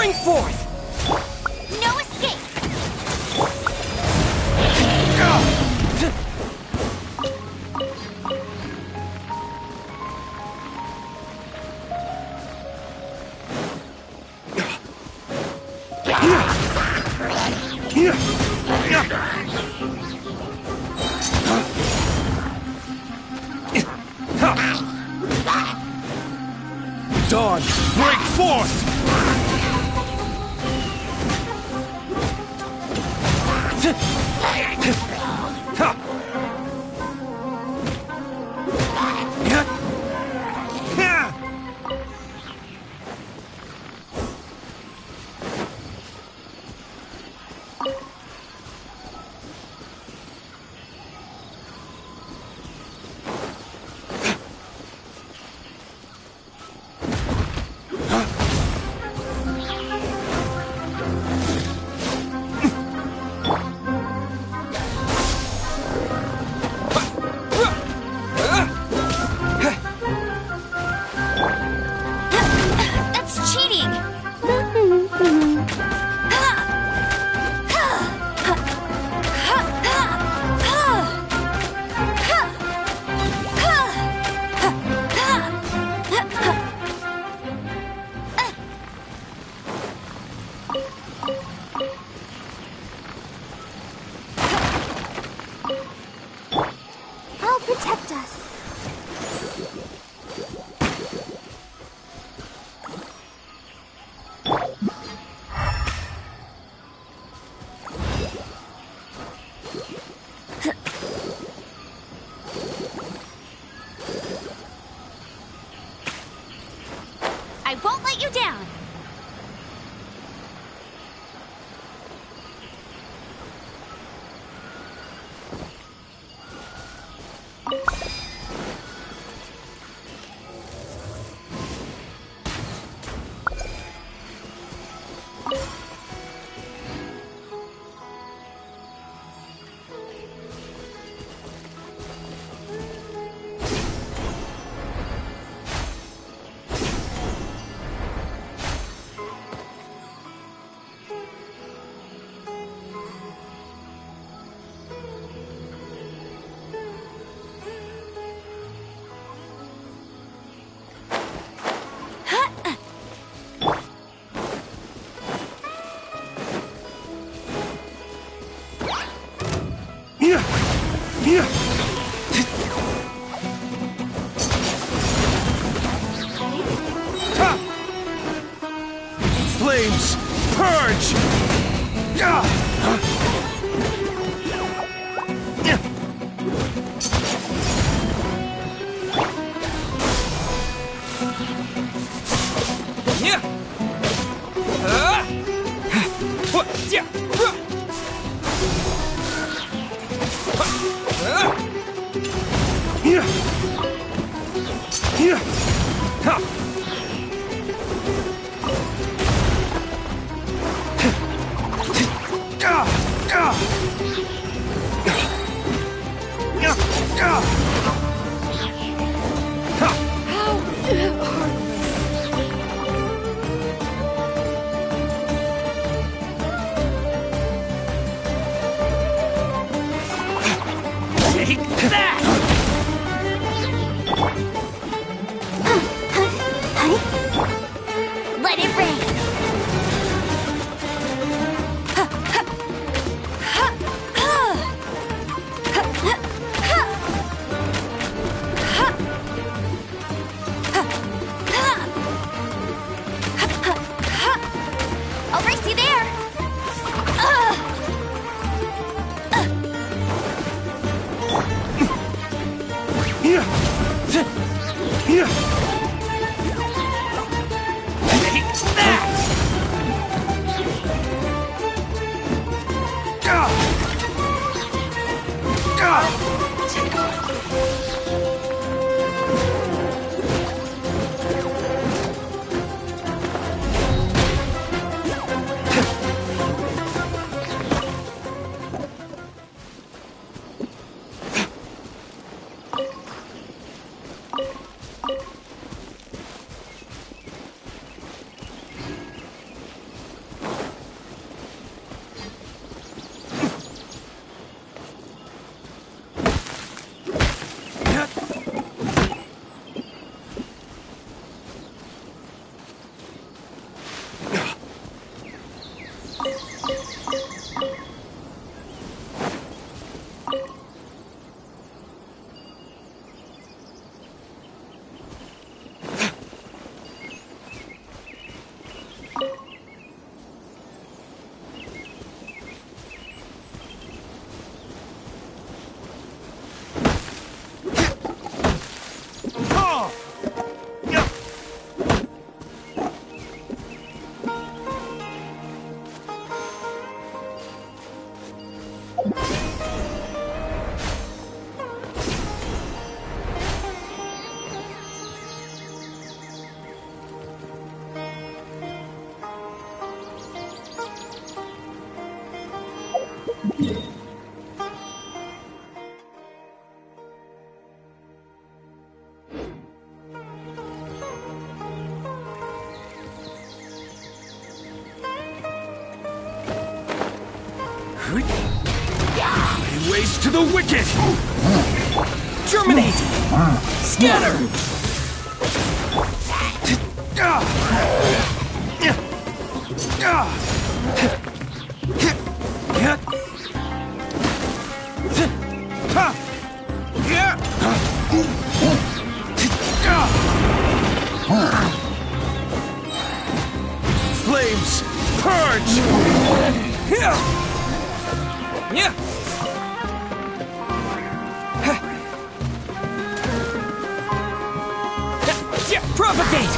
Bring forth! No escape! Dawn, break forth! That's cheating! I'll protect us. I won't let you down! Flames, purge! Take that! Let it rain! I'll race you there! Ways to the wicked! Germinate! Scatter! Flames, purge! Propagate!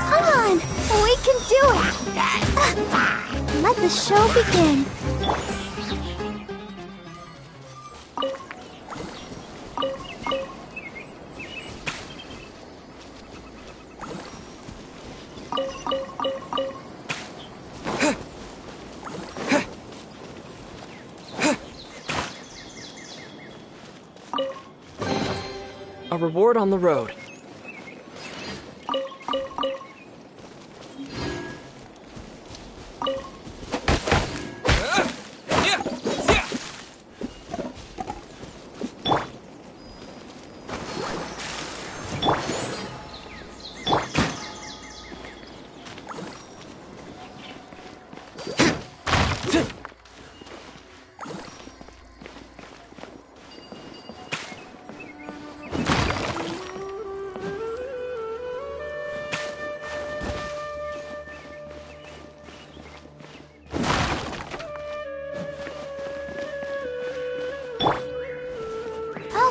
Come on! We can do it! Let the show begin. A reward on the road.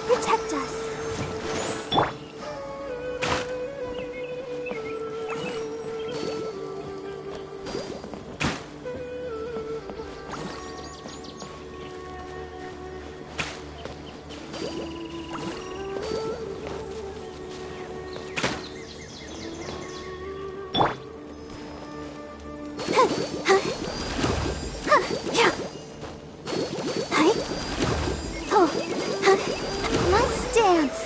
Protect us. Let's dance.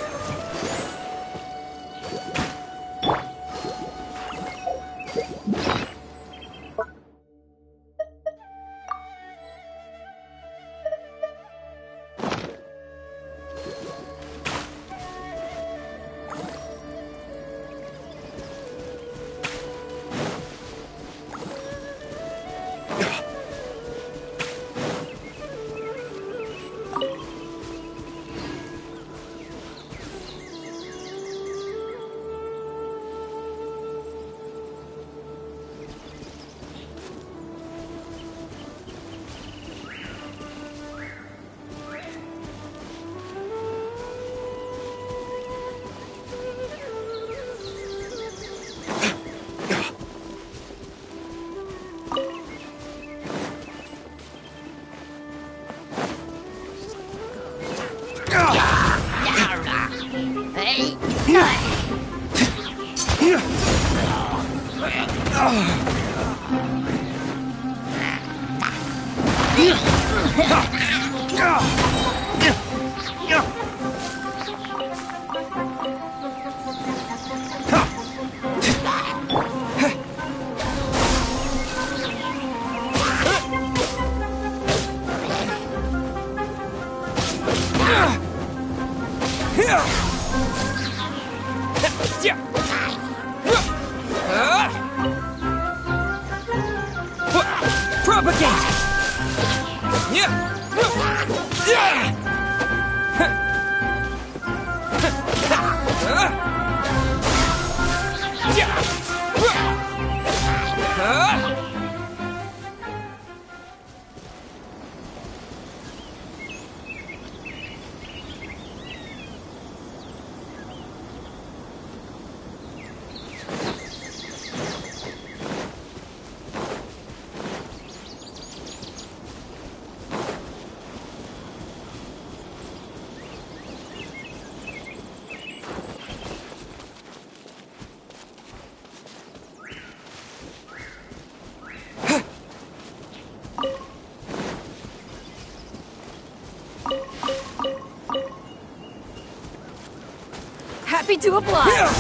Happy to oblige.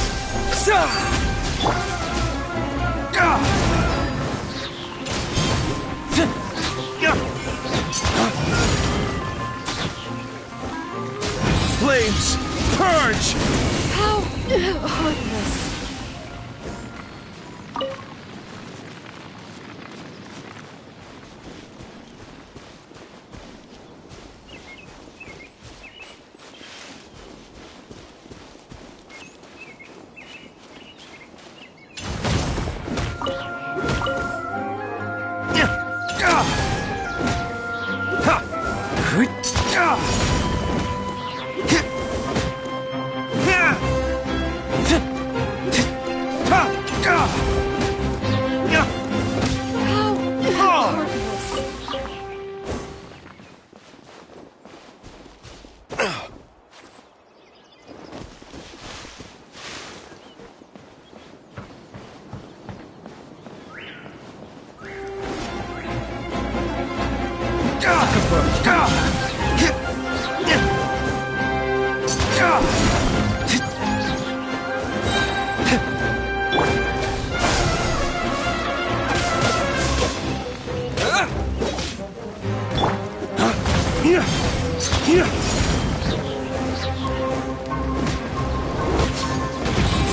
Flames, purge! How heartless.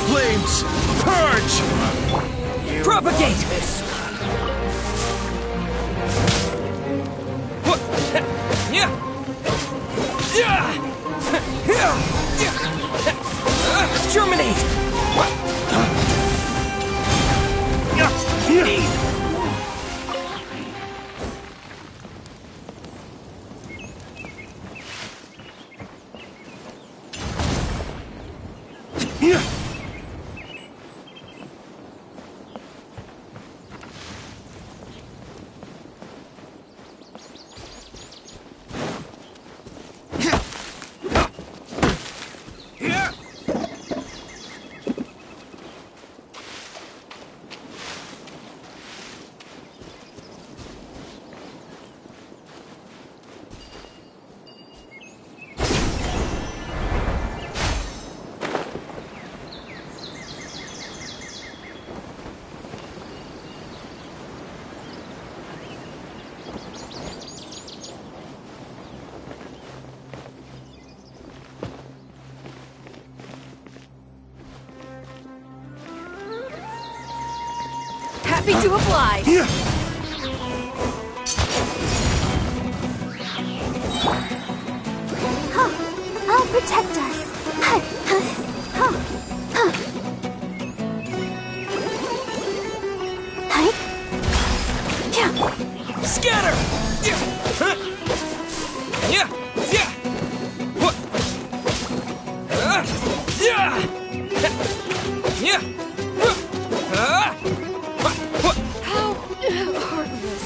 Flames, purge! Propagate! Germinate! Happy to oblige. I'll protect us. Scatter! How heartless.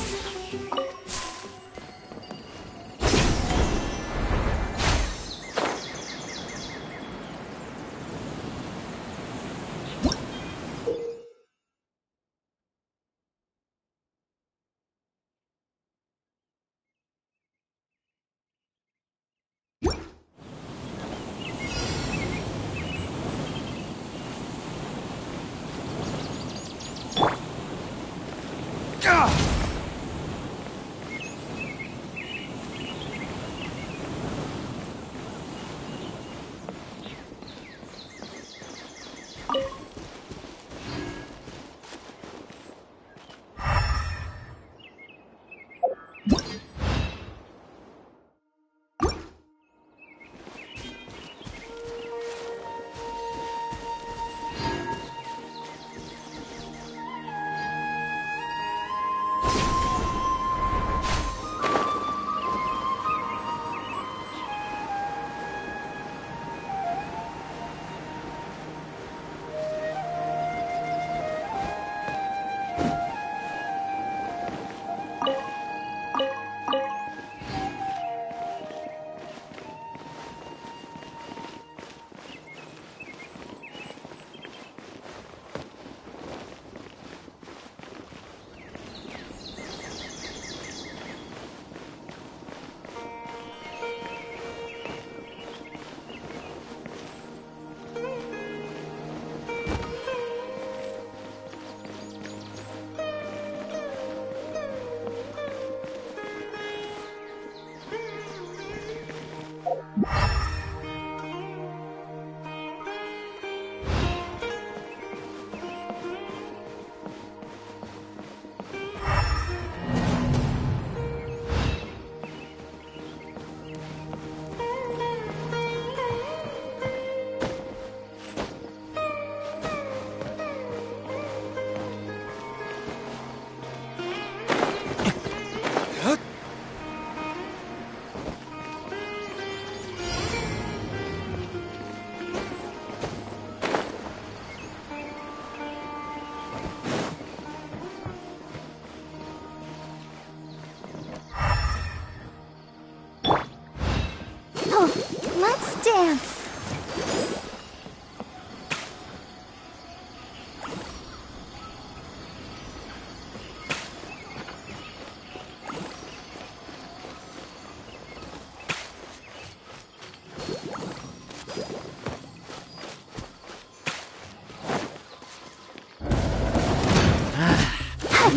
Let's dance.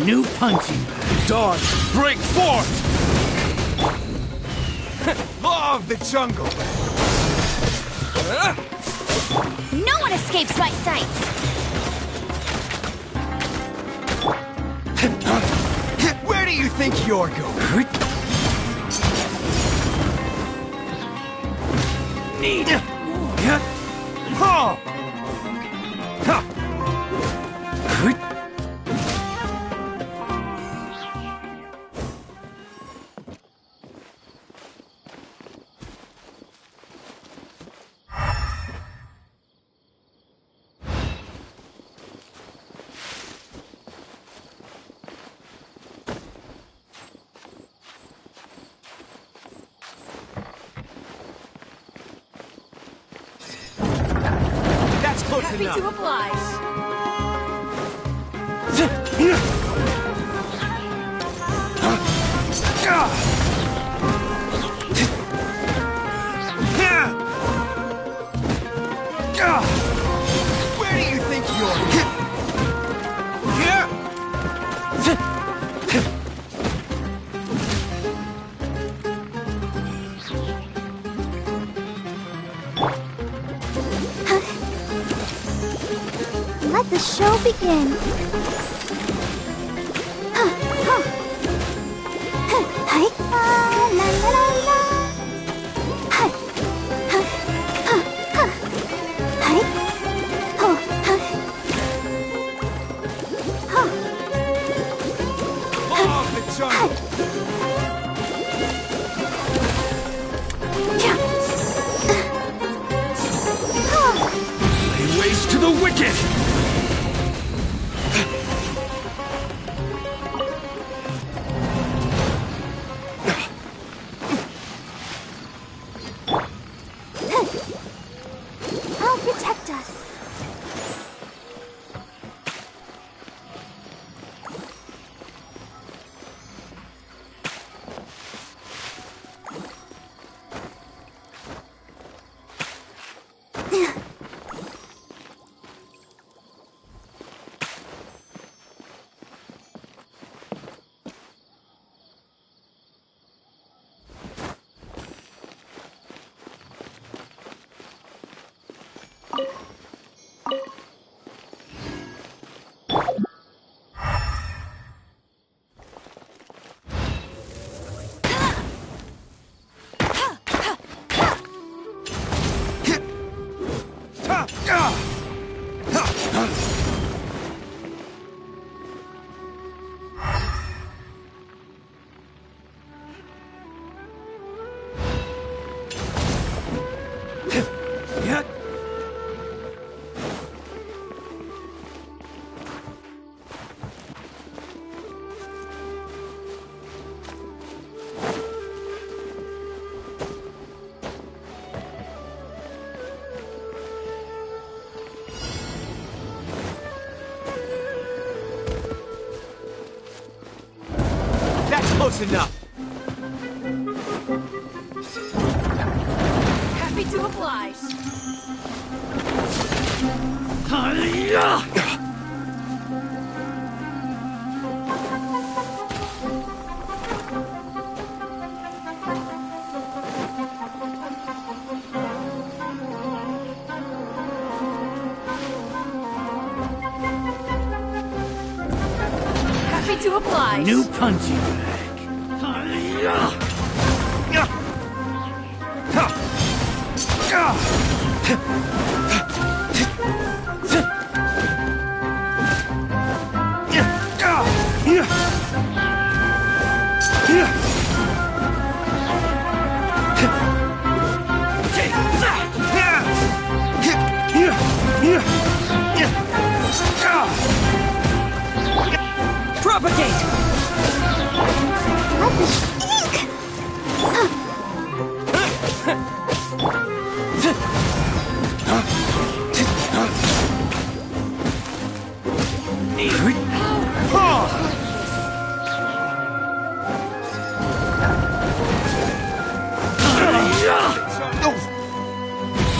New punching bag. Dodge! Break forth! Law of the jungle! No one escapes my sights. Where do you think you're going? Need. Huh! That's close Happy enough. to oblige. Where do you think you're? Let the show begin. Hi. La la la la. Hi. Hi. Oh. Law of the jungle! Lay waste to the wicked! I'll protect us. That's close enough. Happy to oblige. ready to apply. New punching bag. Propagate! What the eek?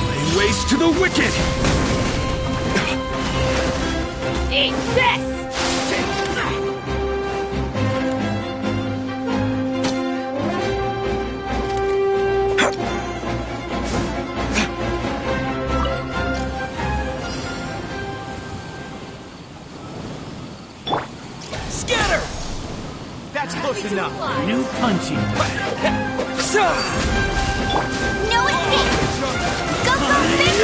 Lay waste to the wicked! Eat this! Scatter! That's close enough. New punching bag. No escape! Go, go, big!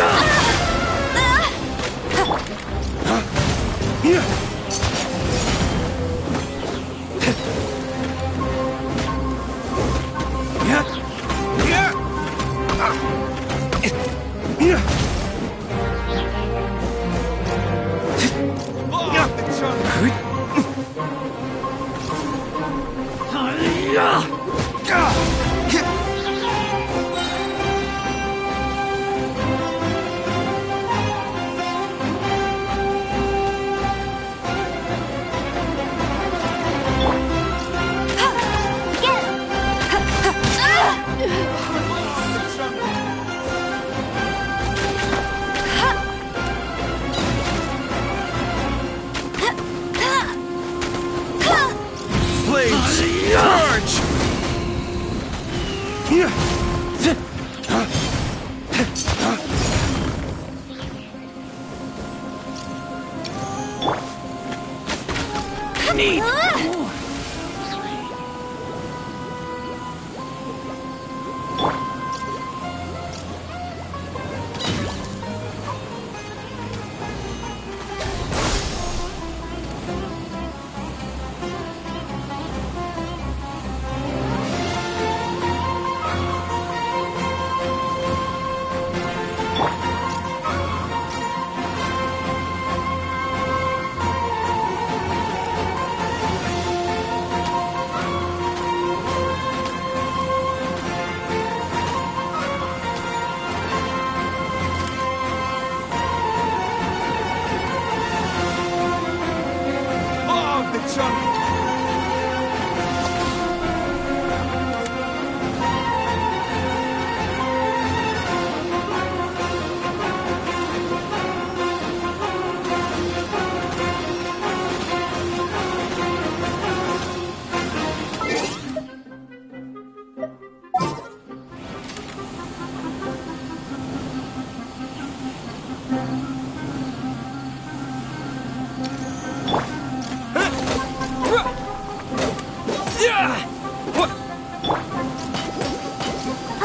Blades, charge! Need!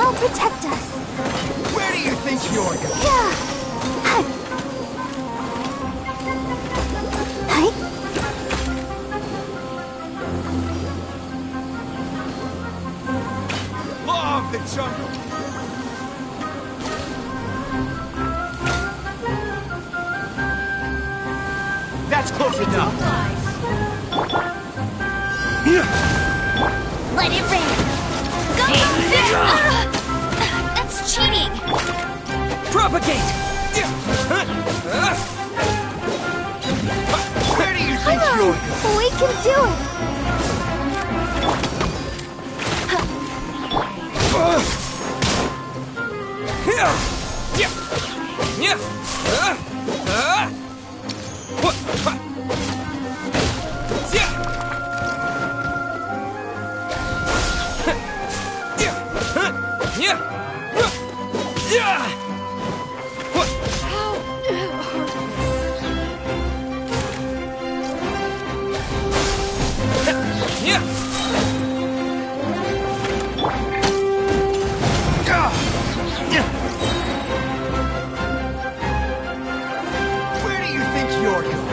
I'll protect us. Where do you think you're going? Yeah. Hi. Law of the jungle! That's close enough! Let it rain. Go, go, that's cheating. Propagate! Where do you think Come you're on, going? we can do it. Where do you think you're going?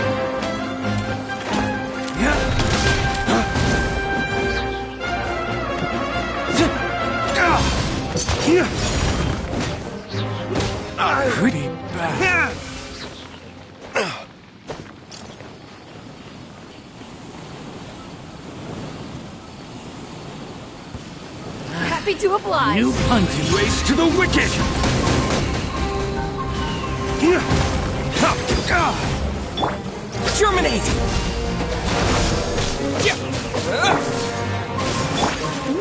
Pretty bad. Happy to oblige. New punching. Race to the wicked! Germinate!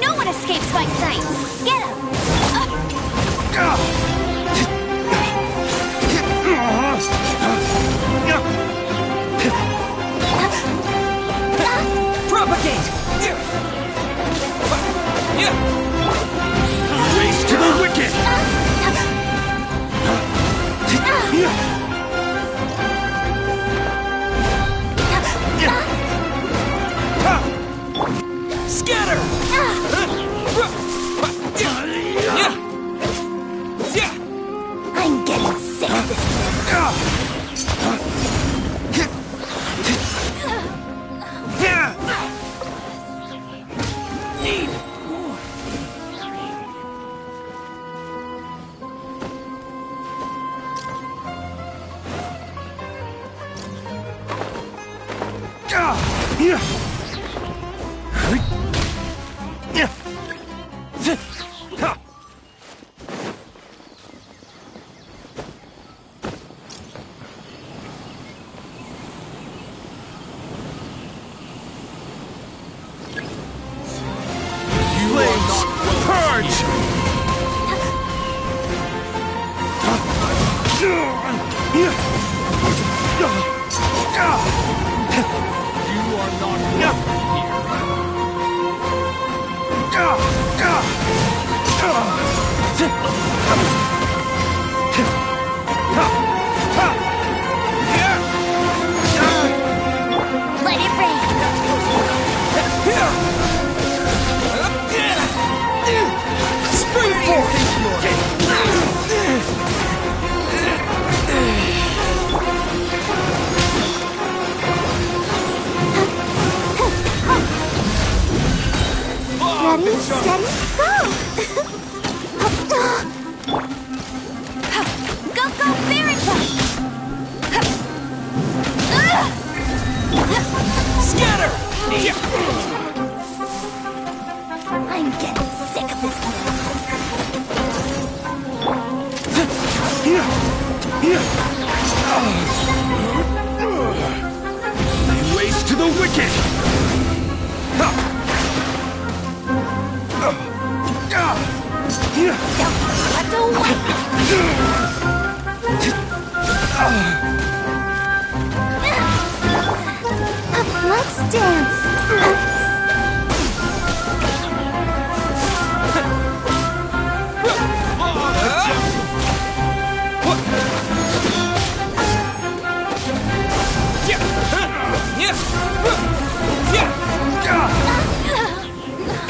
No one escapes my sights. Get him. Propagate! Race to the wicked! Scatter! I'm getting sick of this. Need more. Flames! Purge! You are not welcome Let it rain. Ready, steady, go! Go, go, Barrington! Scatter! I'm getting sick of this. Race to the wicked! Let the white. Let's dance.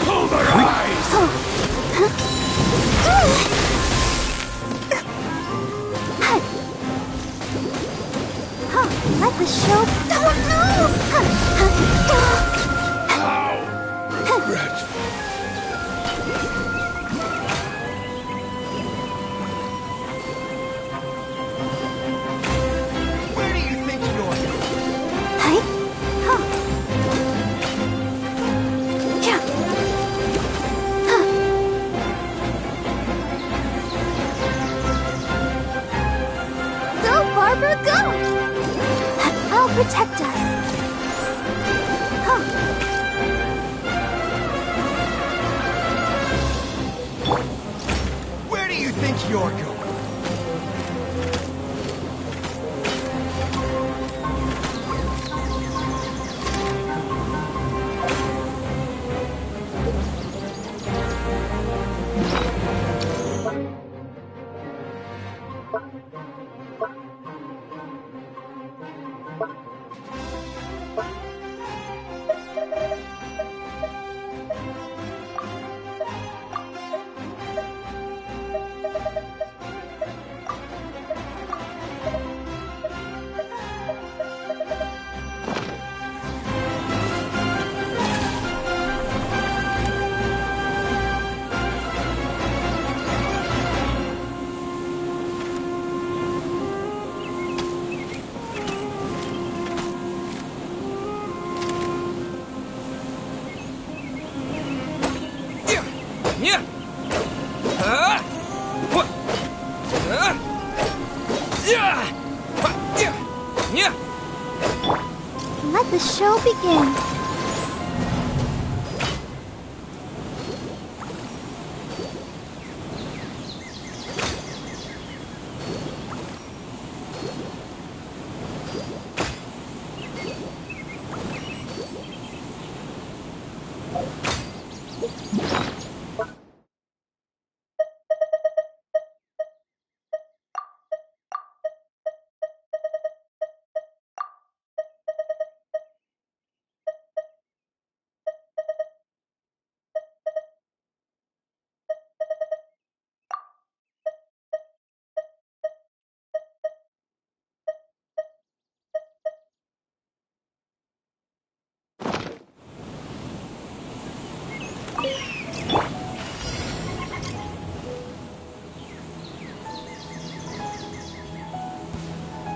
Pull their eyes! Let the show. Oh Where do you think you're going? Go, Barbara, go! I'll protect us. Where do you think you're going? Yeah. What? Yeah. Yeah. Let the show begin.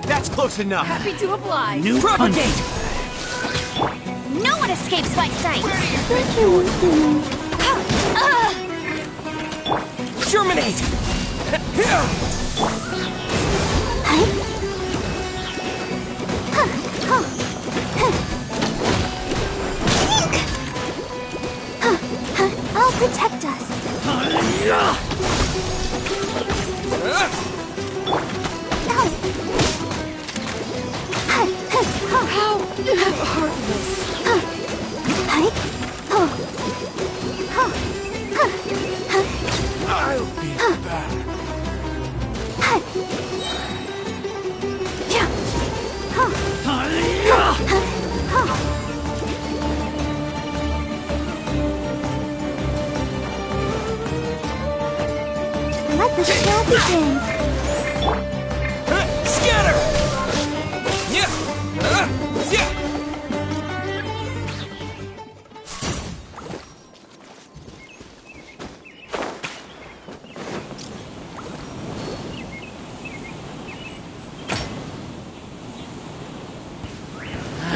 That's close enough. Happy to oblige. New Propagate. No one escapes my sight. Germinate. I'll protect us. How heartless. I'll be back. Let the show begin. Scatter. Yeah. Yeah.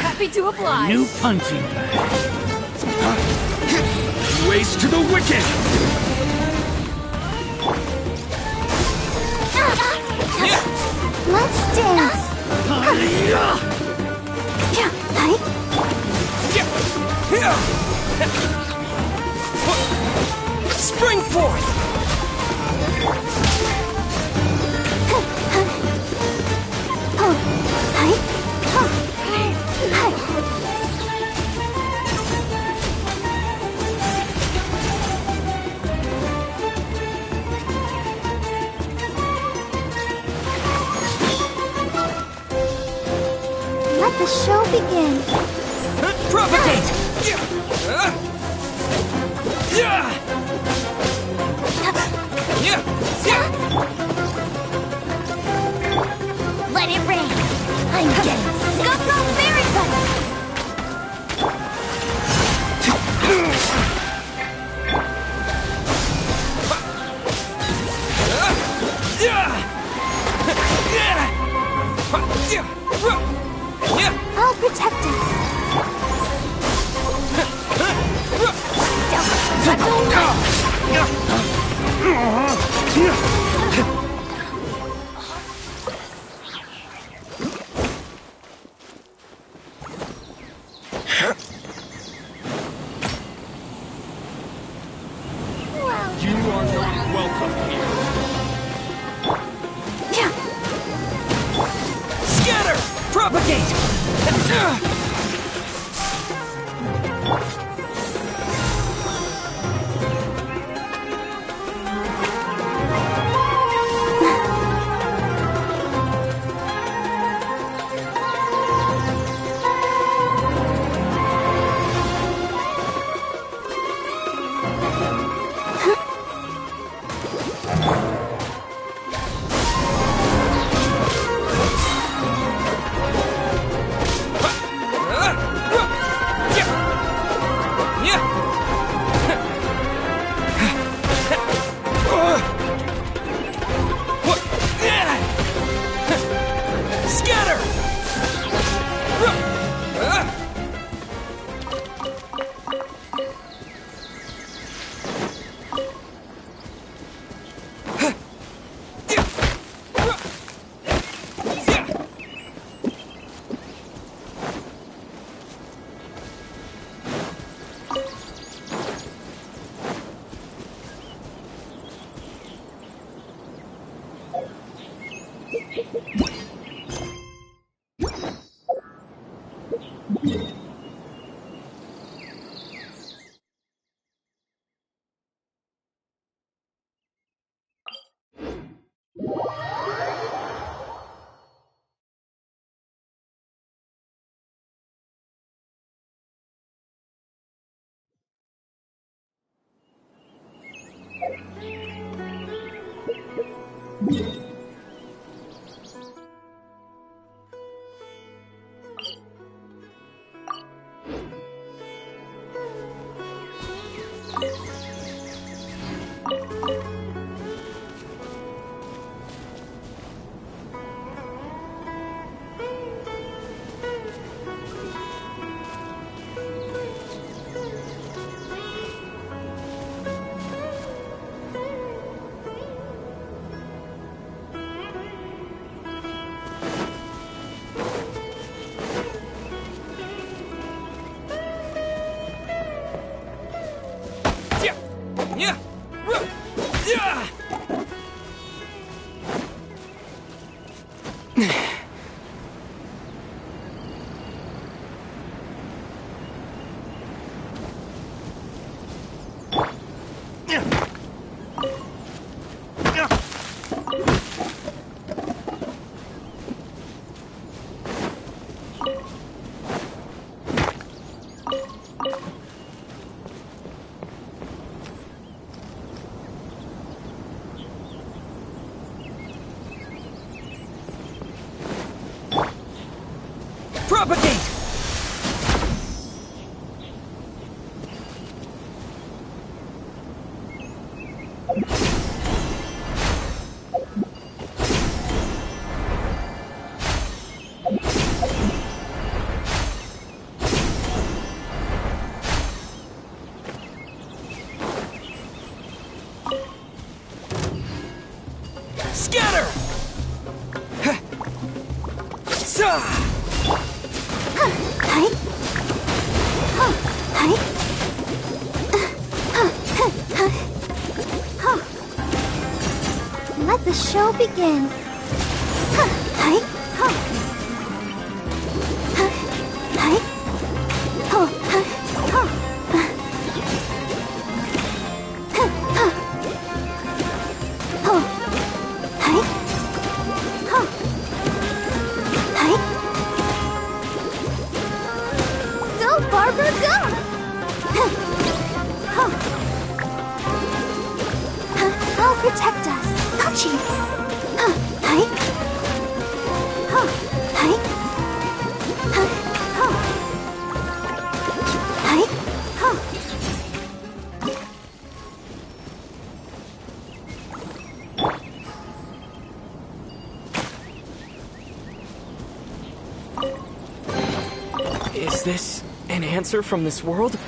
Happy to oblige. New punching bag. Waste to the wicked! Let's dance. Spring forth. Let the show begin. Propagate. Let it rain. I'm getting sick. Go, fairy buddy. I'll protect us. You are not welcome here. Scatter. Propagate. Yeah! Yeah! Propagate! Scatter! Sa! Let the show begin. Go, Barbara, go! I'll protect us. Ouchie! Is this an answer from this world?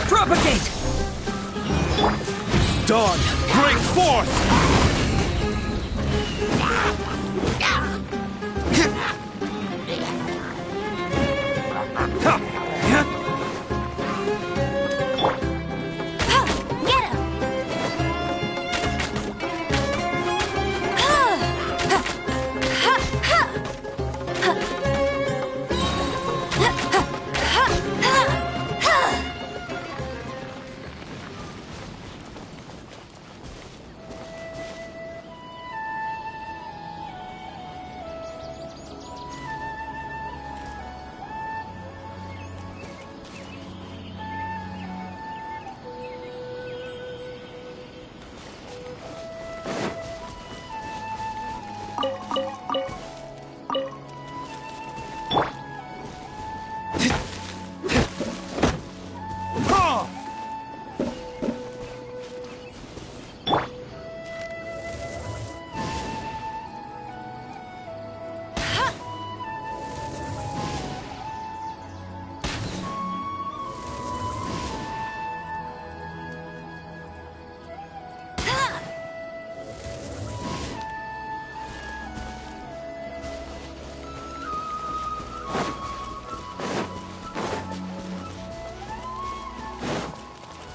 Propagate! Dawn, break forth! Get him!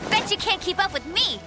Bet you can't keep up with me!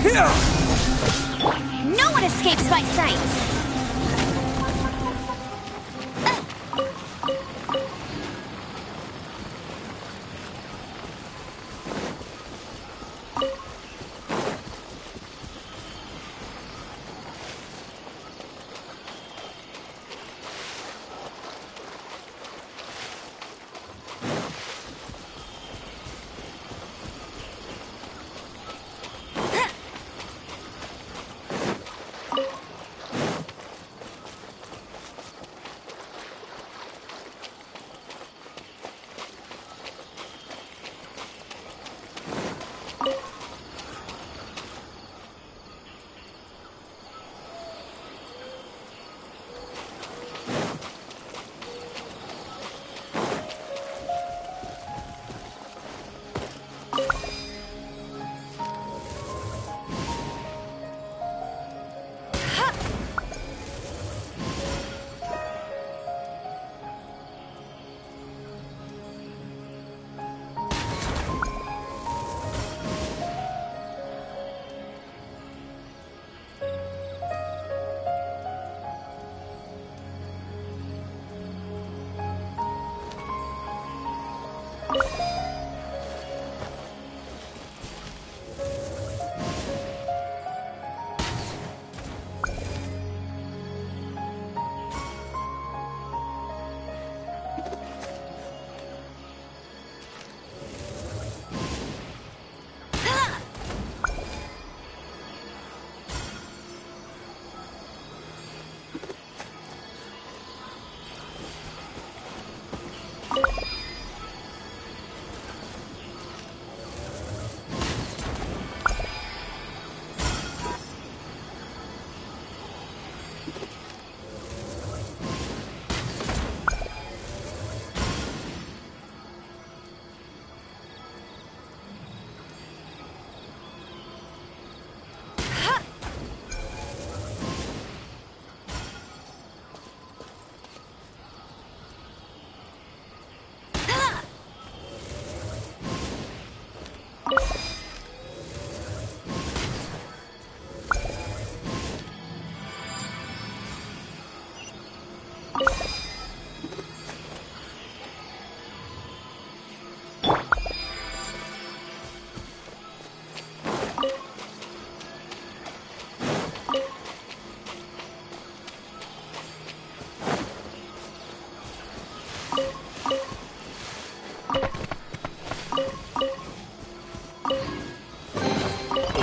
No one escapes my sight!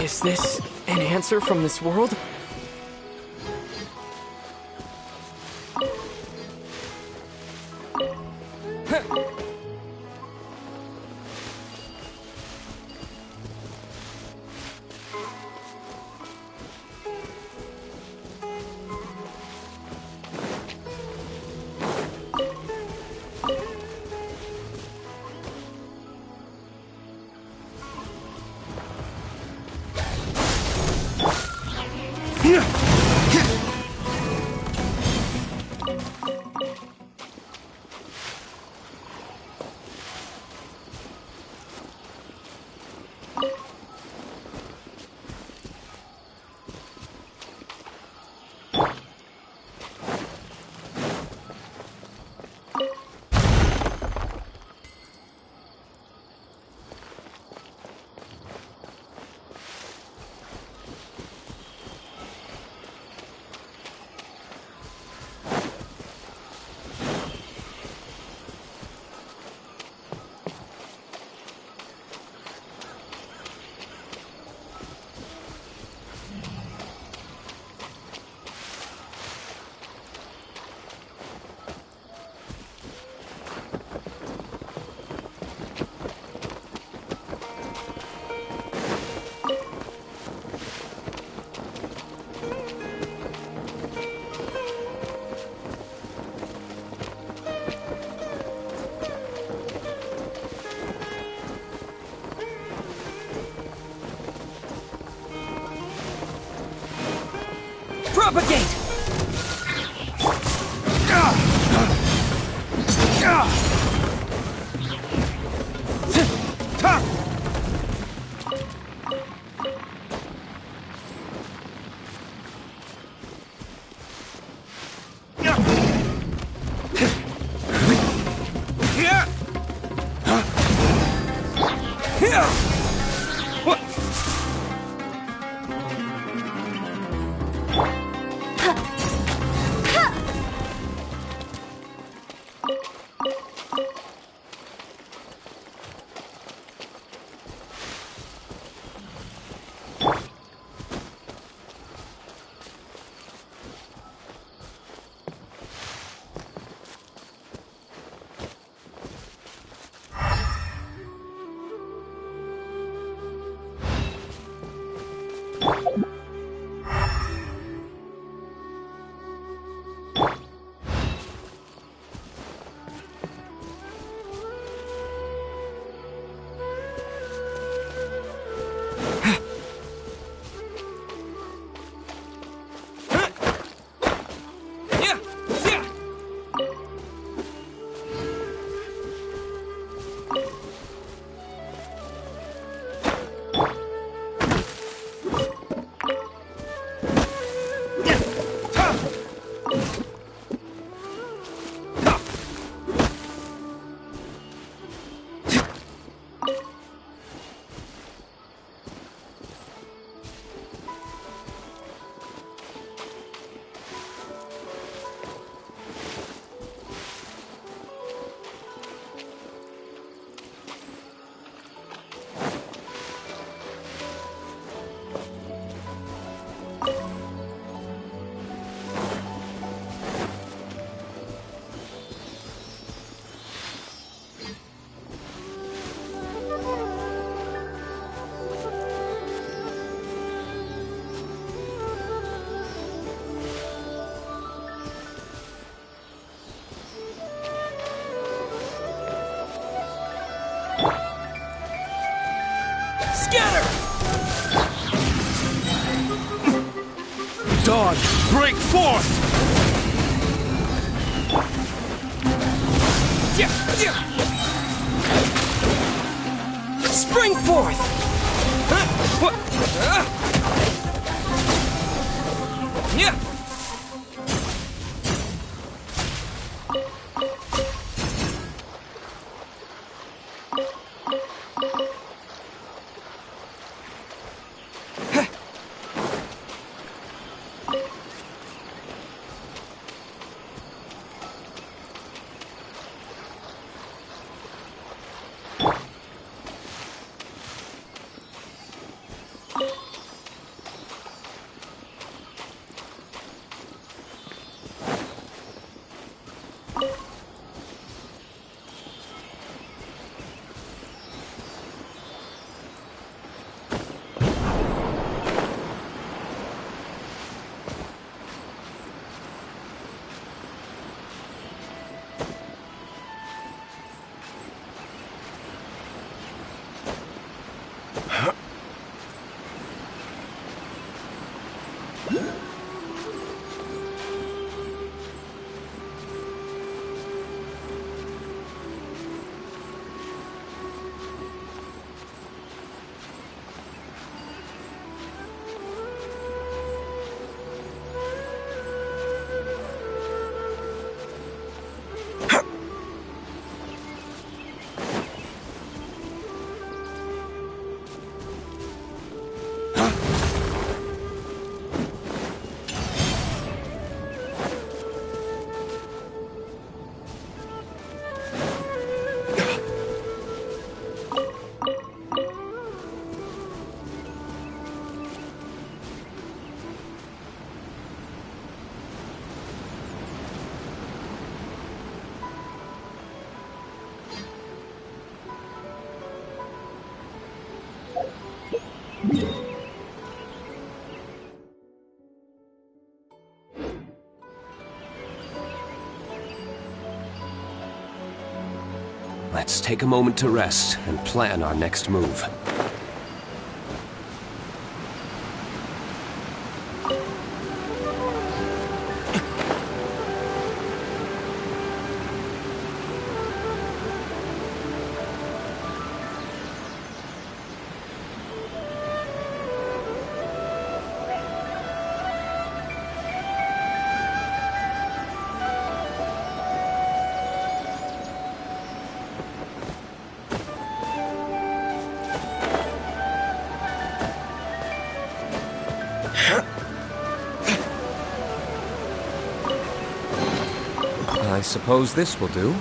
Is this an answer from this world? Propagate! Dawn, break forth! Spring forth! Let's take a moment to rest and plan our next move. I suppose this will do.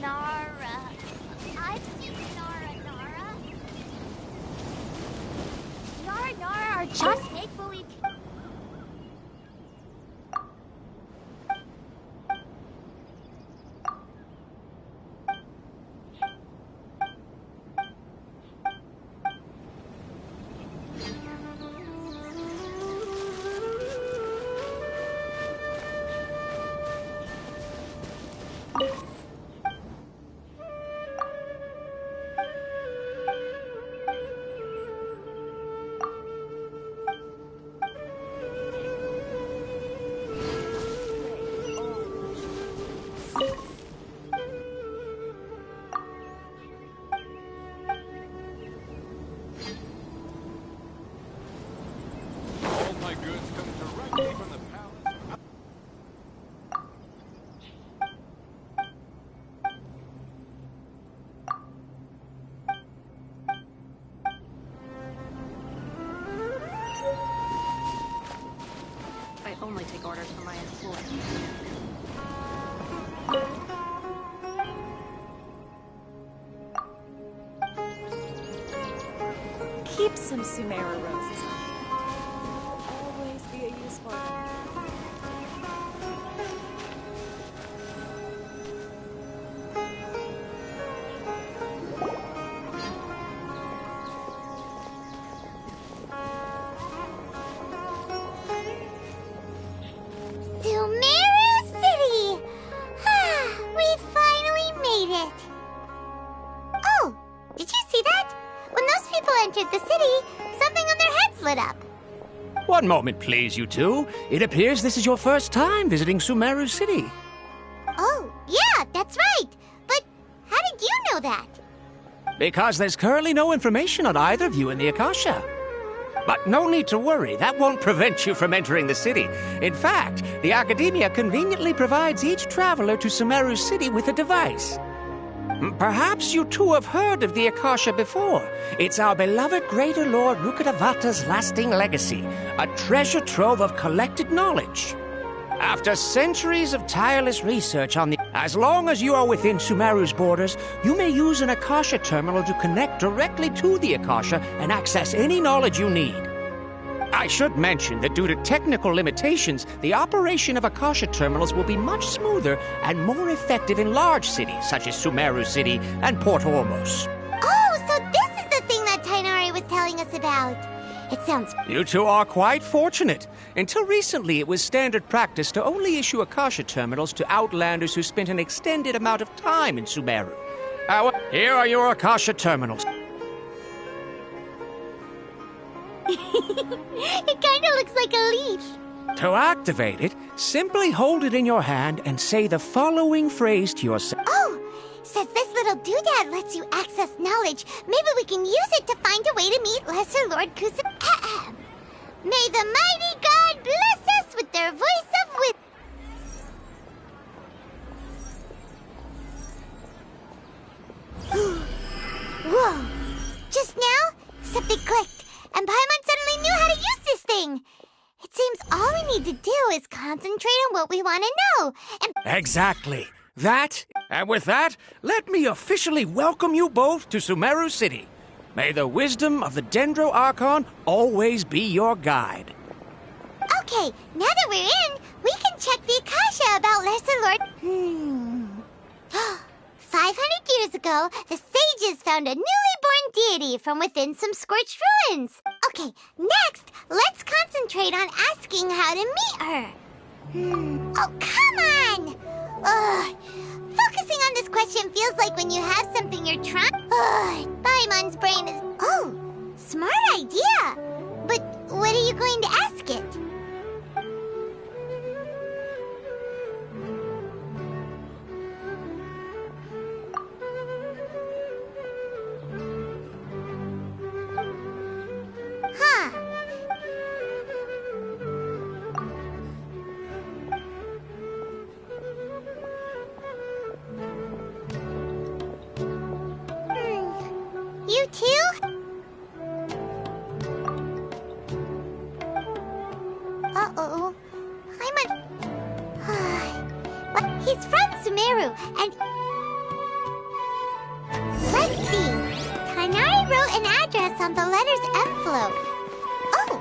Nara. I've seen Nara. Nara are just make-believe. All my goods come directly from the palace. I only take orders from my employer. Keep some Sumera roses on hand. Will always be a useful thing. entered the city, something on their heads lit up. One moment, please, you two. It appears this is your first time visiting Sumeru City. Oh, yeah, that's right. But how did you know that? Because there's currently no information on either of you in the Akasha. But no need to worry, that won't prevent you from entering the city. In fact, the Academia conveniently provides each traveler to Sumeru City with a device. Perhaps you two have heard of the Akasha before. It's our beloved Greater Lord Rukkhadevata's lasting legacy, a treasure trove of collected knowledge. After centuries of tireless research on the... As long as you are within Sumeru's borders, you may use an Akasha terminal to connect directly to the Akasha and access any knowledge you need. I should mention that due to technical limitations, the operation of Akasha terminals will be much smoother and more effective in large cities such as Sumeru City and Port Ormos. Oh, so this is the thing that Tainari was telling us about. It sounds... You two are quite fortunate. Until recently, it was standard practice to only issue Akasha terminals to outlanders who spent an extended amount of time in Sumeru. Here are your Akasha terminals. It kind of looks like a leash. To activate it, simply hold it in your hand and say the following phrase to yourself. Oh, since this little doodad lets you access knowledge, maybe we can use it to find a way to meet Lesser Lord Kusa. May the mighty God bless us with their voice of wisdom. Whoa! Just now, something clicked, and Paimon suddenly knew how to use this thing. It seems all we need to do is concentrate on what we want to know, and... Exactly. That, and with that, let me officially welcome you both to Sumeru City. May the wisdom of the Dendro Archon always be your guide. Okay, now that we're in, we can check the Akasha about Lesser Lord... 500 years ago, the sages found a newly born deity from within some scorched ruins. Okay, next, let's concentrate on asking how to meet her. Oh, come on! Ugh. Focusing on this question feels like when you have something you're trying... Paimon's brain is... Oh, smart idea! But what are you going to ask it? Huh. You too? Uh-oh. Well, he's from Sumeru, and... Let's see. Tainari wrote an address on the letter's envelope. Oh,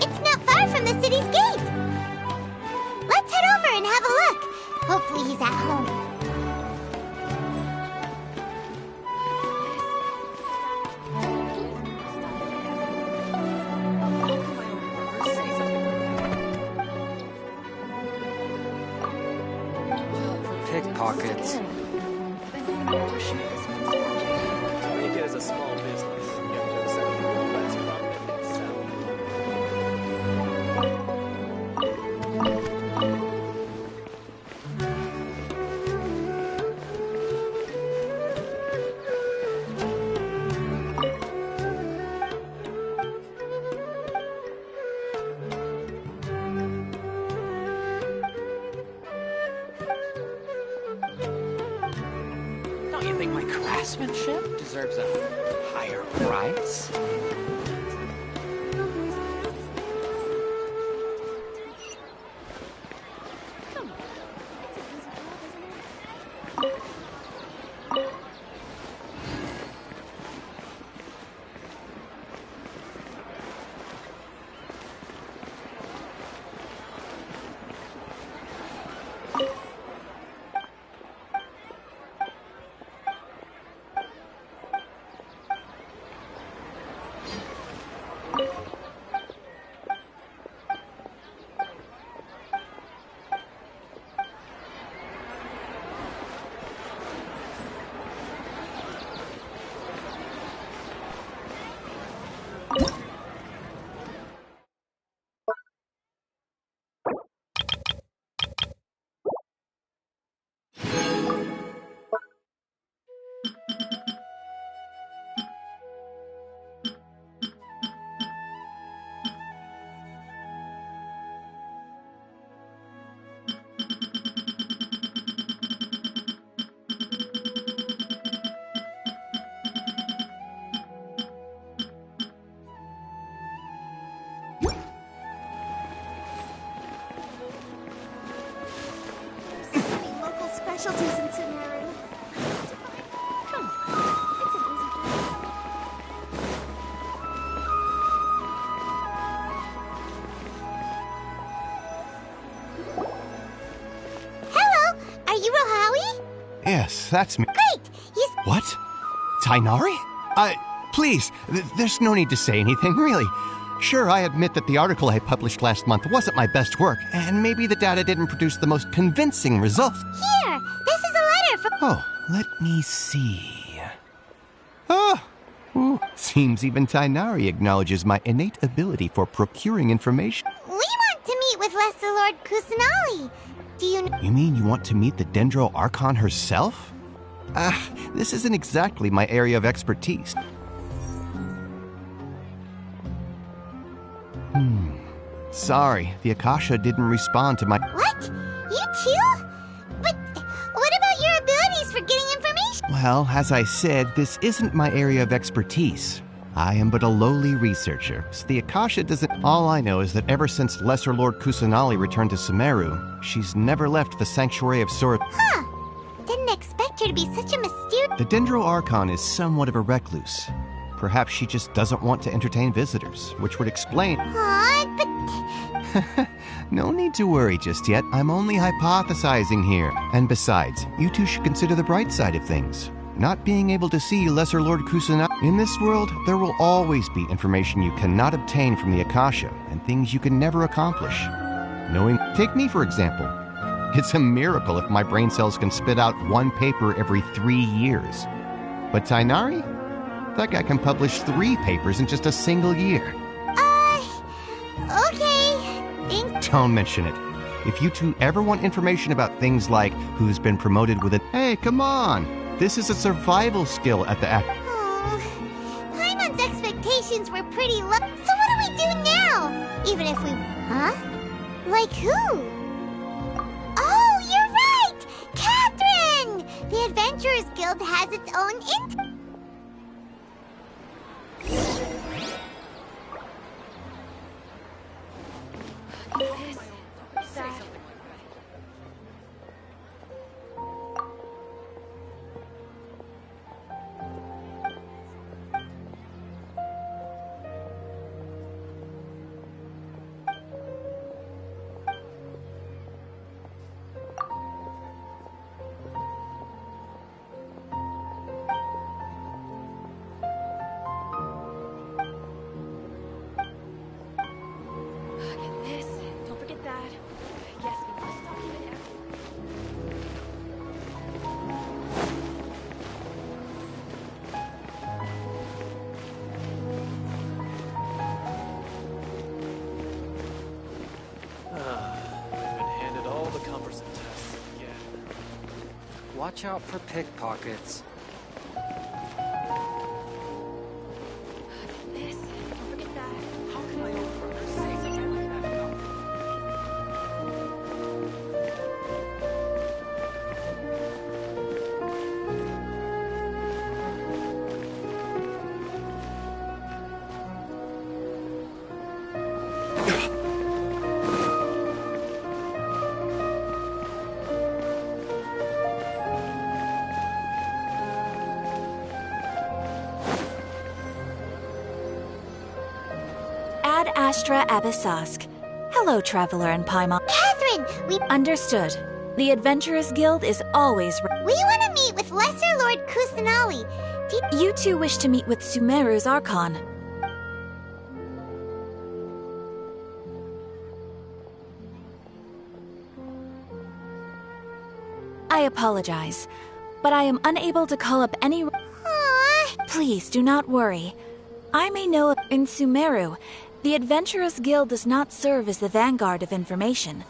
it's not far from the city's gate. Let's head over and have a look. Hopefully he's at home. Pickpockets. Make it as a small business. You have to accept less profit and sell. Don't you think my craftsmanship deserves a higher price? specialties in Sumeru. Come on, it's an easy job. Hello, are you Rohawi? Yes, that's me. Great, he's... What? Tainari? Please, there's no need to say anything, really. Sure, I admit that the article I published last month wasn't my best work, and maybe the data didn't produce the most convincing results. Here, this is a letter from... Oh, let me see. Oh, ooh, seems even Tainari acknowledges my innate ability for procuring information. We want to meet with Lesser Lord Kusanali. Do you know... You mean you want to meet the Dendro Archon herself? This isn't exactly my area of expertise. Sorry, the Akasha didn't respond to my... What? You too? But what about your abilities for getting information? Well, as I said, this isn't my area of expertise. I am but a lowly researcher, so the Akasha doesn't... All I know is that ever since Lesser Lord Kusanali returned to Sumeru, she's never left the Sanctuary of Sword. Huh. Didn't expect her to be such a mysterious... The Dendro Archon is somewhat of a recluse. Perhaps she just doesn't want to entertain visitors, which would explain... but... No need to worry just yet. I'm only hypothesizing here. And besides, you two should consider the bright side of things. Not being able to see Lesser Lord Kusanali. In this world, there will always be information you cannot obtain from the Akasha, and things you can never accomplish. Take me, for example. It's a miracle if my brain cells can spit out one paper every 3 years. But Tainari? That guy can publish 3 papers in just a single year. Okay. Don't mention it. If you two ever want information about things like who's been promoted with it... Hey, come on! This is a survival skill at the act... Paimon's expectations were pretty low. So what do we do now? Even if we... Huh? Like who? Oh, you're right! Catherine! The Adventurers Guild has its own Watch out for pickpockets. This, don't forget that. How can my old brother say something like that about me? Ad Astra Abyssosk. Hello, Traveler and Paimon. Catherine, we Understood. The Adventurers Guild is always... want to meet with Lesser Lord Kusanali. You two wish to meet with Sumeru's Archon. I apologize, but I am unable to call up any... Please do not worry. I may know in Sumeru, the Adventurers Guild does not serve as the vanguard of information.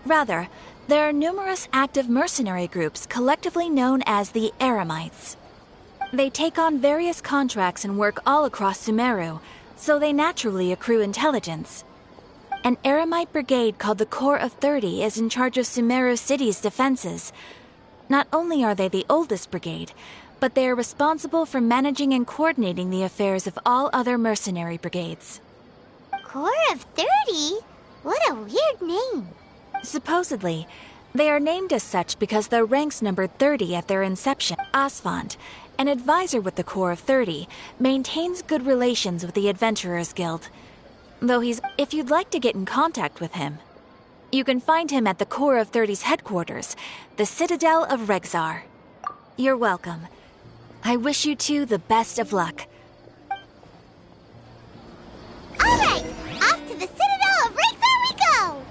Rather, there are numerous active mercenary groups collectively known as the Eremites. They take on various contracts and work all across Sumeru, so they naturally accrue intelligence. An Eremite brigade called the Corps of 30 is in charge of Sumeru City's defenses. Not only are they the oldest brigade, but they are responsible for managing and coordinating the affairs of all other mercenary brigades. Corps of 30? What a weird name. Supposedly, They are named as such because their ranks numbered 30 at their inception. Asfand, an advisor with the Corps of 30, maintains good relations with the Adventurers Guild. Though if you'd like to get in contact with him, you can find him at the Corps of 30's headquarters, the Citadel of Rexar. You're welcome. I wish you two the best of luck. All right, off to the Citadel of Rexar we go!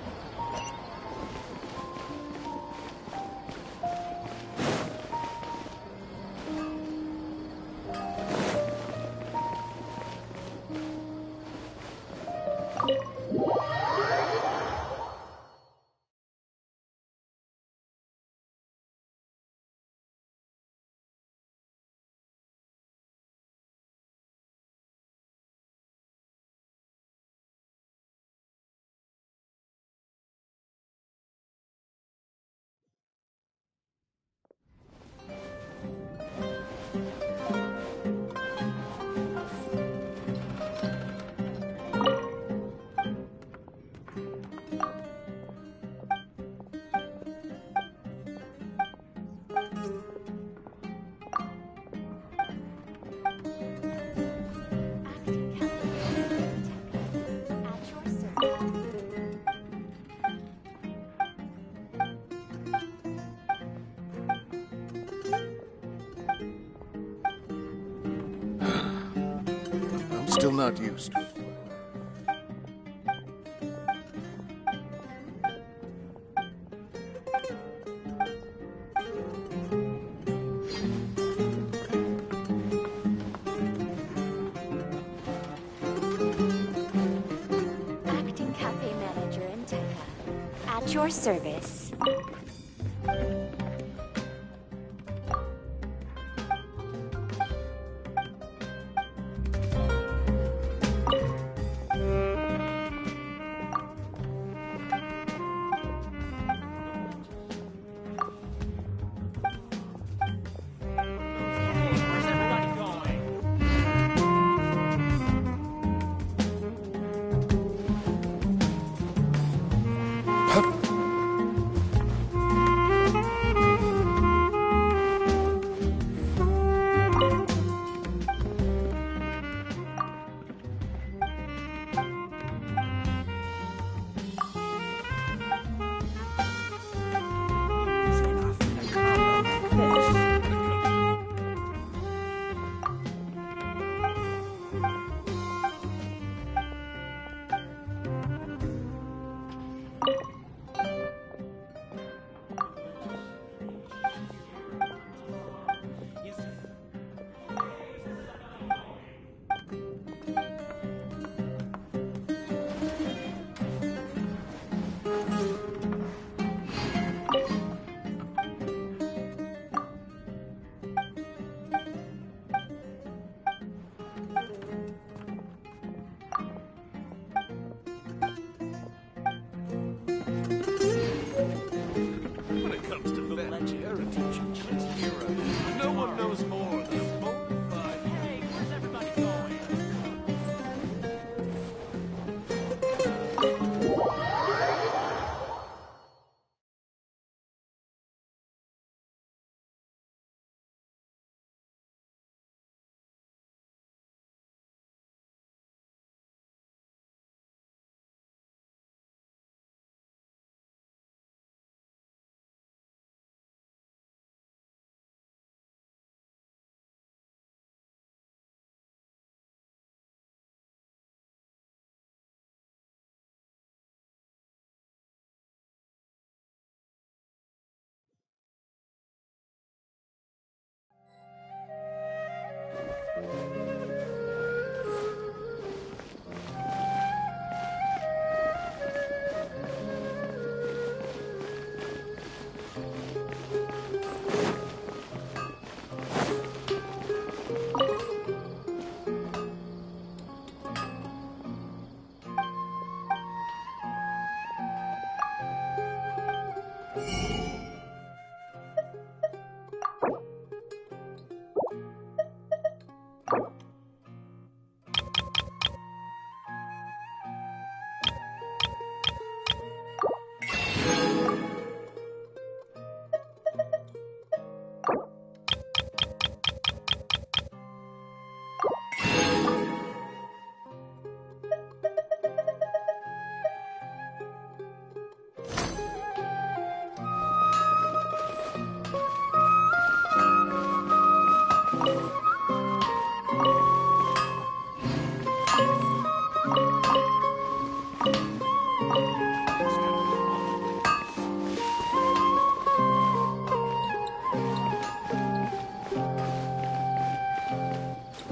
I'm still not used to it. Acting cafe manager in Tekka. At your service.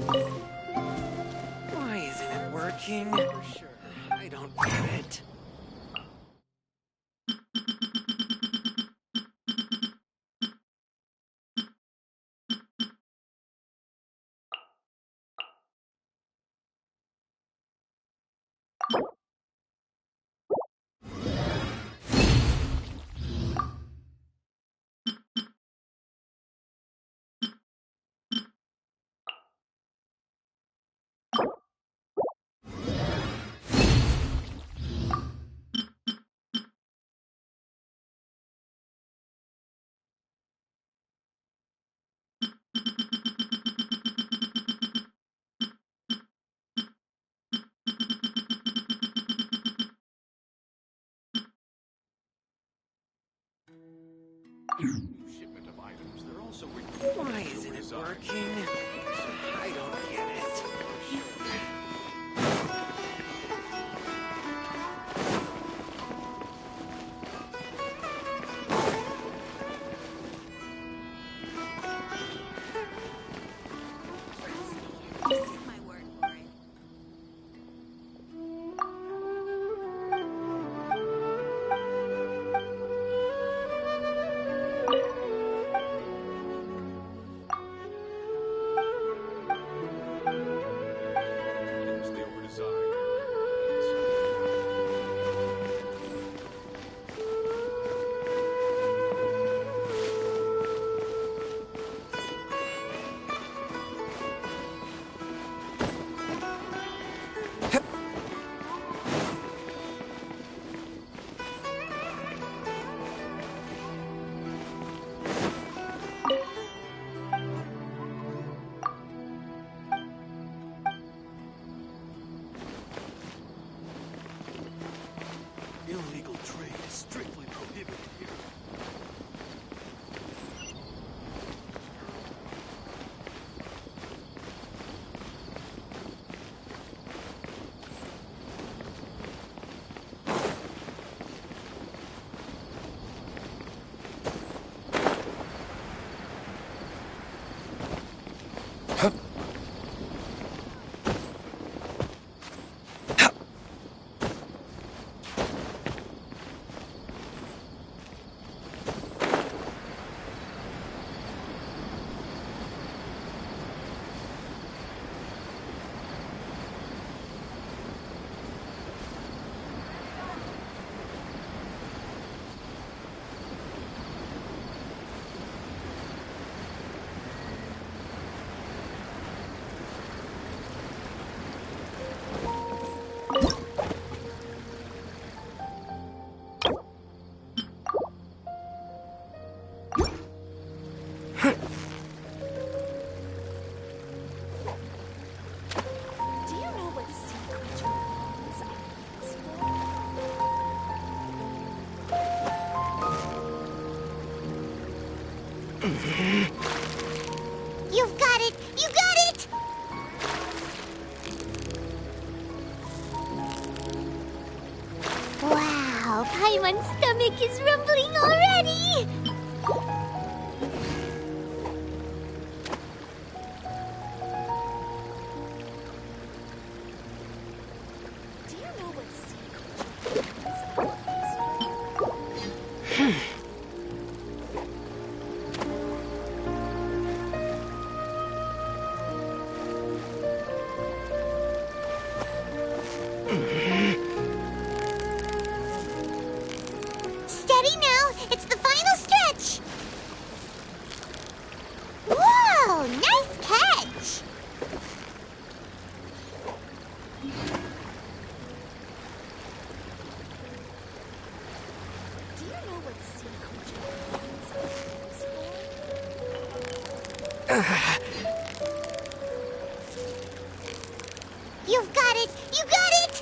Why isn't it working? I don't get it. Shipment of items. They're also Why isn't it working? I don't get it. Take my word for it. items they were designed. Illegal trade is strictly prohibited here. Do you know what sea creature bones are used You've got it! You got it! Wow, Paimon's stomach is rumbling already! Do you know what sea creature bones are used Steady now! It's the final stretch! Whoa! Nice catch! Do you know what sea creature bones are used You've got it! You got it!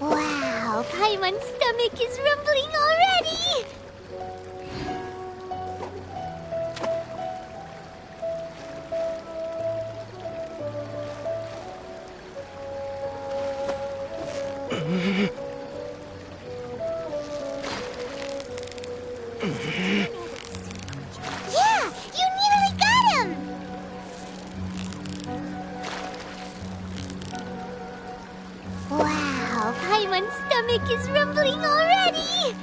Wow, Paimon's stomach is rumbling already! Yeah! You nearly got him! Paimon's stomach is rumbling already!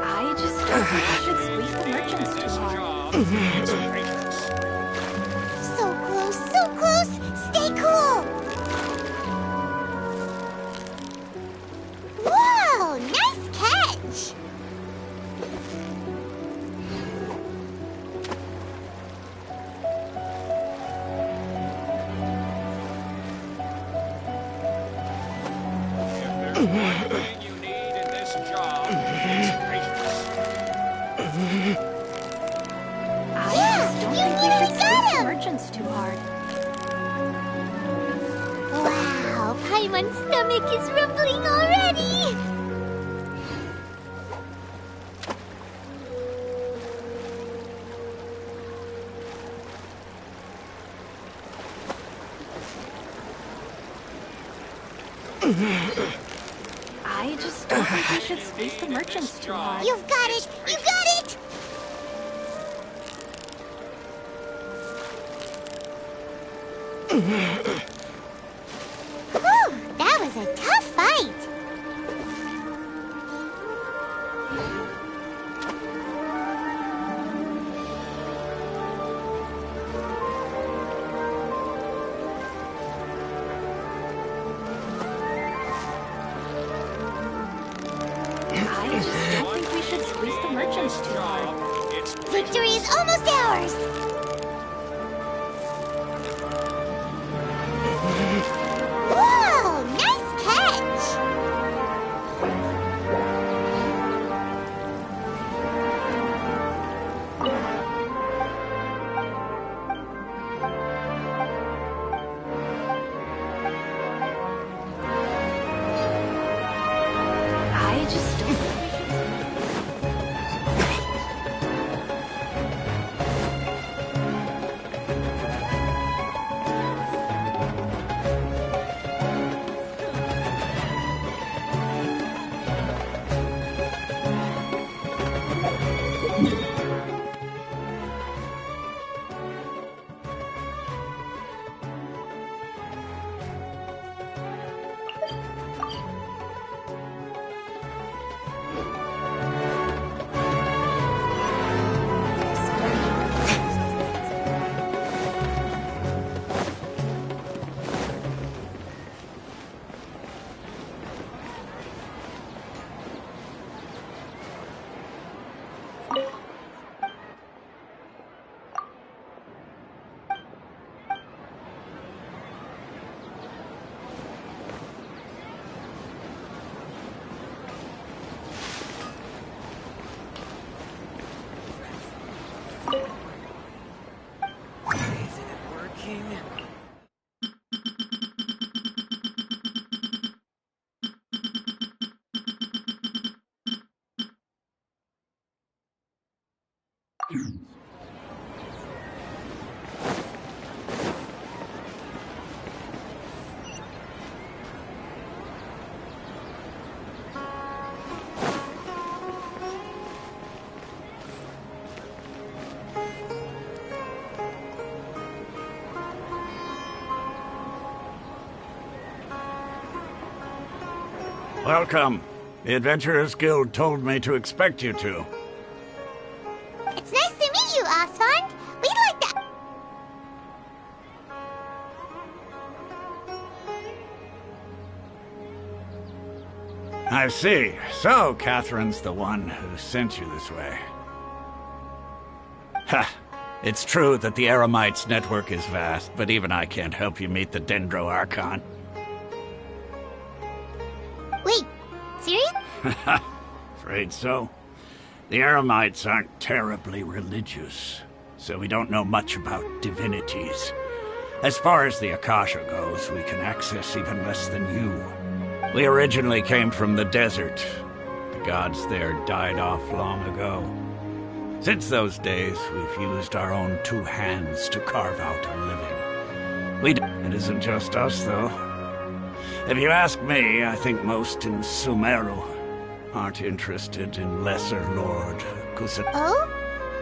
I just don't think I should squeeze the merchants too hard. So close, so close! Stay cool! Whoa! Nice catch! If there's one thing you need in this job, it's patience. I Yeah, just don't you think we nearly should got squeeze the him! merchants too hard. Wow, Paimon's stomach is rumbling already! I just don't think we should squeeze the merchants too hard. You've got it! You got it! Whew, that was a tough fight! I just don't think we should squeeze the merchants too hard. It's Victory is almost ours! Whoa! Nice catch! I just don't think we should Isn't it working? Welcome. The Adventurers Guild told me to expect you to. It's nice to meet you, Oswald. We'd like to... I see. So, Catherine's the one who sent you this way. Ha! It's true that the Eremites' network is vast, but even I can't help you meet the Dendro Archon. Wait, serious? Afraid so. The Eremites aren't terribly religious, so we don't know much about divinities. As far as the Akasha goes, we can access even less than you. We originally came from the desert. The gods there died off long ago. Since those days, we've used our own two hands to carve out a living. It isn't just us, though. If you ask me, I think most in Sumeru aren't interested in Lesser Lord Kusan. Oh?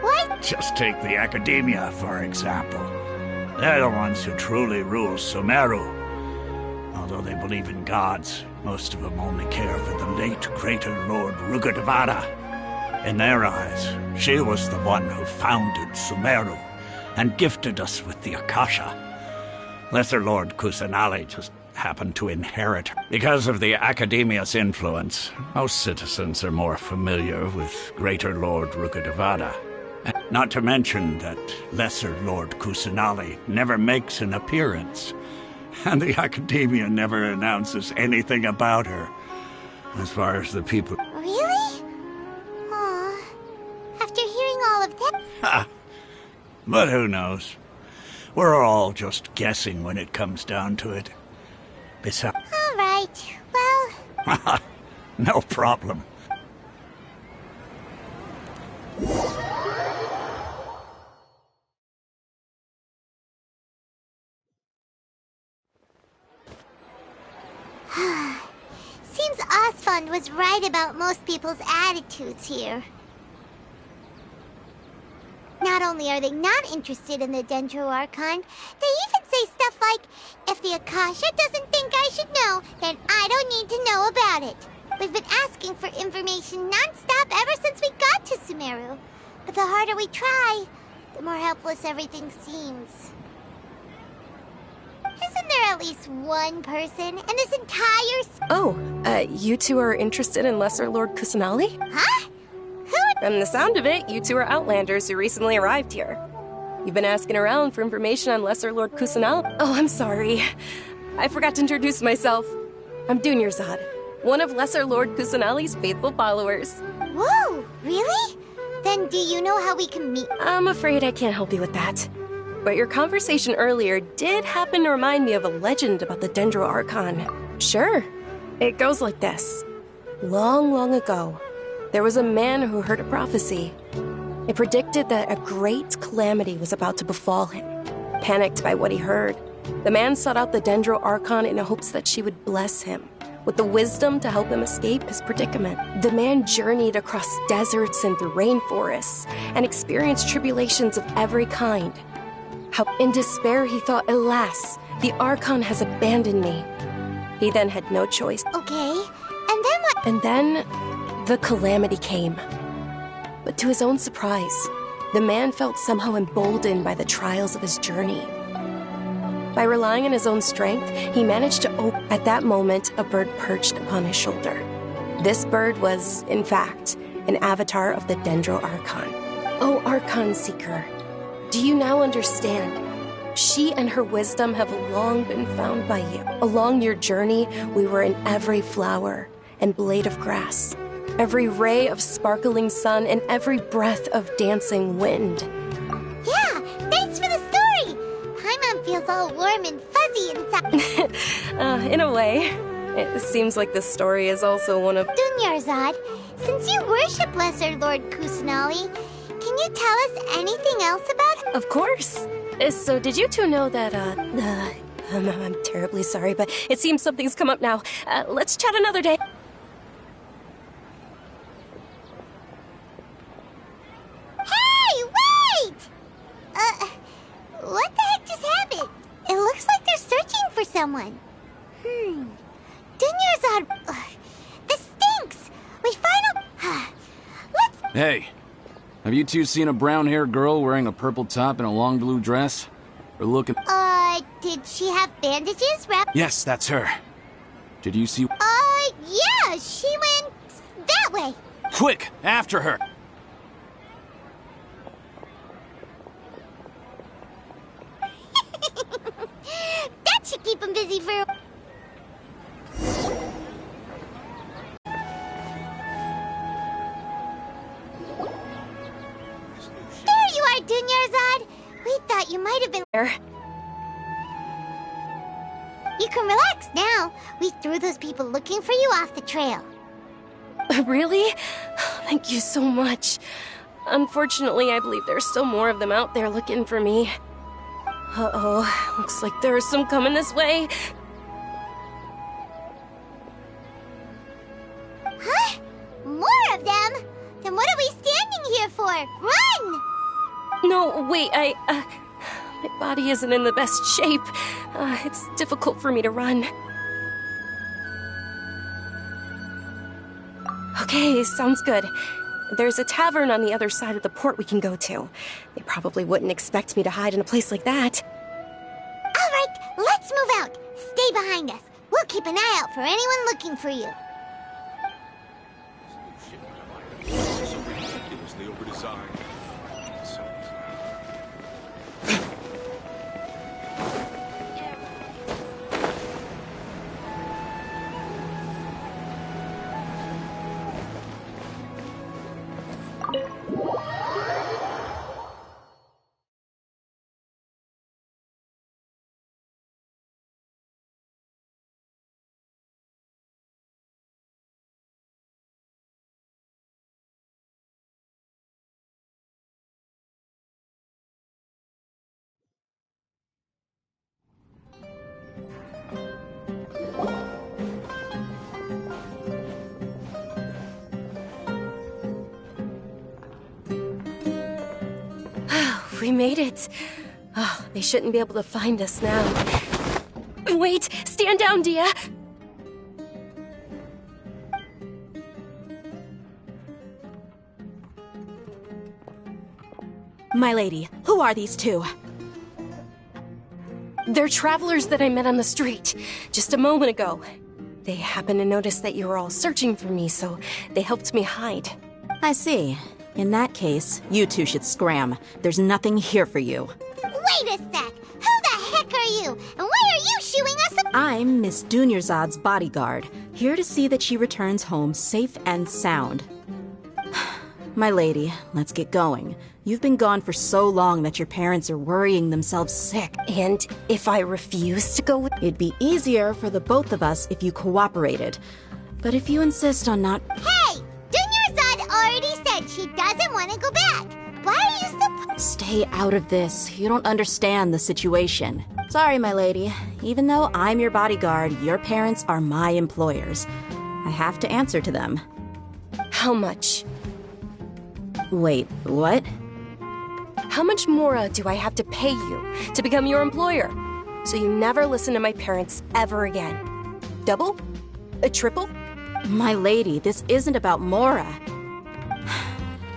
What? Just take the Academia, for example. They're the ones who truly rule Sumeru. Although they believe in gods, most of them only care for the late Greater Lord Rugadavada. In their eyes, she was the one who founded Sumeru and gifted us with the Akasha. Lesser Lord Kusanali just happened to inherit her. Because of the Academia's influence, most citizens are more familiar with Greater Lord Rugadavada. Not to mention that Lesser Lord Kusanali never makes an appearance, and the Academia never announces anything about her, as far as the people... Really? Aw. After hearing all of that... Ha! But who knows? We're all just guessing when it comes down to it. Besides... All right. Well... No problem. Seems Osfond was right about most people's attitudes here. Not only are they not interested in the Dendro Archon, they even say stuff like, if the Akasha doesn't think I should know, then I don't need to know about it. We've been asking for information non-stop ever since we got to Sumeru. But the harder we try, the more helpless everything seems. Isn't there at least one person in this entire... Oh, you two are interested in Lesser Lord Kusanali? Huh? From the sound of it, you two are Outlanders who recently arrived here. You've been asking around for information on Lesser Lord Kusanali. Oh, I'm sorry. I forgot to introduce myself. I'm Dunyarzad, one of Lesser Lord Kusanali's faithful followers. Whoa, really? Then do you know how we can meet? I'm afraid I can't help you with that. But your conversation earlier did happen to remind me of a legend about the Dendro Archon. Sure. It goes like this. Long, long ago, there was a man who heard a prophecy. It predicted that a great calamity was about to befall him. Panicked by what he heard, the man sought out the Dendro Archon in hopes that she would bless him with the wisdom to help him escape his predicament. The man journeyed across deserts and through rainforests and experienced tribulations of every kind. How in despair he thought, alas, the Archon has abandoned me. He then had no choice. Okay, and then what? And then the calamity came. But to his own surprise, the man felt somehow emboldened by the trials of his journey. By relying on his own strength, he managed to open. At that moment, a bird perched upon his shoulder. This bird was, in fact, an avatar of the Dendro Archon. Oh, Archon Seeker, do you now understand? She and her wisdom have long been found by you. Along your journey, we were in every flower and blade of grass, every ray of sparkling sun, and every breath of dancing wind. Yeah, thanks for the story! Paimon feels all warm and fuzzy inside. In a way. It seems like this story is also one of... Dunyarzad, since you worship Lesser Lord Kusanali, can you tell us anything else about her? Of course. So did you two know that, I'm terribly sorry, but it seems something's come up now. Let's chat another day. Hey, wait! What the heck just happened? It looks like they're searching for someone. Dunyarzad, this stinks! We finally... Let's... Hey, have you two seen a brown-haired girl wearing a purple top and a long blue dress? Or looking... did she have bandages wrapped... Yes, that's her. Did you see... Yeah, she went that way. Quick, after her! That should keep him busy for... There you are, Dunyarzad! We thought you might have been... You can relax now. We threw those people looking for you off the trail. Really? Thank you so much. Unfortunately, I believe there's still more of them out there looking for me. Uh-oh, looks like there are some coming this way. No, wait, my body isn't in the best shape. It's difficult for me to run. Okay, sounds good. There's a tavern on the other side of the port we can go to. They probably wouldn't expect me to hide in a place like that. All right, let's move out. Stay behind us. We'll keep an eye out for anyone looking for you. So ridiculously overdesigned. We made it. Oh, they shouldn't be able to find us now. Wait! Stand down, Dia! My lady, who are these two? They're travelers that I met on the street just a moment ago. They happened to notice that you were all searching for me, so they helped me hide. I see. In that case, you two should scram. There's nothing here for you. Wait a sec! Who the heck are you? And why are you shooing us up? I'm Miss Dunyarzad's bodyguard, here to see that she returns home safe and sound. My lady, let's get going. You've been gone for so long that your parents are worrying themselves sick. And if I refuse to go with... It'd be easier for the both of us if you cooperated. But if you insist on not... Hey! Dunyarzad already said she doesn't want to go back. Why are you so... Stay out of this. You don't understand the situation. Sorry, my lady. Even though I'm your bodyguard, your parents are my employers. I have to answer to them. How much? Wait, what? How much more do I have to pay you to become your employer? So you never listen to my parents ever again. Double? A triple? My lady, this isn't about Mora.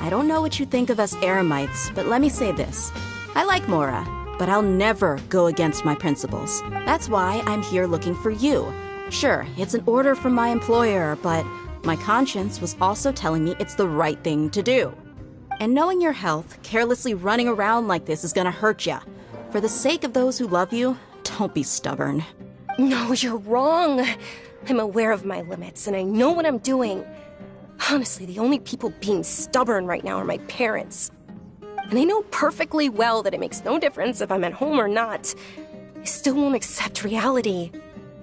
I don't know what you think of us Eremites, but let me say this. I like Mora, but I'll never go against my principles. That's why I'm here looking for you. Sure, it's an order from my employer, but my conscience was also telling me it's the right thing to do. And knowing your health, carelessly running around like this is gonna hurt ya. For the sake of those who love you, don't be stubborn. No, you're wrong. I'm aware of my limits, and I know what I'm doing. Honestly, the only people being stubborn right now are my parents. And I know perfectly well that it makes no difference if I'm at home or not. I still won't accept reality.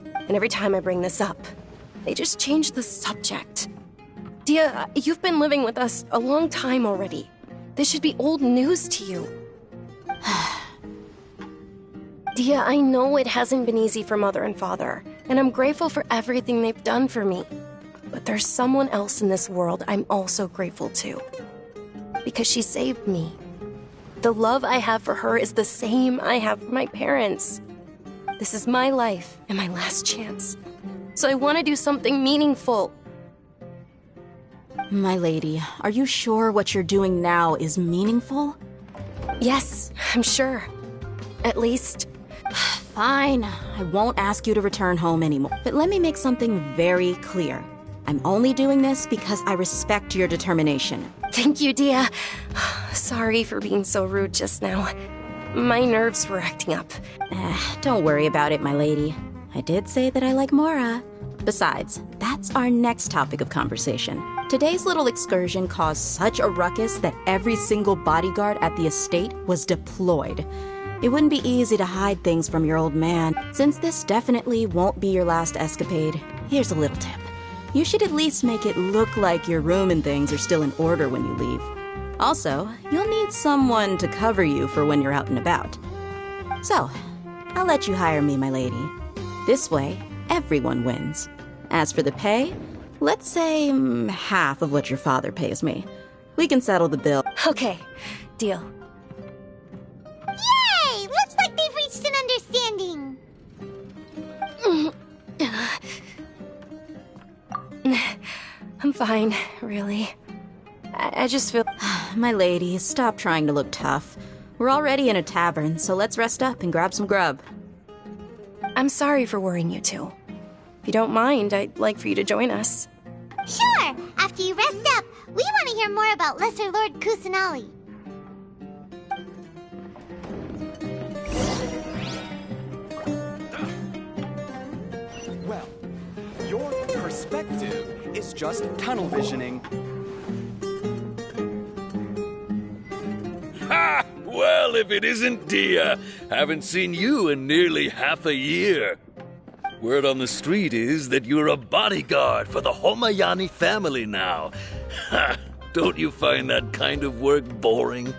And every time I bring this up, they just change the subject. Dia, you've been living with us a long time already. This should be old news to you. Dia, I know it hasn't been easy for Mother and Father, and I'm grateful for everything they've done for me. But there's someone else in this world I'm also grateful to. Because she saved me. The love I have for her is the same I have for my parents. This is my life and my last chance. So I want to do something meaningful. My lady, are you sure what you're doing now is meaningful? Yes, I'm sure. At least... Fine, I won't ask you to return home anymore. But let me make something very clear. I'm only doing this because I respect your determination. Thank you, Dia. Sorry for being so rude just now. My nerves were acting up. Don't worry about it, my lady. I did say that I like Mora. Besides, that's our next topic of conversation. Today's little excursion caused such a ruckus that every single bodyguard at the estate was deployed. It wouldn't be easy to hide things from your old man. Since this definitely won't be your last escapade, here's a little tip. You should at least make it look like your room and things are still in order when you leave. Also, you'll need someone to cover you for when you're out and about. So, I'll let you hire me, my lady. This way, everyone wins. As for the pay, let's say half of what your father pays me. We can settle the bill. Okay, deal. fine, really. I just feel... My lady, stop trying to look tough. We're already in a tavern, so let's rest up and grab some grub. I'm sorry for worrying you two. If you don't mind, I'd like for you to join us. Sure! After you rest up, we want to hear more about Lesser Lord Kusanali. Well, your perspective is just tunnel visioning. Ha! Well, if it isn't Dia. Haven't seen you in nearly half a year. Word on the street is that you're a bodyguard for the Homayani family now. Ha! Don't you find that kind of work boring?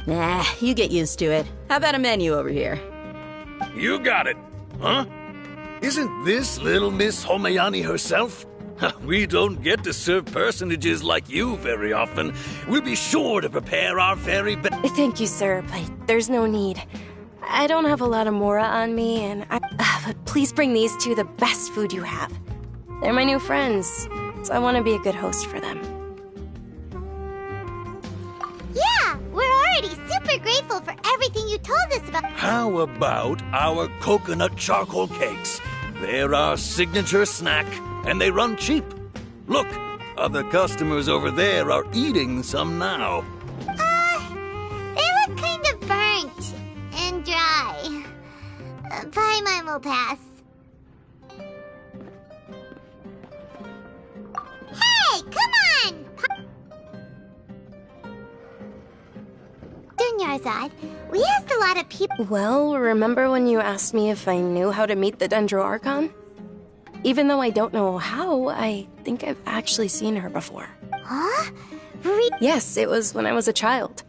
Nah, you get used to it. How about a menu over here? You got it. Huh? Isn't this little Miss Homayani herself? We don't get to serve personages like you very often. We'll be sure to prepare our very best. Thank you, sir, but there's no need. I don't have a lot of Mora on me, and but please bring these two the best food you have. They're my new friends, so I want to be a good host for them. Yeah, we're already super grateful for everything you told us about. How about our coconut charcoal cakes? They're our signature snack, and they run cheap. Look, other customers over there are eating some now. They look kind of burnt and dry. Paimon will pass. Hey, come on! Dunyarzad, we asked a lot of people. Well, remember when you asked me if I knew how to meet the Dendro Archon? Even though I don't know how, I think I've actually seen her before. Huh? Yes, it was when I was a child.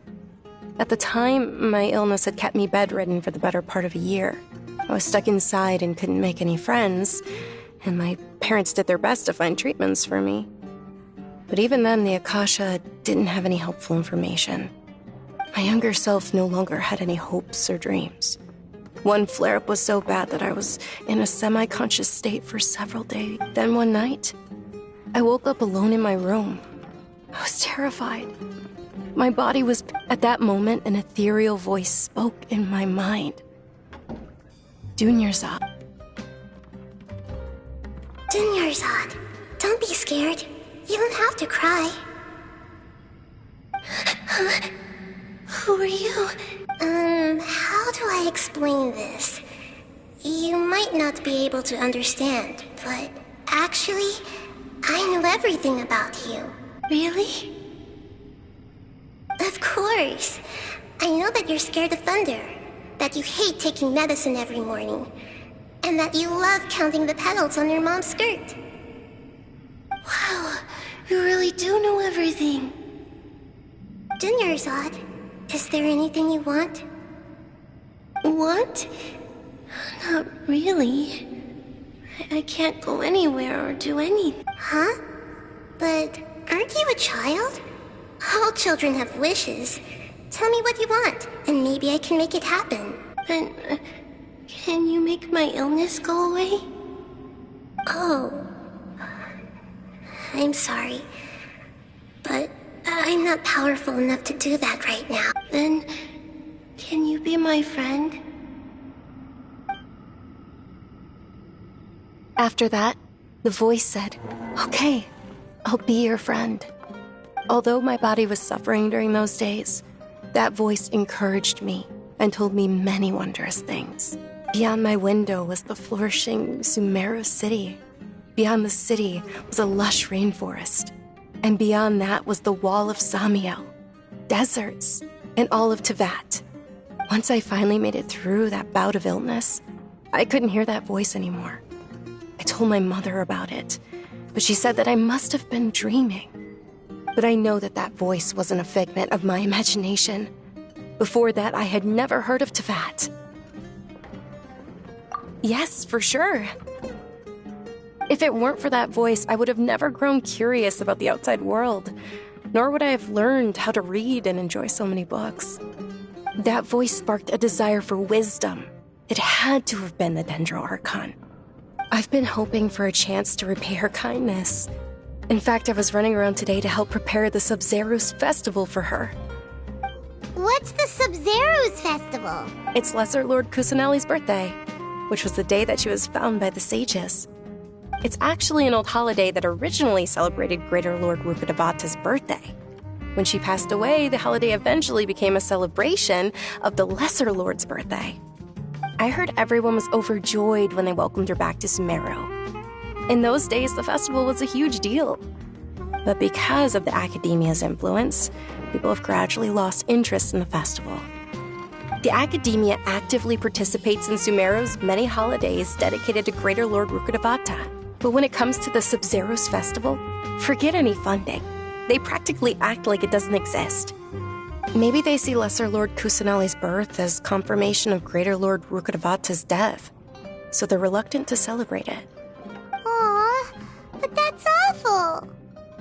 At the time, my illness had kept me bedridden for the better part of a year. I was stuck inside and couldn't make any friends, and my parents did their best to find treatments for me. But even then, the Akasha didn't have any helpful information. My younger self no longer had any hopes or dreams. One flare-up was so bad that I was in a semi-conscious state for several days. Then one night, I woke up alone in my room. I was terrified. My body was... At that moment, an ethereal voice spoke in my mind. Dunyarzad. Dunyarzad, don't be scared. You don't have to cry. Who are you? How do I explain this? You might not be able to understand, but actually, I know everything about you. Really? Of course. I know that you're scared of thunder, that you hate taking medicine every morning, and that you love counting the petals on your mom's skirt. Wow, you really do know everything. Dunyarzad, is there anything you want? Want? Not really. I can't go anywhere or do anything. Huh? But aren't you a child? All children have wishes. Tell me what you want, and maybe I can make it happen. But can you make my illness go away? Oh. I'm sorry. But I'm not powerful enough to do that right now. Then, can you be my friend? After that, the voice said, "Okay, I'll be your friend." Although my body was suffering during those days, that voice encouraged me and told me many wondrous things. Beyond my window was the flourishing Sumeru city. Beyond the city was a lush rainforest. And beyond that was the wall of Samiel, deserts, and all of Tevat. Once I finally made it through that bout of illness, I couldn't hear that voice anymore. I told my mother about it, but she said that I must have been dreaming. But I know that that voice wasn't a figment of my imagination. Before that, I had never heard of Tevat. Yes, for sure. If it weren't for that voice, I would have never grown curious about the outside world, nor would I have learned how to read and enjoy so many books. That voice sparked a desire for wisdom. It had to have been the Dendro Archon. I've been hoping for a chance to repay her kindness, In fact, I was running around today to help prepare the Sub-Zero's festival for her. What's the Sub-Zero's festival? It's Lesser Lord Kusanali's birthday, which was the day that she was found by the sages. It's actually an old holiday that originally celebrated Greater Lord Rukkhadevata's birthday. When she passed away, the holiday eventually became a celebration of the Lesser Lord's birthday. I heard everyone was overjoyed when they welcomed her back to Sumeru. In those days, the festival was a huge deal. But because of the Academia's influence, people have gradually lost interest in the festival. The Academia actively participates in Sumeru's many holidays dedicated to Greater Lord Rukkhadevata. But when it comes to the Sub-Zero's festival, forget any funding. They practically act like it doesn't exist. Maybe they see Lesser Lord Kusanali's birth as confirmation of Greater Lord Rukkhadevata's death, so they're reluctant to celebrate it. Aw, but that's awful.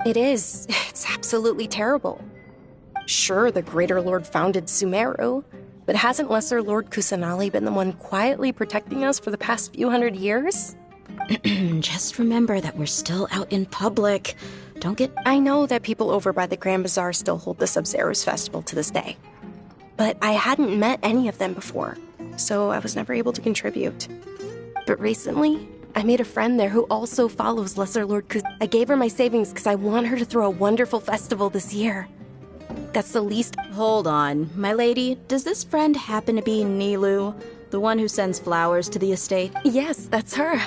It is. It's absolutely terrible. Sure, the Greater Lord founded Sumeru, but hasn't Lesser Lord Kusanali been the one quietly protecting us for the past few hundred years? Just remember that we're still out in public. Don't get... I know that people over by the Grand Bazaar still hold the Sub-Zero's festival to this day. But I hadn't met any of them before, so I was never able to contribute. But recently, I made a friend there who also follows Lesser Lord Kus. I gave her my savings because I want her to throw a wonderful festival this year. That's the least... Hold on, my lady. Does this friend happen to be Nilu, the one who sends flowers to the estate? Yes, that's her.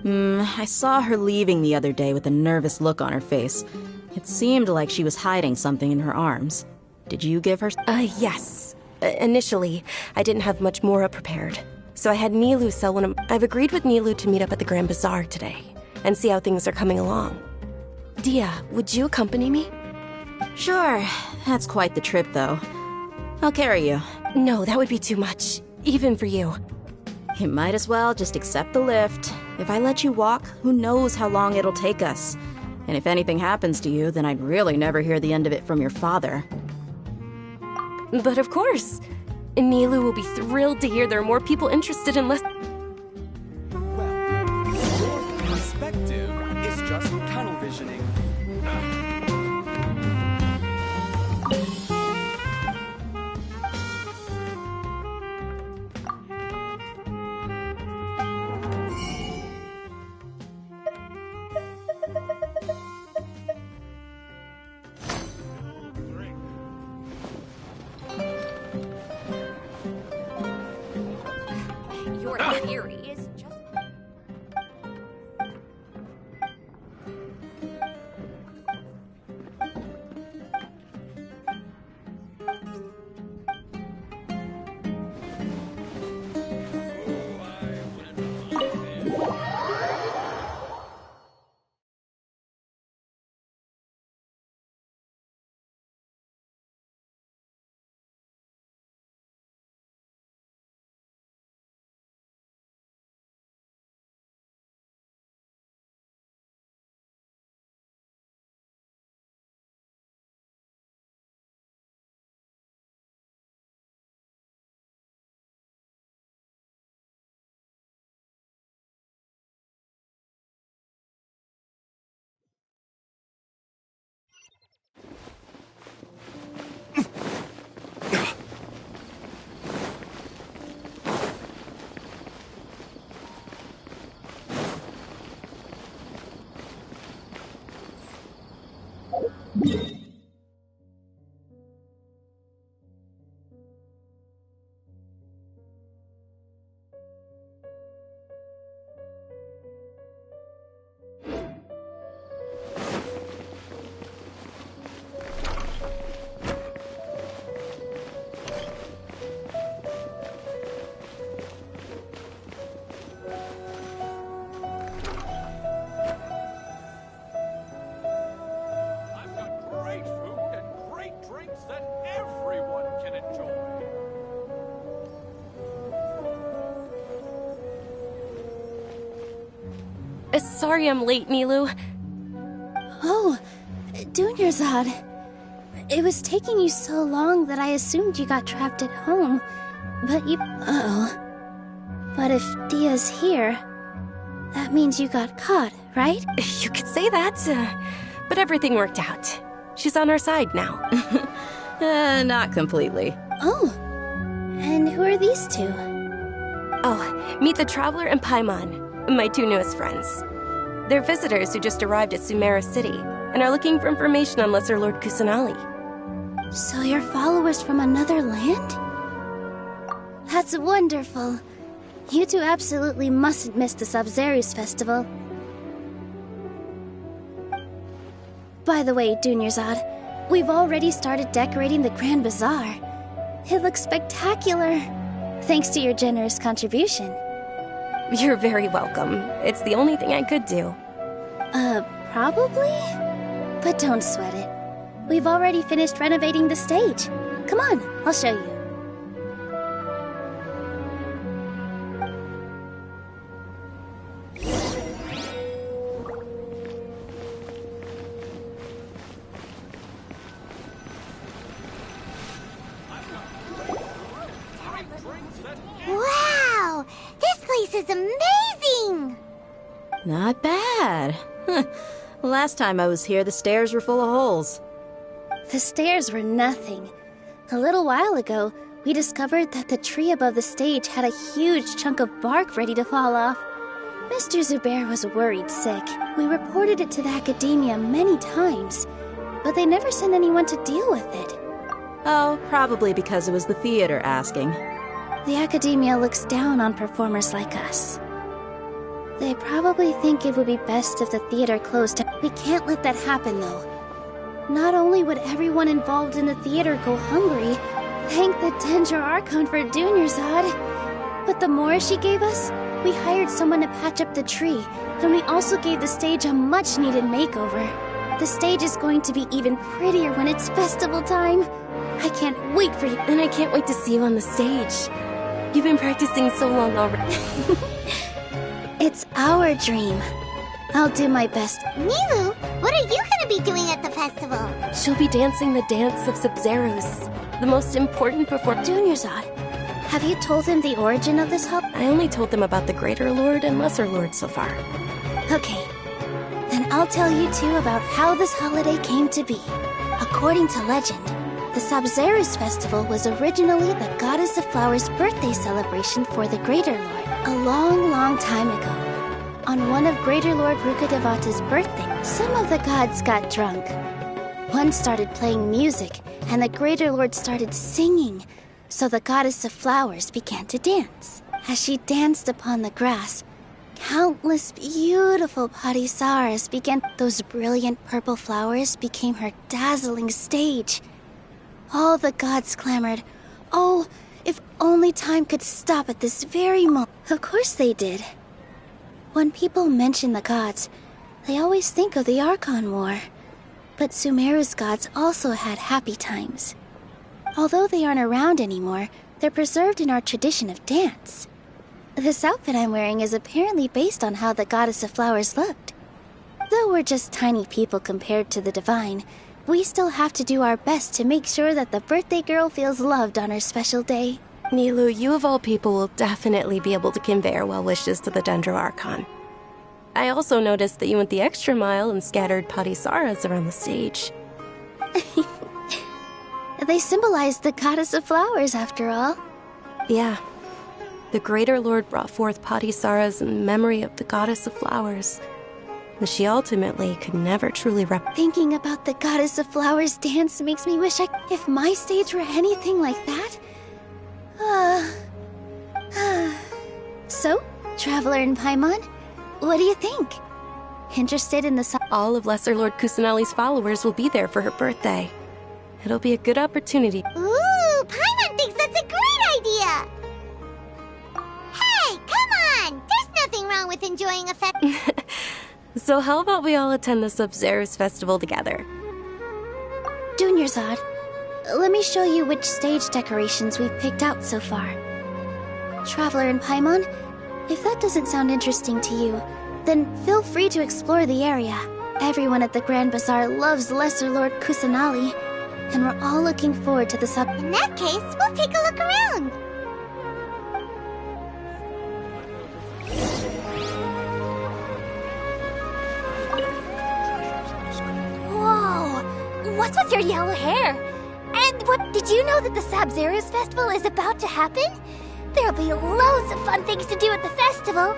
I saw her leaving the other day with a nervous look on her face. It seemed like she was hiding something in her arms. Did you give her... Yes. Initially, I didn't have much more prepared. So I had Nilu sell one of... I've agreed with Nilu to meet up at the Grand Bazaar today and see how things are coming along. Dia, would you accompany me? Sure. That's quite the trip, though. I'll carry you. No, that would be too much. Even for you. You might as well just accept the lift. If I let you walk, who knows how long it'll take us. And if anything happens to you, then I'd really never hear the end of it from your father. But of course. Nilu will be thrilled to hear there are more people interested in less... Well, your perspective is just tunnel visioning. Your theory is just... Sorry I'm late, Nilu. Oh, Dunyarzad. It was taking you so long that I assumed you got trapped at home. But you... Uh-oh. But if Dia's here, That means you got caught, right? You could say that, but everything worked out. She's on our side now. Not completely. Oh. And who are these two? Oh, meet the Traveler and Paimon, my two newest friends. They're visitors who just arrived at Sumeru City and are looking for information on Lesser Lord Kusanali. So you're followers from another land? That's wonderful. You two absolutely mustn't miss the Sabzeruz festival. By the way, Dunyarzad, we've already started decorating the Grand Bazaar. It looks spectacular, thanks to your generous contribution. You're very welcome. It's the only thing I could do. Probably? But don't sweat it. We've already finished renovating the stage. Come on, I'll show you. Wow! This place is amazing! Not bad. Last time I was here, the stairs were full of holes. The stairs were nothing. A little while ago, we discovered that the tree above the stage had a huge chunk of bark ready to fall off. Mr. Zubair was worried sick. We reported it to the academia many times, but they never sent anyone to deal with it. Oh, probably because it was the theater asking. The academia looks down on performers like us. They probably think it would be best if the theater closed. We can't let that happen, though. Not only would everyone involved in the theater go hungry, thank the Dendro Archon for Dunyarzad, but the more she gave us, we hired someone to patch up the tree, and we also gave the stage a much-needed makeover. The stage is going to be even prettier when it's festival time. I can't wait for you. And I can't wait to see you on the stage. You've been practicing so long already. It's our dream. I'll do my best. Nilu, what are you gonna be doing at the festival? She'll be dancing the dance of Sabzeruz, the most important performance. Dunyarzad, have you told them the origin of this hub? I only told them about the Greater Lord and Lesser Lord so far. Okay, then I'll tell you two about how this holiday came to be. According to legend, the Sabzeruz festival was originally the Goddess of Flowers' birthday celebration for the Greater Lord. A long, long time ago, on one of Greater Lord Rukkhadevata's birthday, some of the gods got drunk. One started playing music, and the Greater Lord started singing, so the Goddess of Flowers began to dance. As she danced upon the grass, countless beautiful parisaras began. Those brilliant purple flowers became her dazzling stage. All the gods clamored, "Oh, if only time could stop at this very moment." Of course they did. When people mention the gods, they always think of the Archon War. But Sumeru's gods also had happy times. Although they aren't around anymore, they're preserved in our tradition of dance. This outfit I'm wearing is apparently based on how the Goddess of Flowers looked. Though we're just tiny people compared to the divine, we still have to do our best to make sure that the birthday girl feels loved on her special day. Nilu, you of all people will definitely be able to convey our well wishes to the Dendro Archon. I also noticed that you went the extra mile and scattered parisaras around the stage. They symbolize the Goddess of Flowers, after all. Yeah. The Greater Lord brought forth parisaras in memory of the Goddess of Flowers. But she ultimately could never truly Thinking about the Goddess of Flowers dance makes me wish if my stage were anything like that. So, Traveler and Paimon, what do you think? Interested in the All of Lesser Lord Kusanali's followers will be there for her birthday. It'll be a good opportunity. Ooh, Paimon thinks that's a great idea! Hey, come on! There's nothing wrong with enjoying a fest. So how about we all attend the Sabzeruz festival together? Dunyarzad, let me show you which stage decorations we've picked out so far. Traveler and Paimon, if that doesn't sound interesting to you, then feel free to explore the area. Everyone at the Grand Bazaar loves Lesser Lord Kusanali, and we're all looking forward to the In that case, we'll take a look around. what's with your yellow hair? And what, did you know that the Sabzeruz festival is about to happen? There'll be loads of fun things to do at the festival.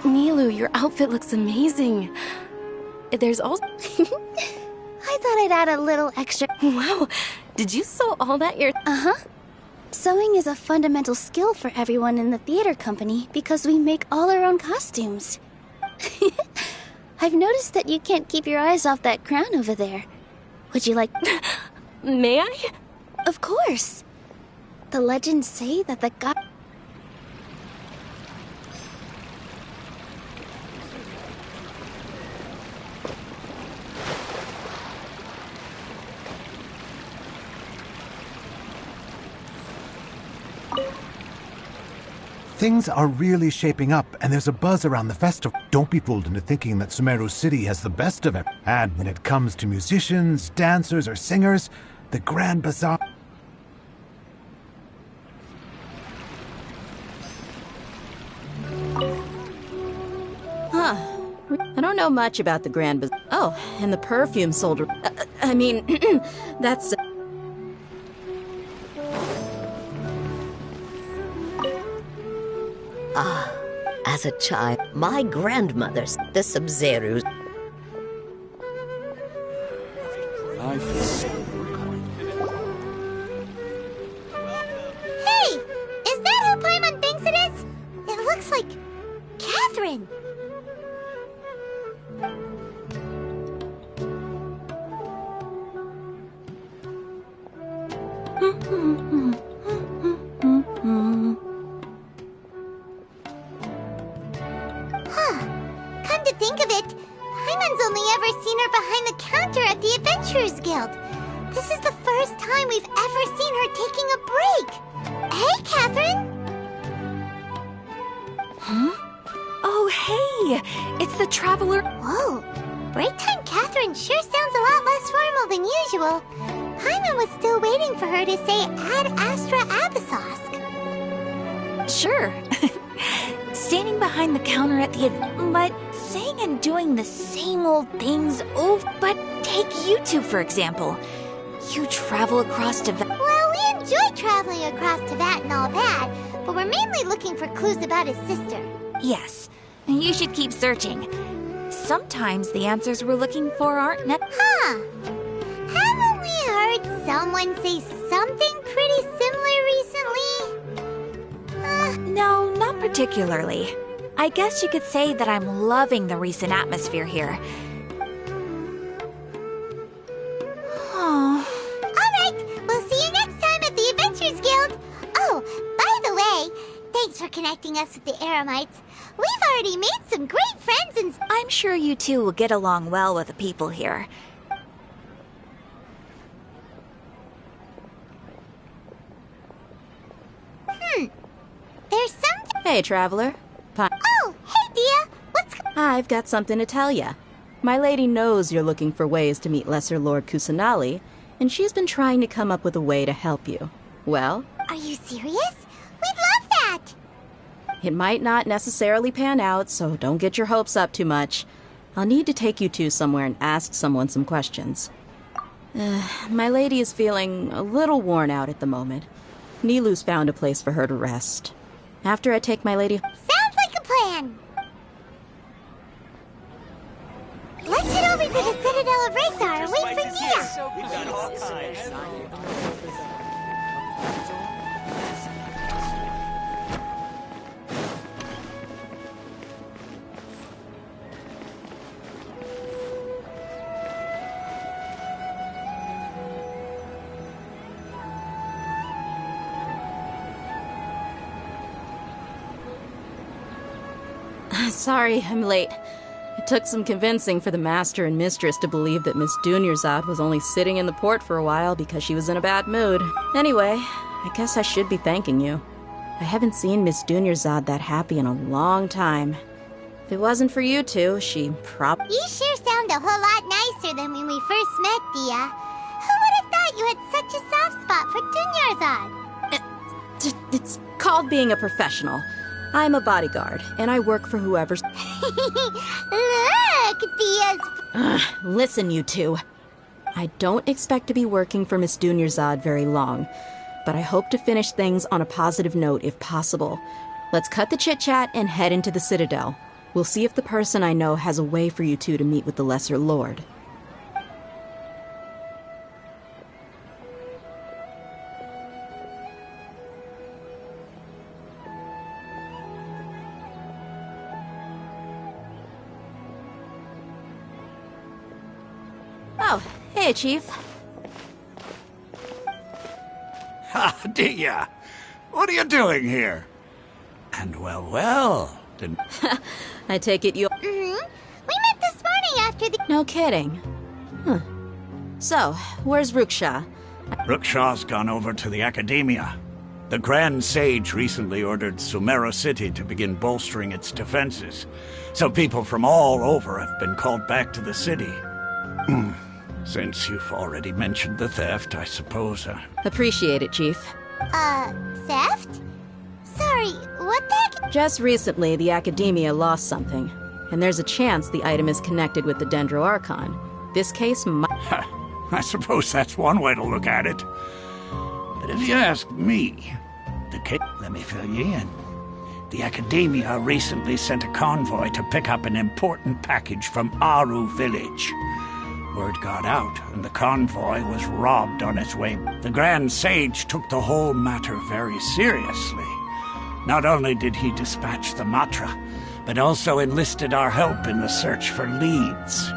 Nilu, your outfit looks amazing. There's also... I thought I'd add a little extra. Wow, did you sew all that Uh-huh. Sewing is a fundamental skill for everyone in the theater company because we make all our own costumes. I've noticed that you can't keep your eyes off that crown over there. Would you like... May I? Of course. The legends say that the god... Things are really shaping up, and there's a buzz around the festival. Don't be fooled into thinking that Sumeru City has the best of it. And when it comes to musicians, dancers, or singers, the Grand Bazaar... Huh. I don't know much about the Grand Bazaar. Oh, and the perfume sold... I mean, that's... Ah, as a child, my grandmother's the Sabzeruz. Hey! Is that who Paimon thinks it is? It looks like... Catherine! Come to think of it, Paimon's only ever seen her behind the counter at the Adventurers Guild. This is the first time we've ever seen her taking a break. Hey, Catherine! Huh? Oh, hey! It's the Traveler... Whoa! Break time Catherine sure sounds a lot less formal than usual. Paimon was still waiting for her to say Ad Astra Abyssosque. Sure. Standing behind the counter at the... But saying and doing the same old things over... But take you two, for example. You travel across to... Well, we enjoy traveling across Teyvat and all that, but we're mainly looking for clues about his sister. Yes, you should keep searching. Sometimes the answers we're looking for aren't Huh. Haven't we heard someone say something pretty similar recently? No, not particularly. I guess you could say that I'm loving the recent atmosphere here. All right, we'll see you next time at the Adventurers Guild. Oh, by the way, thanks for connecting us with the Eremites. We've already made some great friends and... I'm sure you two will get along well with the people here. There's something... Hey, Traveler. Oh, hey, Dia. What's... I've got something to tell ya. My lady knows you're looking for ways to meet Lesser Lord Kusanali, and she's been trying to come up with a way to help you. Well? Are you serious? We'd love that! It might not necessarily pan out, so don't get your hopes up too much. I'll need to take you two somewhere and ask someone some questions. My lady is feeling a little worn out at the moment. Nilu's found a place for her to rest. After I take my lady... Sounds like a plan! Let's head over to the Citadel of Razar and wait for Dia! Sorry, I'm late. It took some convincing for the master and mistress to believe that Miss Dunyarzad was only sitting in the port for a while because she was in a bad mood. Anyway, I guess I should be thanking you. I haven't seen Miss Dunyarzad that happy in a long time. If it wasn't for you two, she You sure sound a whole lot nicer than when we first met, Dia. Who would have thought you had such a soft spot for Dunyarzad? It's called being a professional. I'm a bodyguard, and I work for whoever's... Look, Dia's... Listen, you two. I don't expect to be working for Miss Dunyarzad very long, but I hope to finish things on a positive note if possible. Let's cut the chit-chat and head into the Citadel. We'll see if the person I know has a way for you two to meet with the Lesser Lord. Oh, hey, Chief. Ha, Dia! What are you doing here? And well, didn't... I take it you... We met this morning after the... No kidding. Huh. So, where's Ruksha? Rukshaw's gone over to the Academia. The Grand Sage recently ordered Sumeru City to begin bolstering its defenses, so people from all over have been called back to the city. Since you've already mentioned the theft, I suppose... Appreciate it, Chief. Theft? Sorry, what the heck? Just recently, the Academia lost something, and there's a chance the item is connected with the Dendro Archon. This case might... I suppose that's one way to look at it. But if you ask me, the case... Let me fill you in. The Academia recently sent a convoy to pick up an important package from Aru village. Word got out, and the convoy was robbed on its way. The Grand Sage took the whole matter very seriously. Not only did he dispatch the Matra, but also enlisted our help in the search for leads.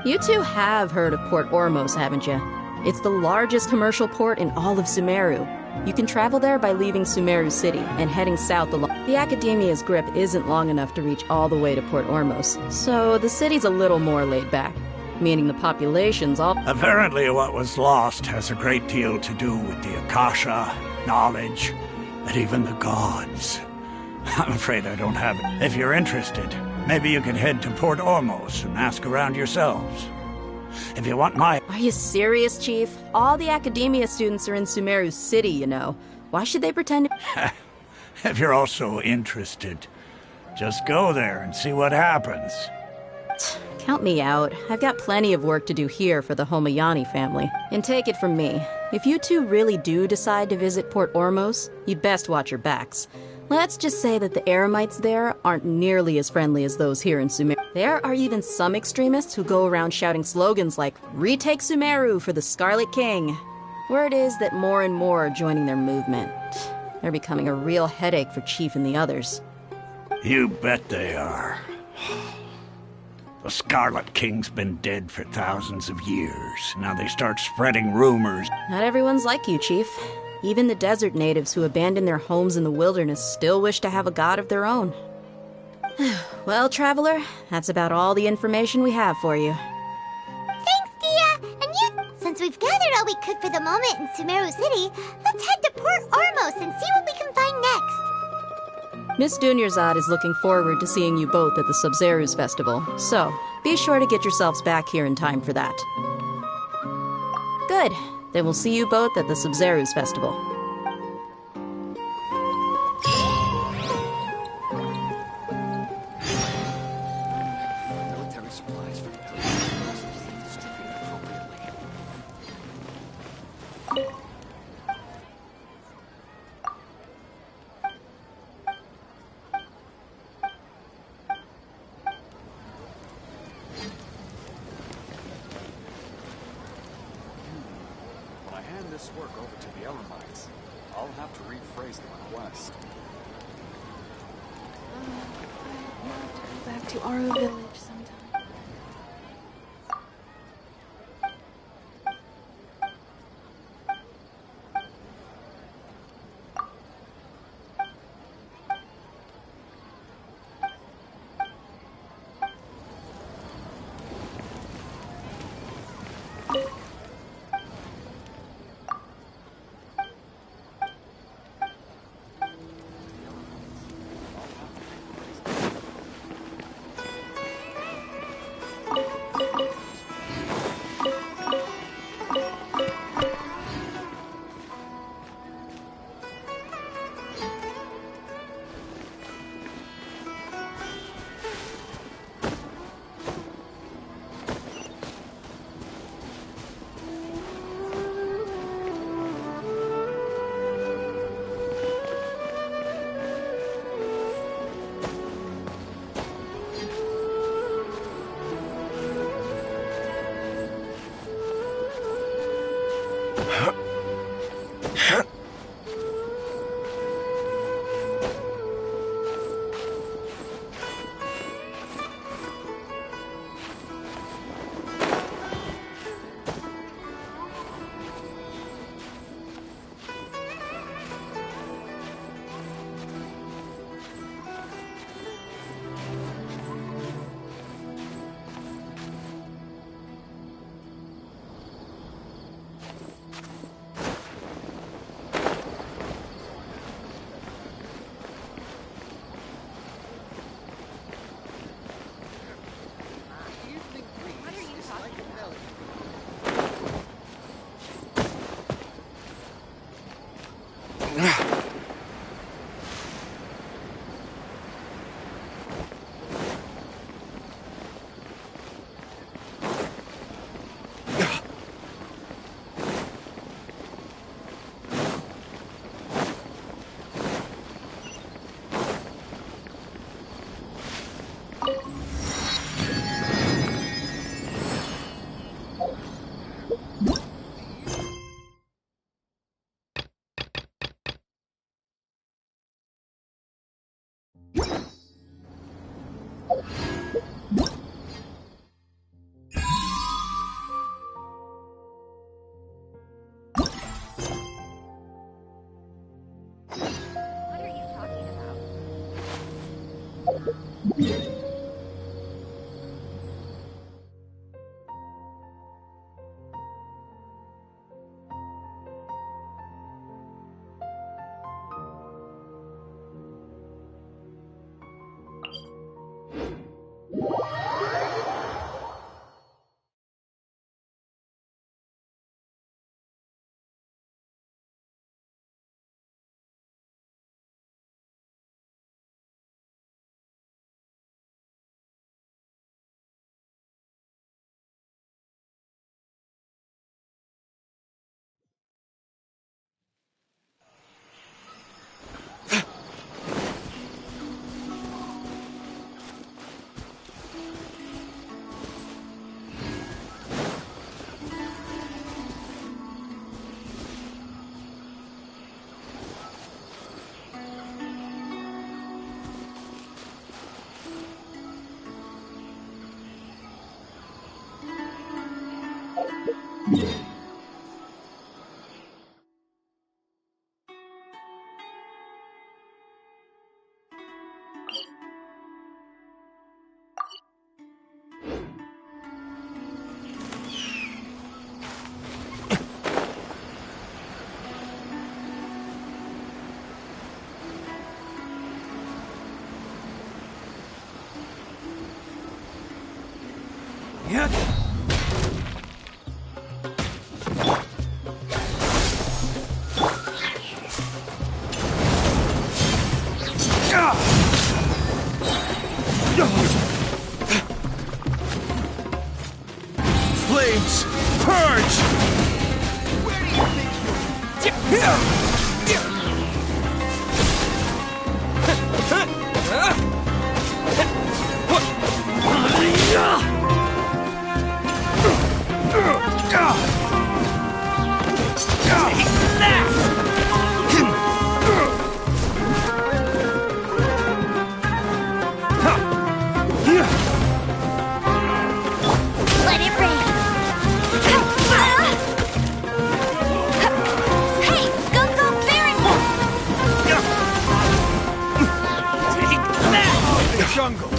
You two have heard of Port Ormos, haven't you? It's the largest commercial port in all of Sumeru. You can travel there by leaving Sumeru City and heading south along. The Academia's grip isn't long enough to reach all the way to Port Ormos, so the city's a little more laid back. Meaning the population's all... Apparently what was lost has a great deal to do with the Akasha, knowledge, and even the gods. I'm afraid I don't have it. If you're interested, maybe you can head to Port Ormos and ask around yourselves. If you want my... Are you serious, Chief? All the Academia students are in Sumeru City, you know. Why should they pretend to... If you're also interested, just go there and see what happens. Count me out. I've got plenty of work to do here for the Homayani family. And take it from me, if you two really do decide to visit Port Ormos, you'd best watch your backs. Let's just say that the Eremites there aren't nearly as friendly as those here in Sumeru. There are even some extremists who go around shouting slogans like, "Retake Sumeru for the Scarlet King." Word is that more and more are joining their movement. They're becoming a real headache for Chief and the others. You bet they are. The Scarlet King's been dead for thousands of years. Now they start spreading rumors. Not everyone's like you, Chief. Even the desert natives who abandoned their homes in the wilderness still wish to have a god of their own. Well, Traveler, that's about all the information we have for you. Thanks, Dia! And you... Since we've gathered all we could for the moment in Sumeru City, let's head to Port Ormos and see what we can find next. Miss Dunyarzad is looking forward to seeing you both at the Sub-Zerus Festival, so be sure to get yourselves back here in time for that. Good. Then we'll see you both at the Sub-Zerus Festival. Military supplies for the pilgrims must be distributed appropriately. When I hand this work over to the Elamites, I'll have to rephrase the request. I'd love to go back to Aru Village sometime. Flames, purge! Where do you think Let it rain. Hey, go Baron! Take that! The jungle!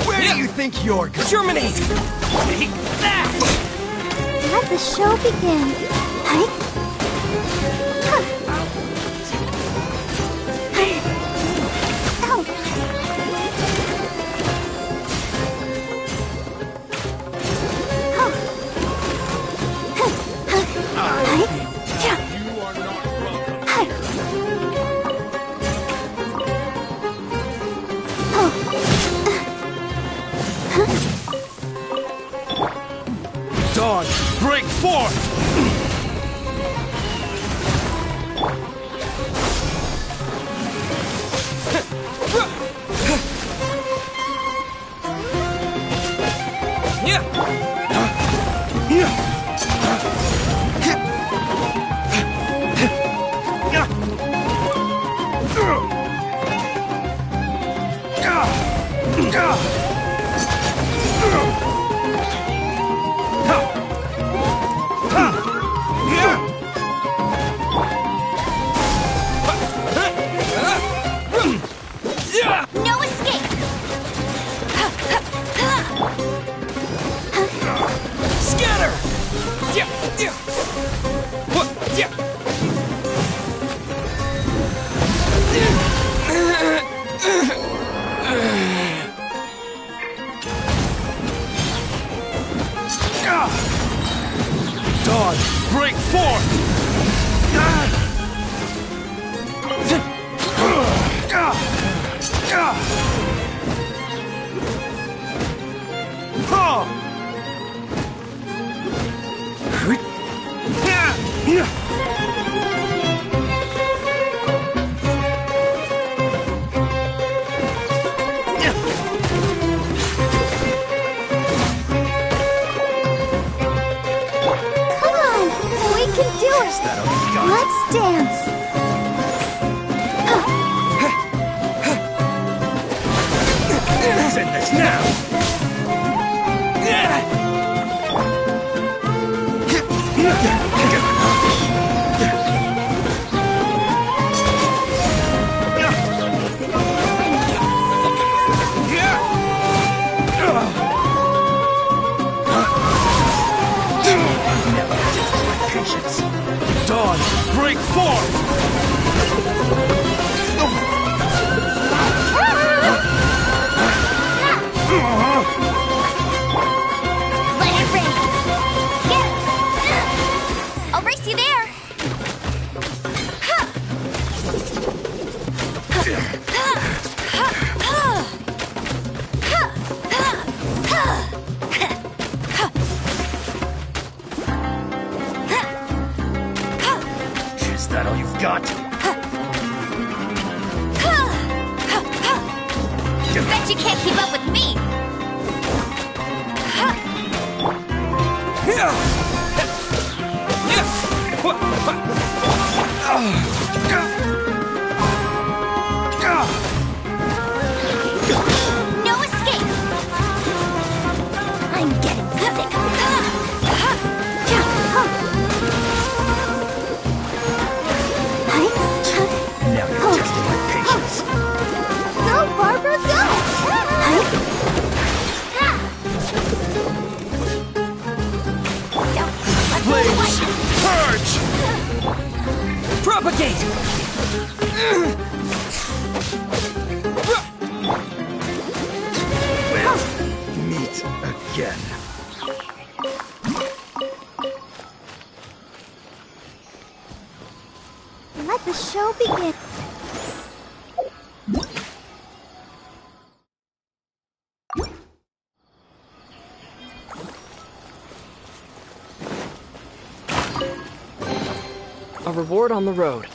Where do you think you're going? Germinate! Take that! Let the show begin. Dawn, break forth! No escape! Scatter! Dawn, break forth! Come on, we Let's dance. Who's in this now? Patience. Dawn, break forth! Let it rain. I'll race you there. Is that all you've got? Bet you can't keep up with me. No escape. I'm getting sick. Now you're testing my patience. Go, Barbara, go! Flames! Purge! Propagate! We'll meet again. Let the show begin. A reward on the road.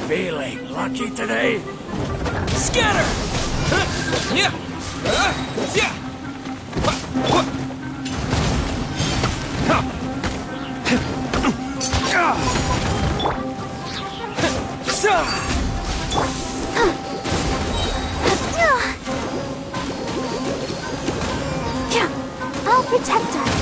Feeling lucky today? Scatter! Yeah! Yeah! I'll protect us.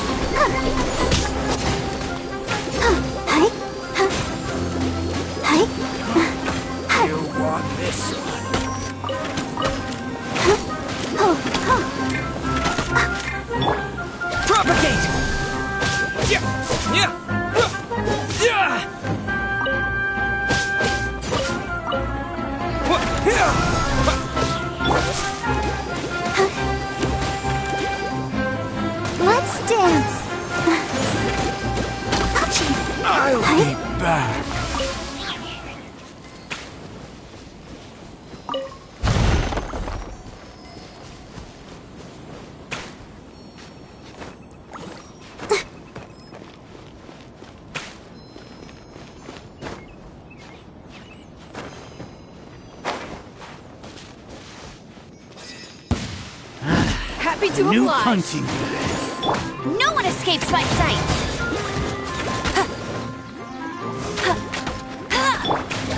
You want this one? Propagate! Yeah! Yeah! Yeah! Let's dance. I'll be back. Happy to New oblige. hunting. No one escapes my sights.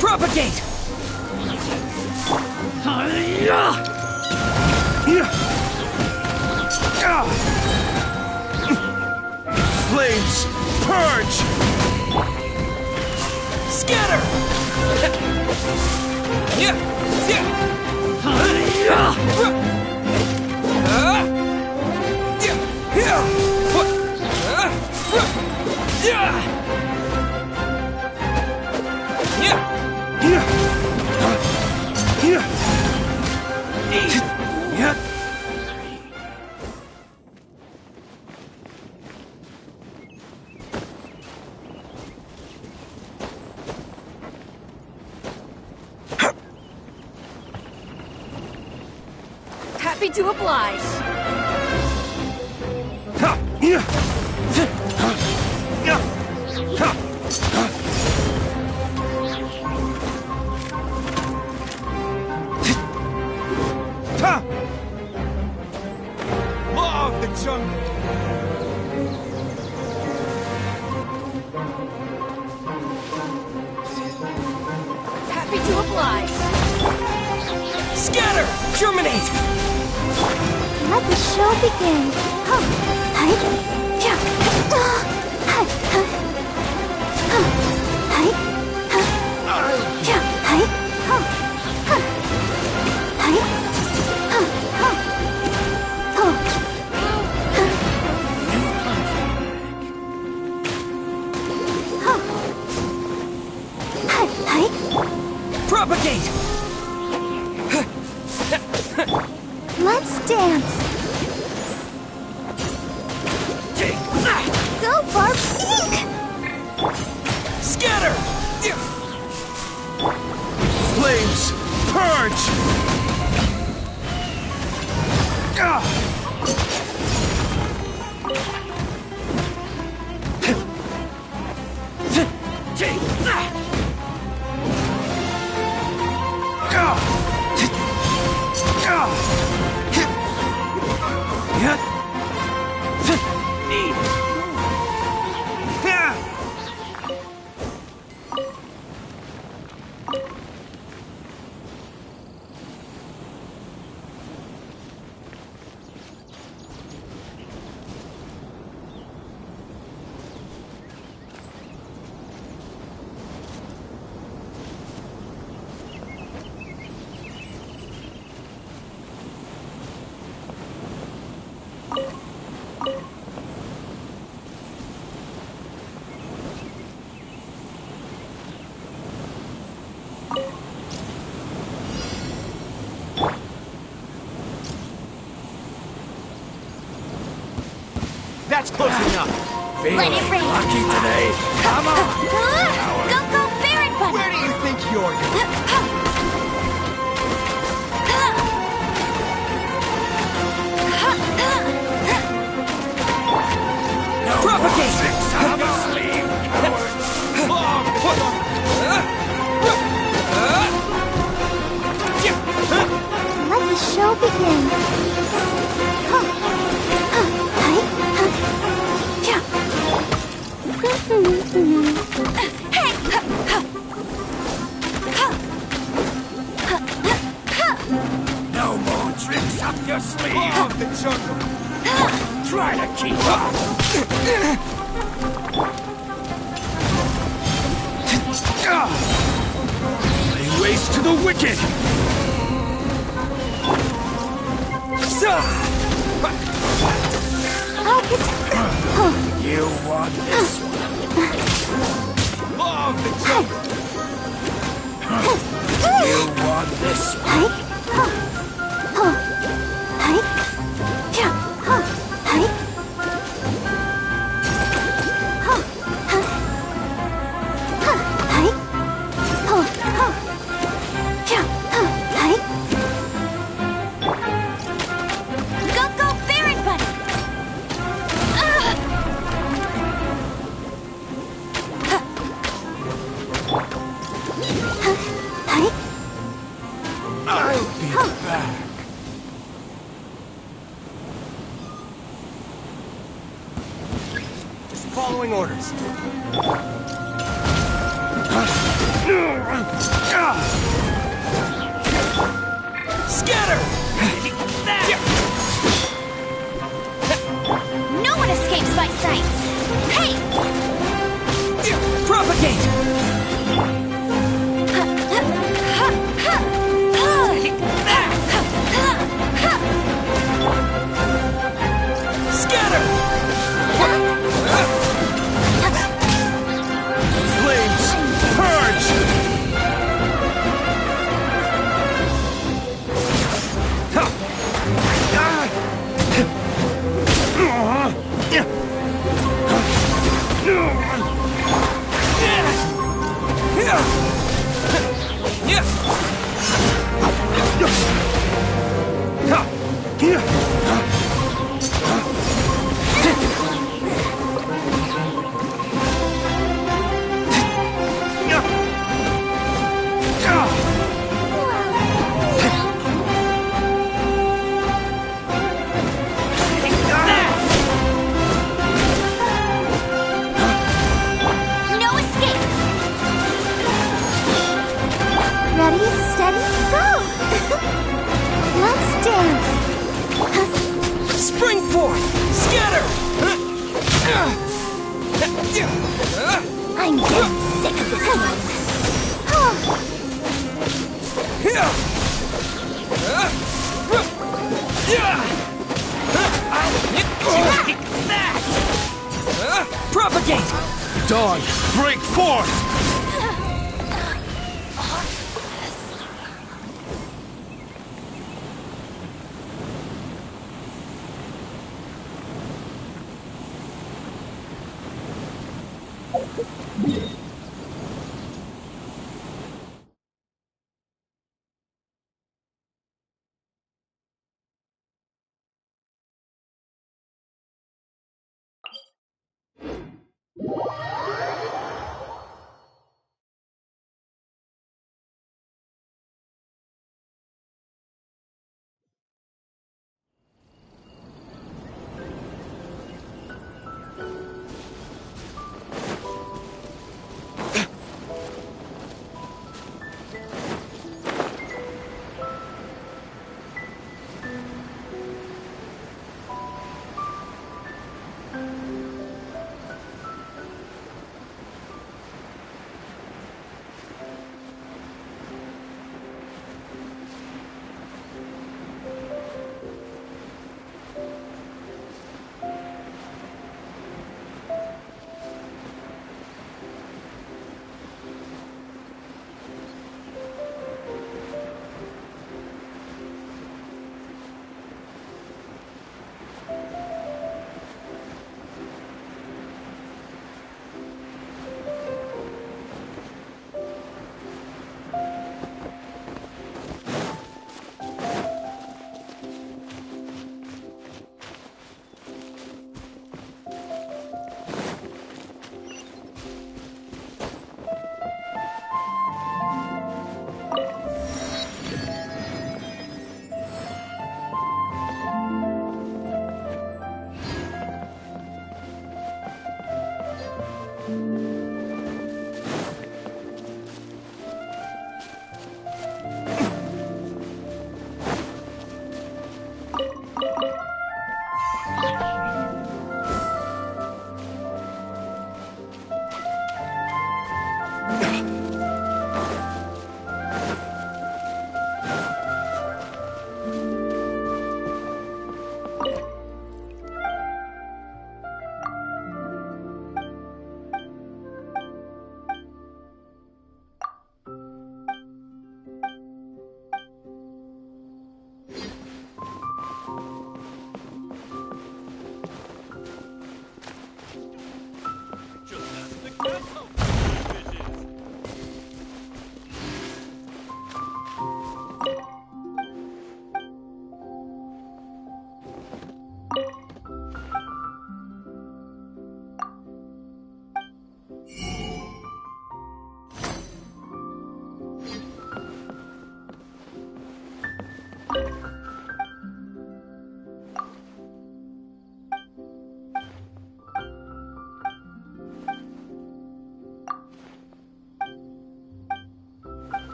Propagate! Flames! Purge! Scatter! Yeah! Yeah! Happy to oblige. Law of the jungle! Happy to oblige. Scatter! Germinate! Let the show begin. Propagate! Let's dance. Take that! Go, Barb Inc. Scatter! Flames! Purge! Take that! That's close enough. Let it rain. Lucky today. Come on. Go, Baron Bunny! Where do you think you're going? Propagate! Six up your sleeve, Let the show begin. No more tricks up your sleeve. Of the jungle. Try to keep up. Lay waste to the wicked. You want this one. Law of the jungle. You want this one. Go, Baron Bunny! I'll be back. Just following orders. Scatter! No one escapes my sights! Hey! Propagate! Scatter! Flames! Purge! No escape! Ready, steady, go! Let's dance. Spring forth! Scatter! I'm getting sick of this game. Propagate! Dawn, break forth!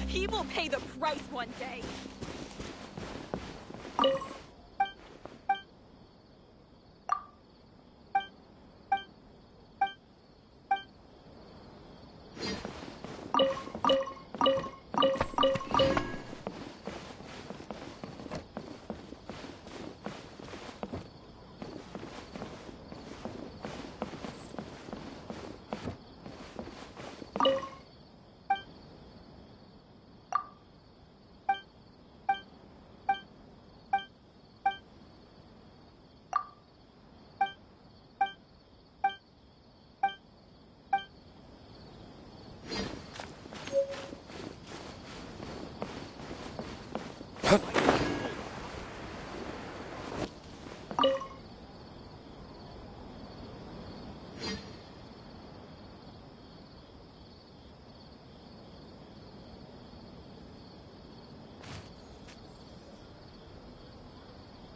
He will pay the price one day.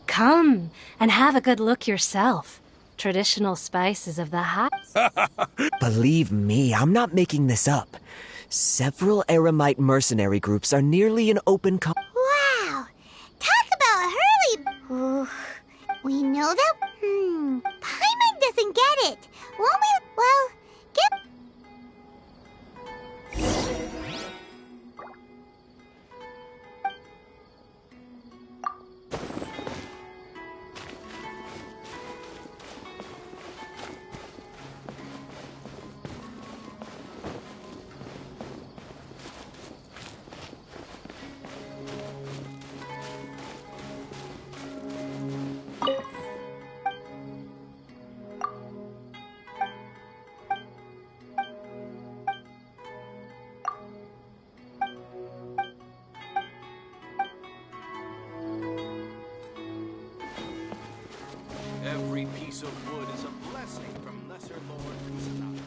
Come and have a good look yourself. Traditional spices of the high. Believe me, I'm not making this up. Several Eremite mercenary groups are nearly an open Wow! Talk about Hurley! Ooh, we know that... Paimon doesn't get it. Won't we... Well, get... Every piece of wood is a blessing from Lesser Lord Kusanagi.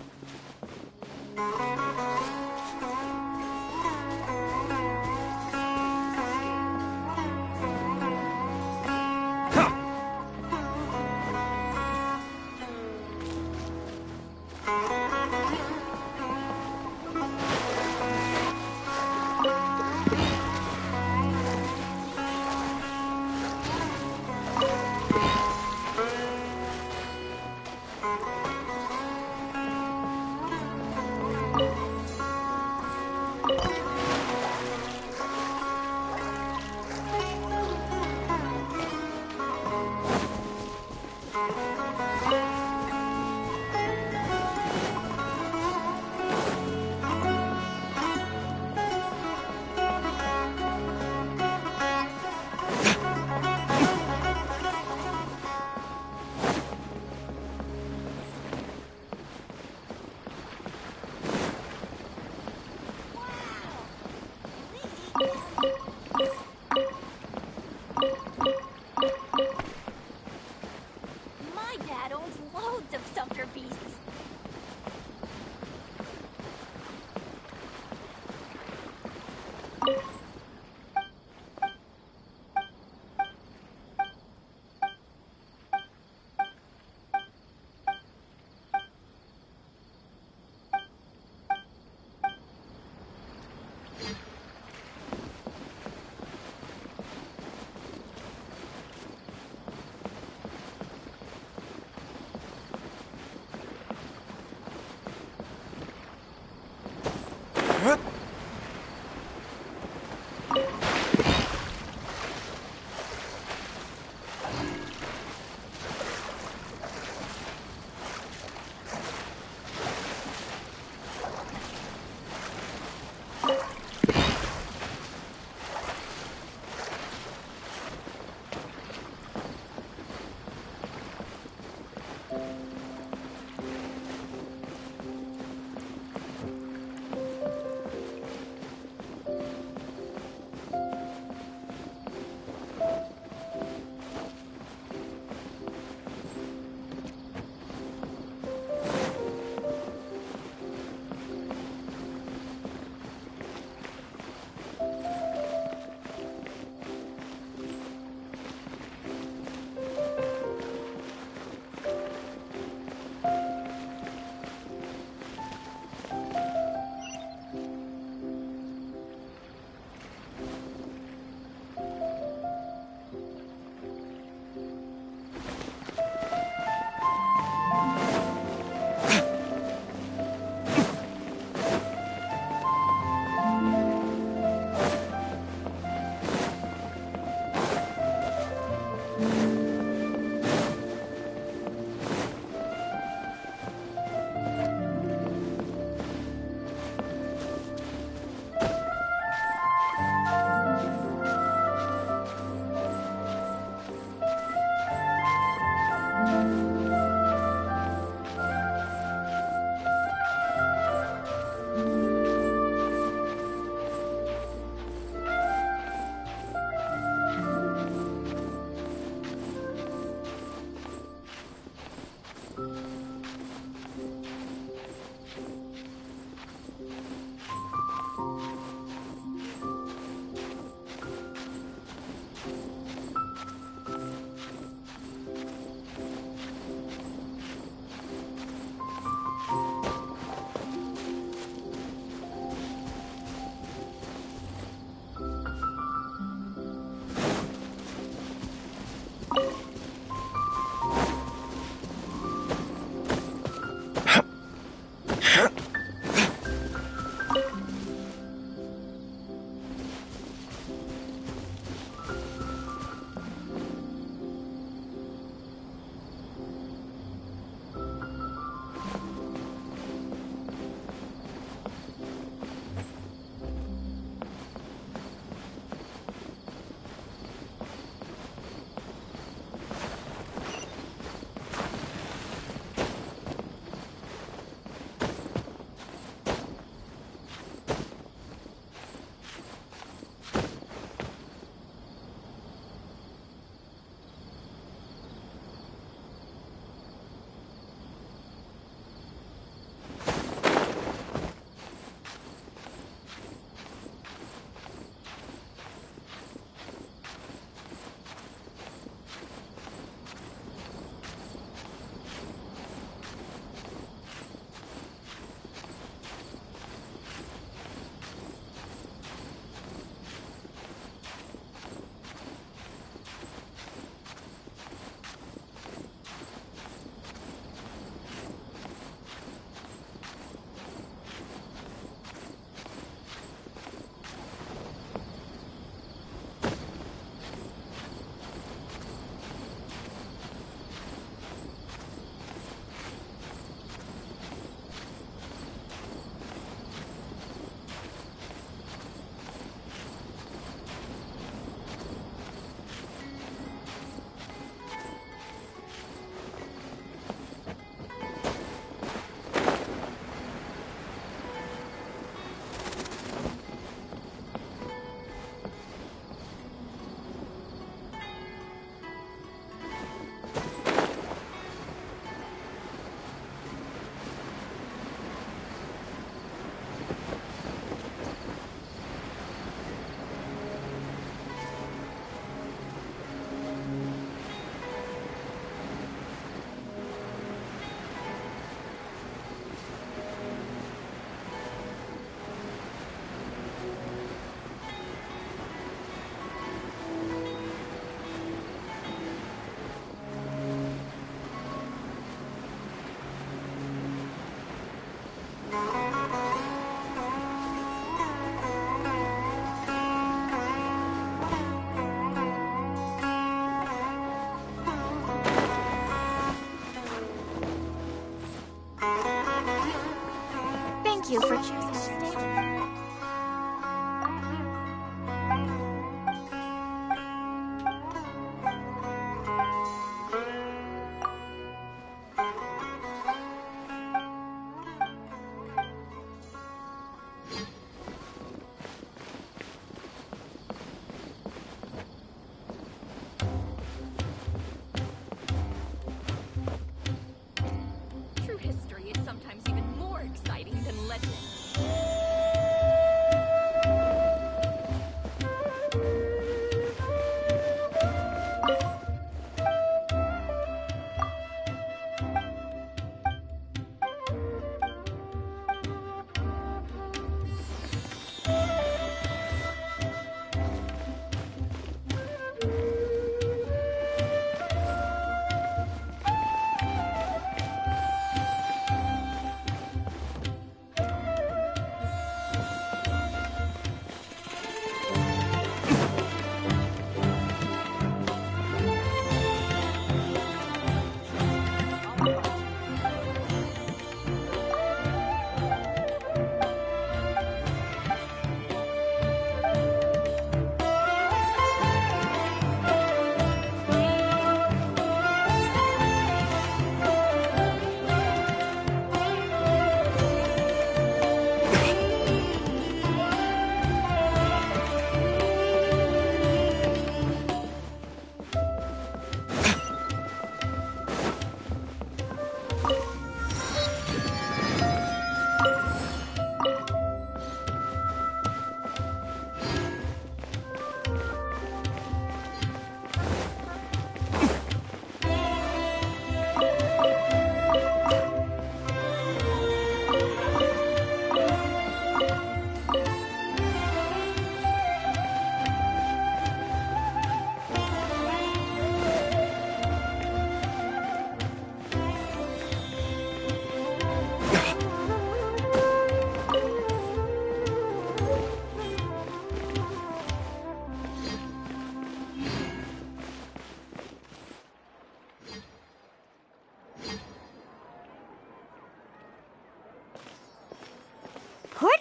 Port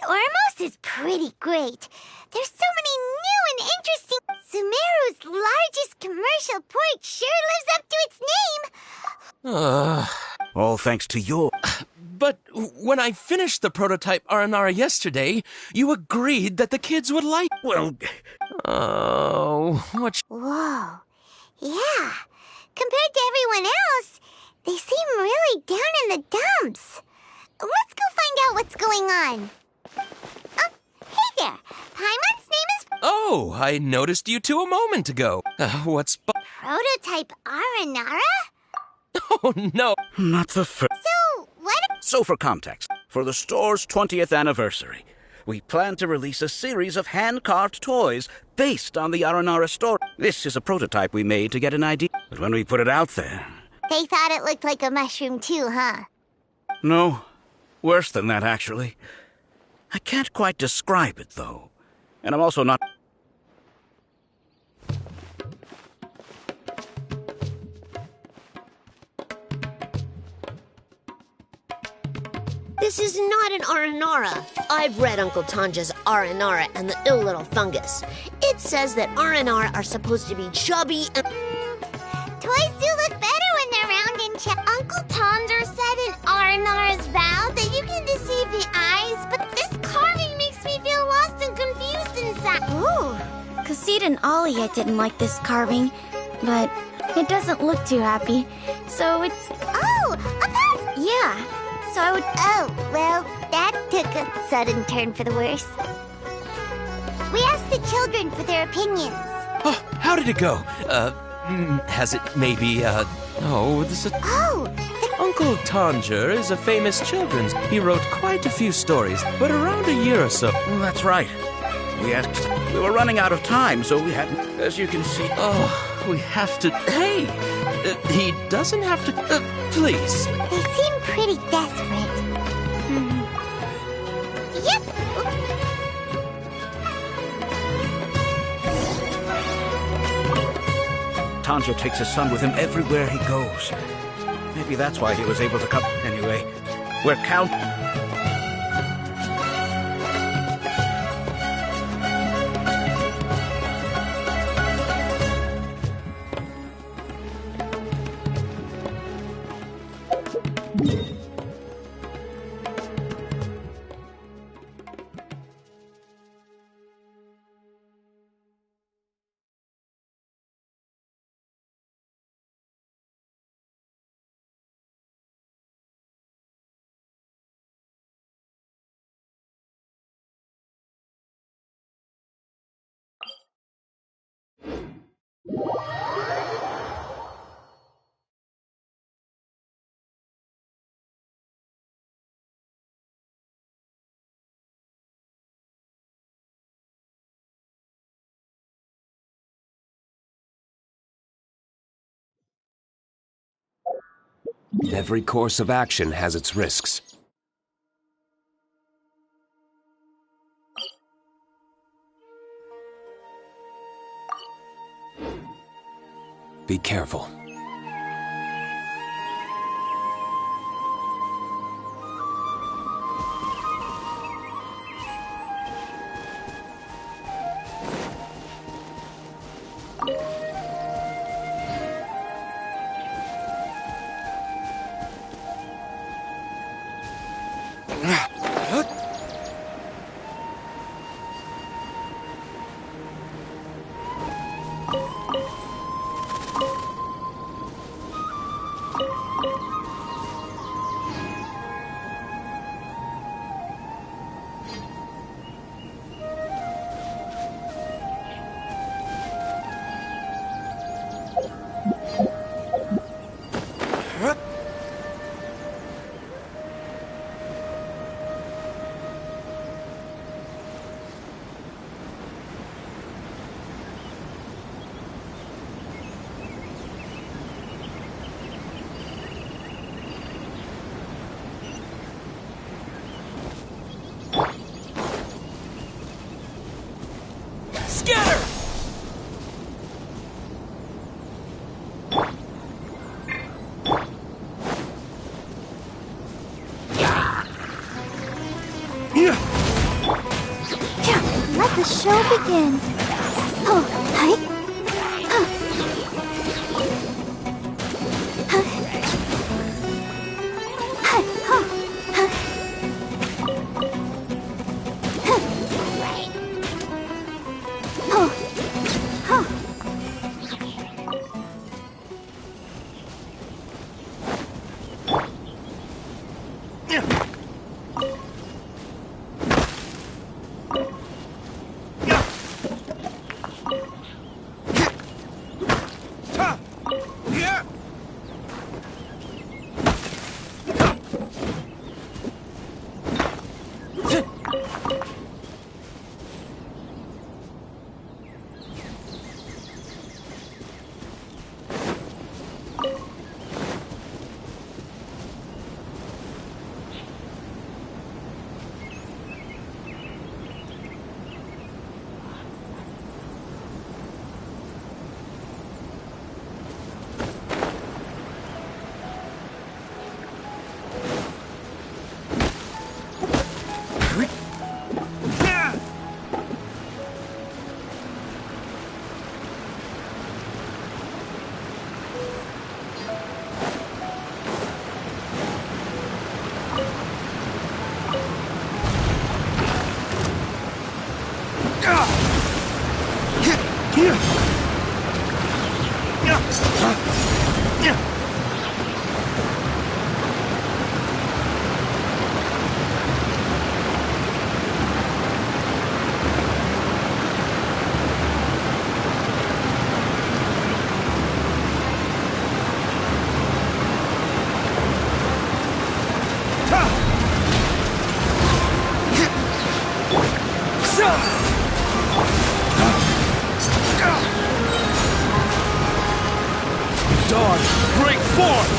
Ormos is pretty great. There's so many new and interesting... Sumeru's largest commercial port sure lives up to its name. All thanks to your... But when I finished the prototype Aranara yesterday, you agreed that the kids would like... Well... Oh, what... Whoa. Yeah. Compared to everyone else, they seem really down in the dumps. Let's go find out what's going on. Oh, hey there. Paimon's name is... Oh, I noticed you two a moment ago. What's... Prototype Aranara? Oh, no. Not the first. So, what... So for context, for the store's 20th anniversary, we plan to release a series of hand-carved toys based on the Aranara store. This is a prototype we made to get an idea. But when we put it out there... They thought it looked like a mushroom too, huh? No. Worse than that, actually. I can't quite describe it, though. And I'm also not... This is not an Aranara. I've read Uncle Tanja's Aranara and the Ill Little Fungus. It says that Aranara are supposed to be chubby and... Toys do look better when they're round and Uncle Tonder said in Aranara's vow that you can deceive the eyes, but this carving makes me feel lost and confused inside. Ooh, Kassid and Alia didn't like this carving, but it doesn't look too happy, so it's... Oh, a pass! Yeah, so I would... Oh, well, that took a sudden turn for the worse. We asked the children for their opinions. Oh, how did it go? Has it maybe, Oh, this is... Oh! Uncle Tanger is a famous children's... He wrote quite a few stories, but around a year or so... That's right. We were running out of time, so we hadn't... As you can see... Oh, we have to... Hey! He doesn't have to... please. They seem pretty desperate. Yep! Tanja takes his son with him everywhere he goes. Maybe that's why he was able to come. Anyway, we're count... Every course of action has its risks. Be careful. Scatter! Let the show begin. Oh, hi. Dawn, break forth!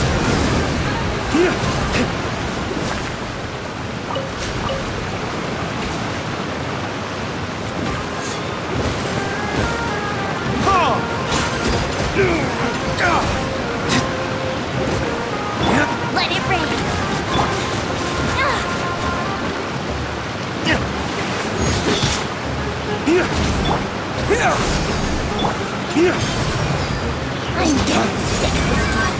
Let it rain. I'm getting sick this time.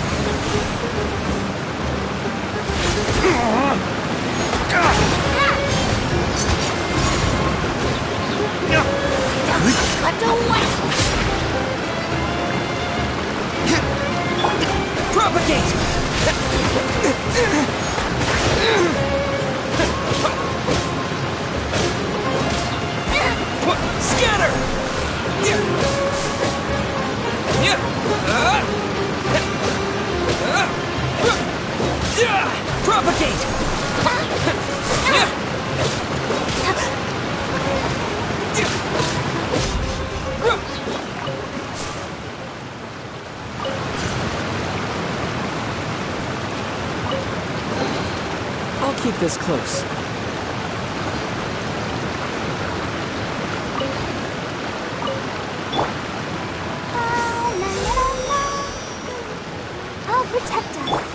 Cut away! Propagate! Scatter! Propagate! I'll keep this close. I'll protect us.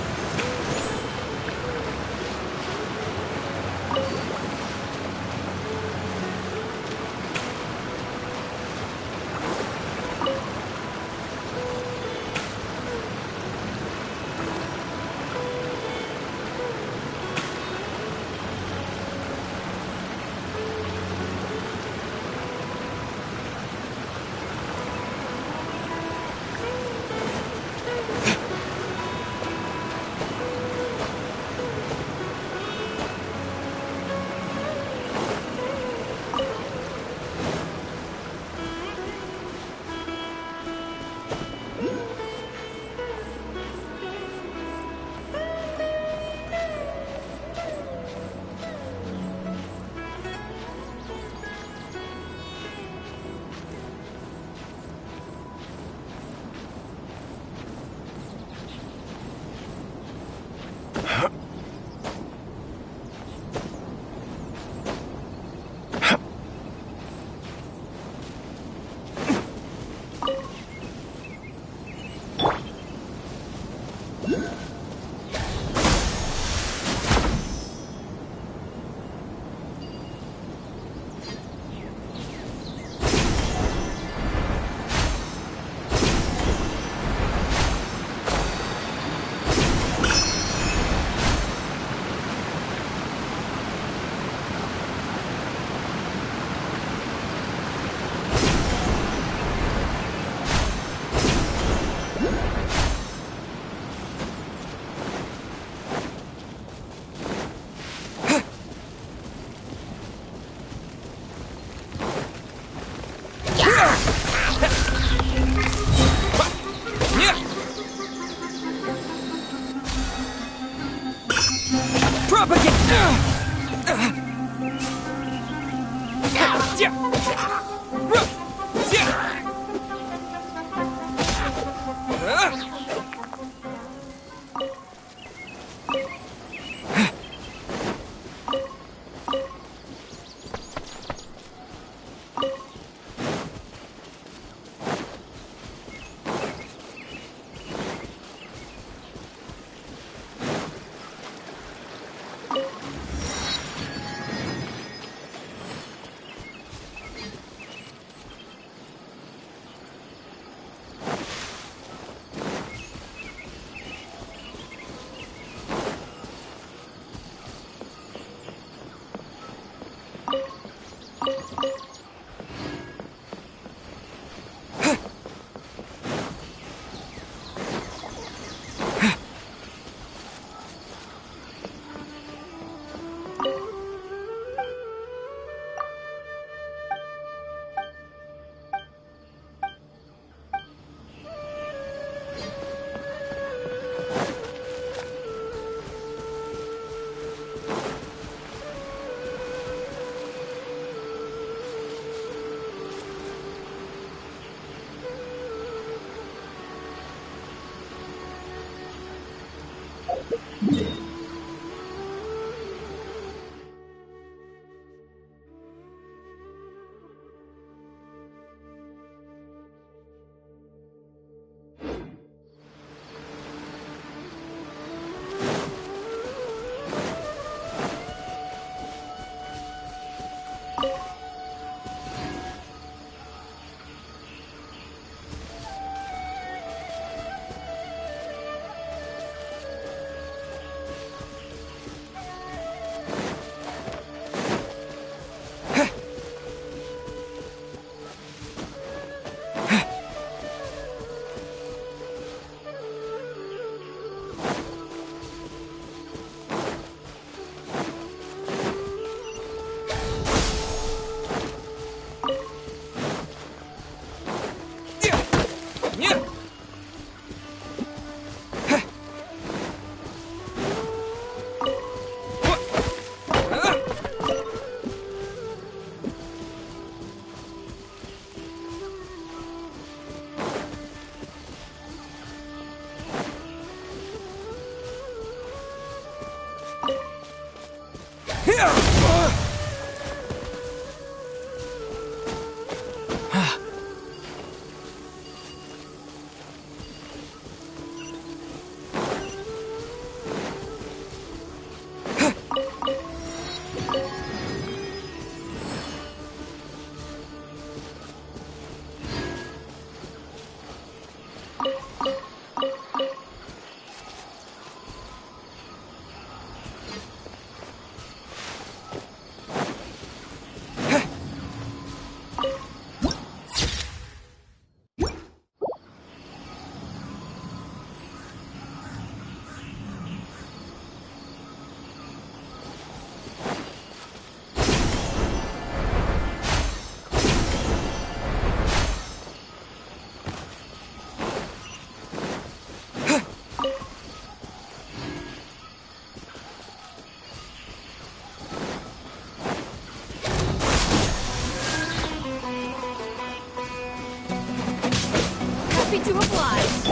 To oblige.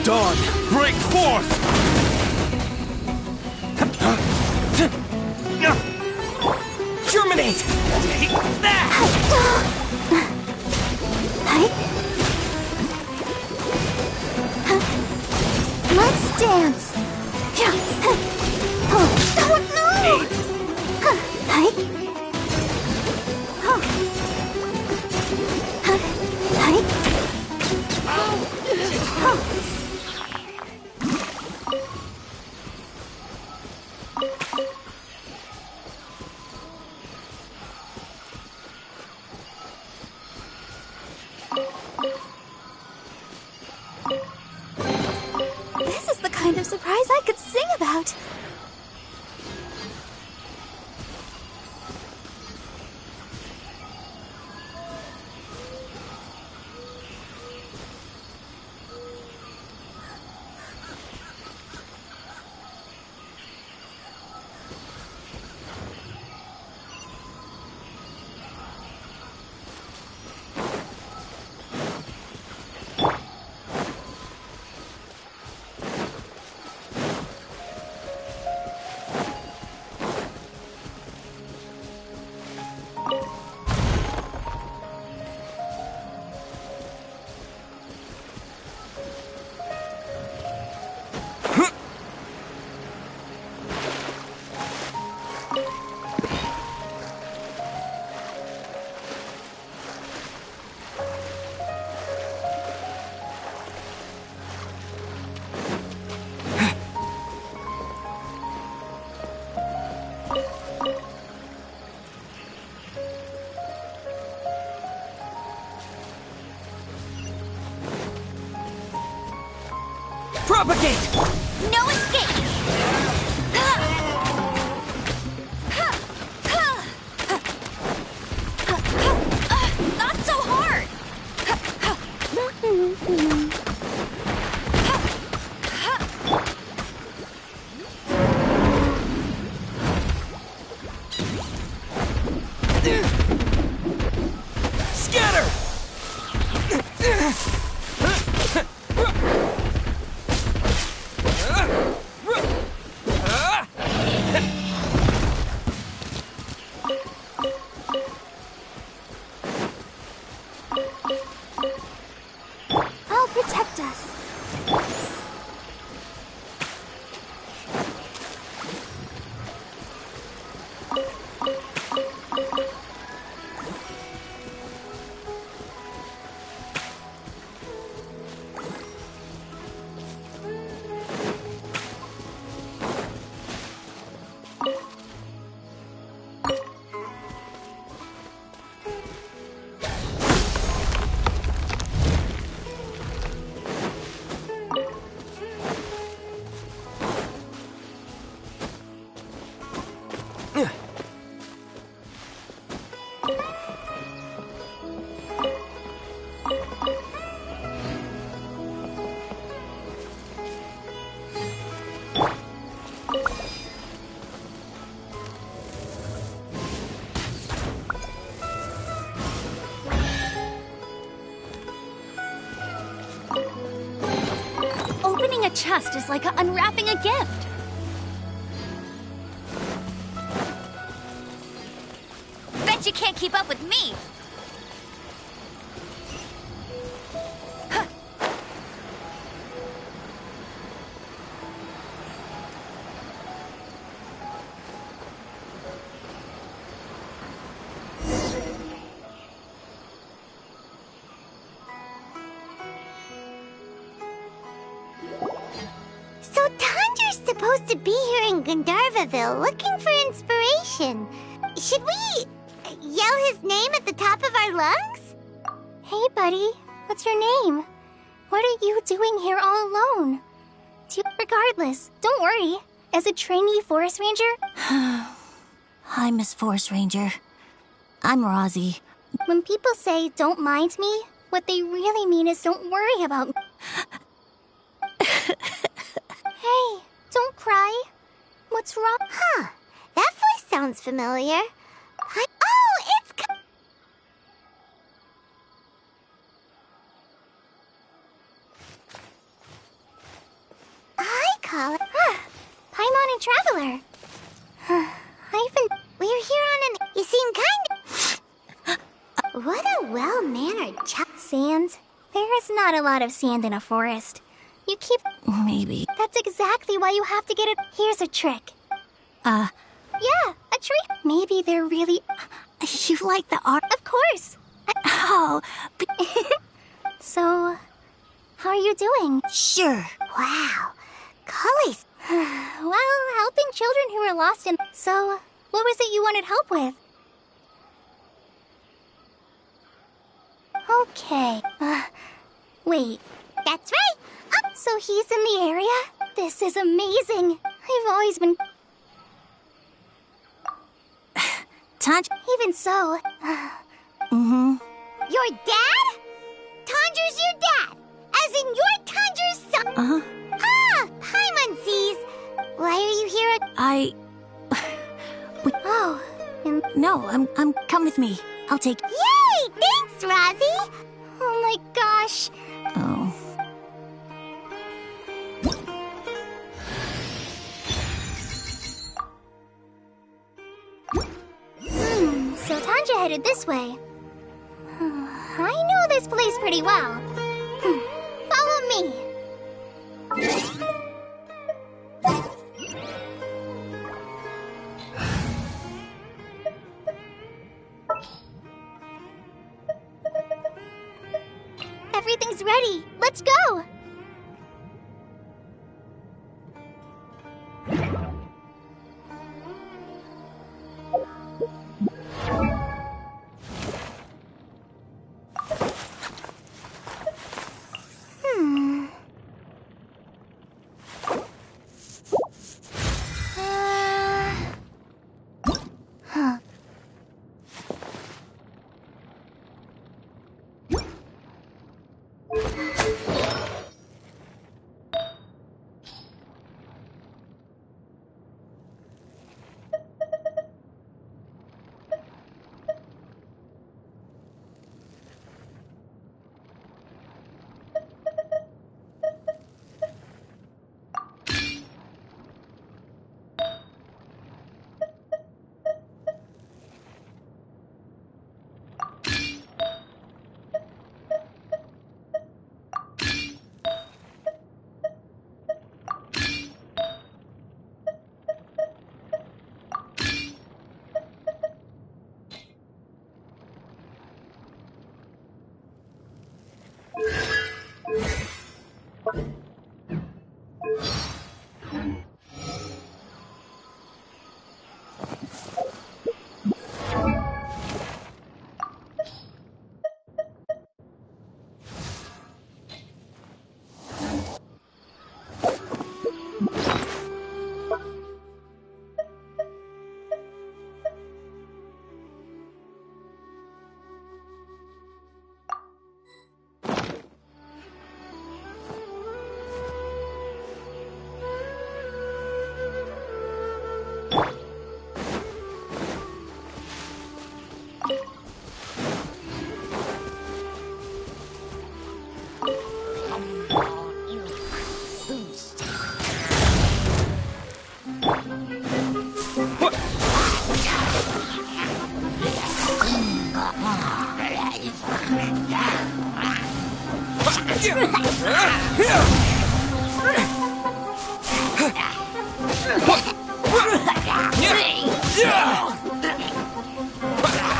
Dawn, break forth! Germinate! Take that! Let's dance. Oh Propagate! No escape! Not so hard! Scatter! I'll protect us. Opening a chest is like unwrapping a gift. Bet you can't keep up with me. So Tandra's supposed to be here in Gandharvaville looking for inspiration. Should we yell his name at the top of our lungs? Hey, buddy. What's your name? What are you doing here all alone? Regardless, don't worry. As a trainee forest ranger... Hi, Miss Forest Ranger. I'm Rosie. When people say, don't mind me, what they really mean is don't worry about me. Hey, don't cry. What's wrong? Huh. That voice sounds familiar. Oh, it's... Hi, Colin. Paimon and Traveler. We're here on an... You seem kind of... What a well-mannered child. Sand? There is not a lot of sand in a forest. You keep... Maybe. That's exactly why you have to get it. Here's a trick. Yeah, a tree. Maybe they're really... You like the art? Of course. Oh, but... So, how are you doing? Sure. Wow. Cully's... Well, helping children who are lost in... So, what was it you wanted help with? Okay. Wait. That's right. So he's in the area? This is amazing. I've always been... Tanja... Even so... Your dad? Tandra's your dad. As in you're Tandra's son. Ah, Paimon sees. Why are you here? Oh. No, I'm... Come with me. I'll take... Yay! Thanks, Rosie. Oh my gosh. Oh. So Tanja headed this way. I know this place pretty well. Follow me. Everything's ready. Let's go.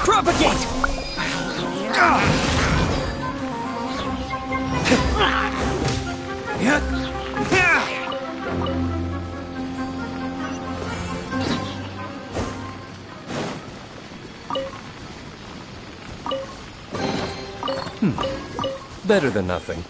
Propagate! Better than nothing.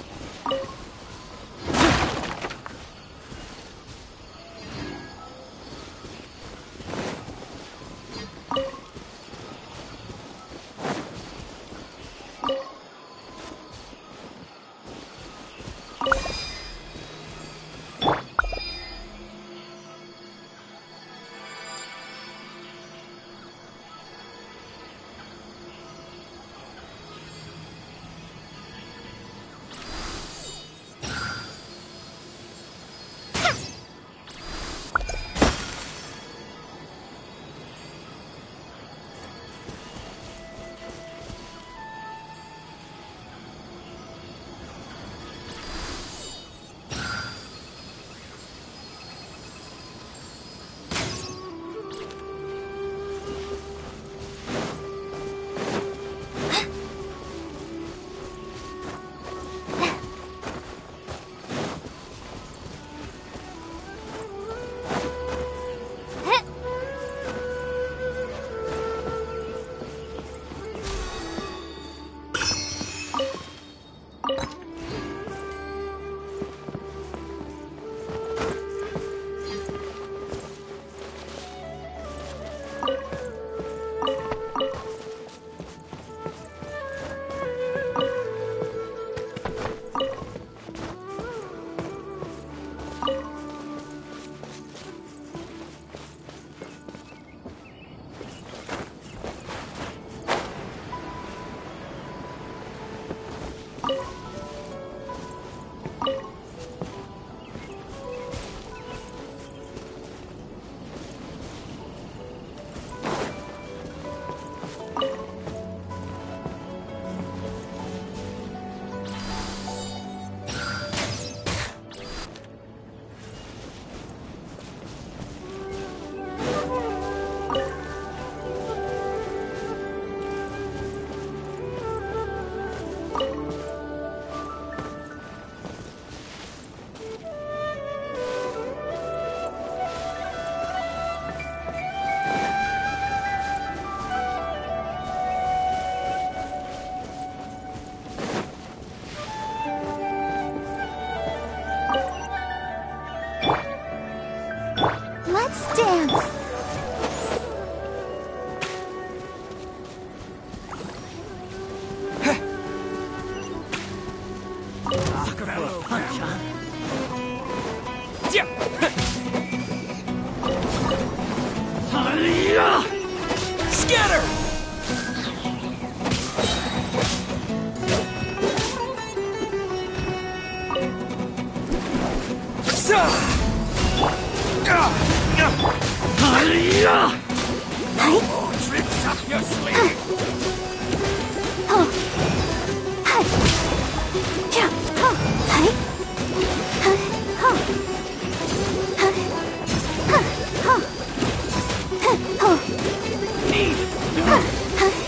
Tricks up your sleeve!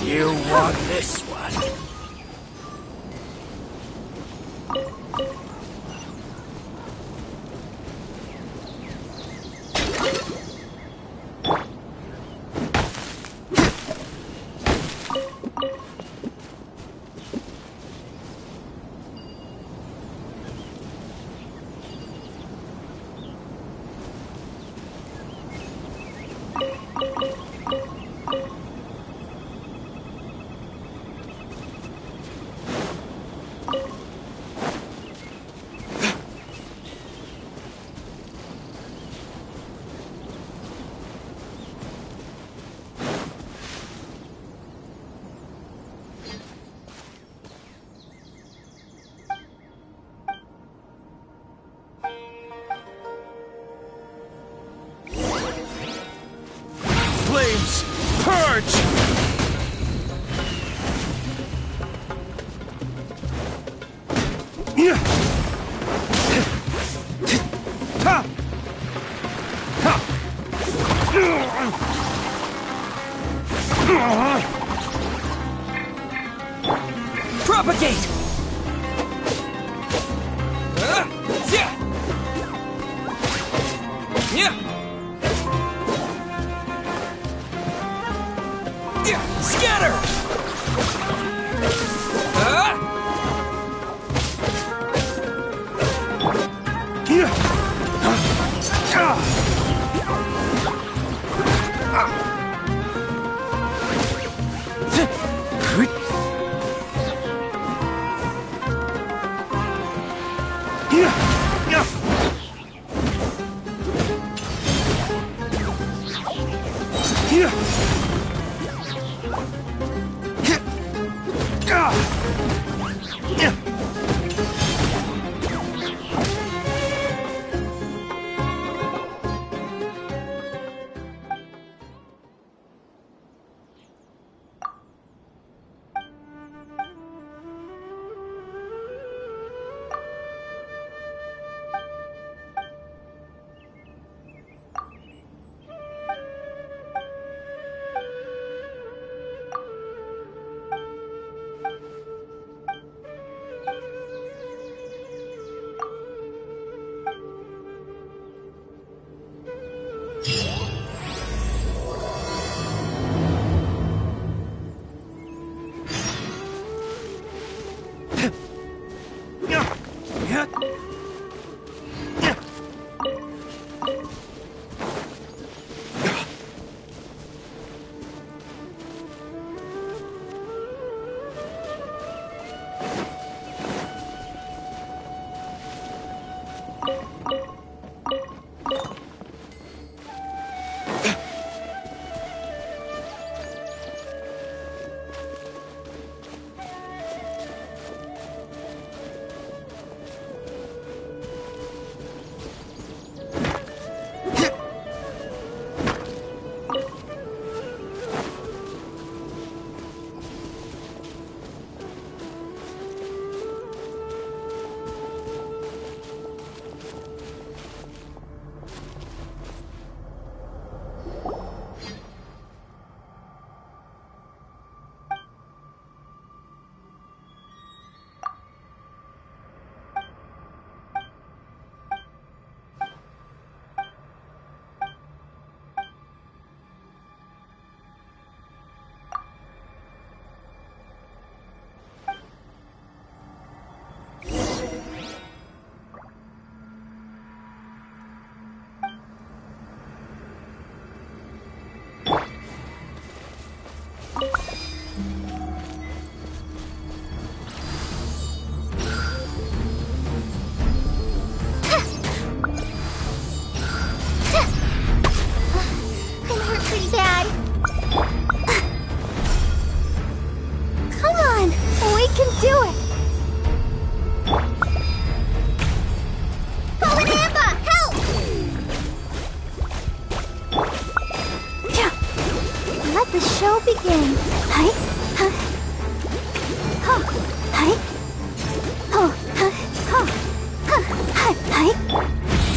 You want this one? Propagate! Scatter!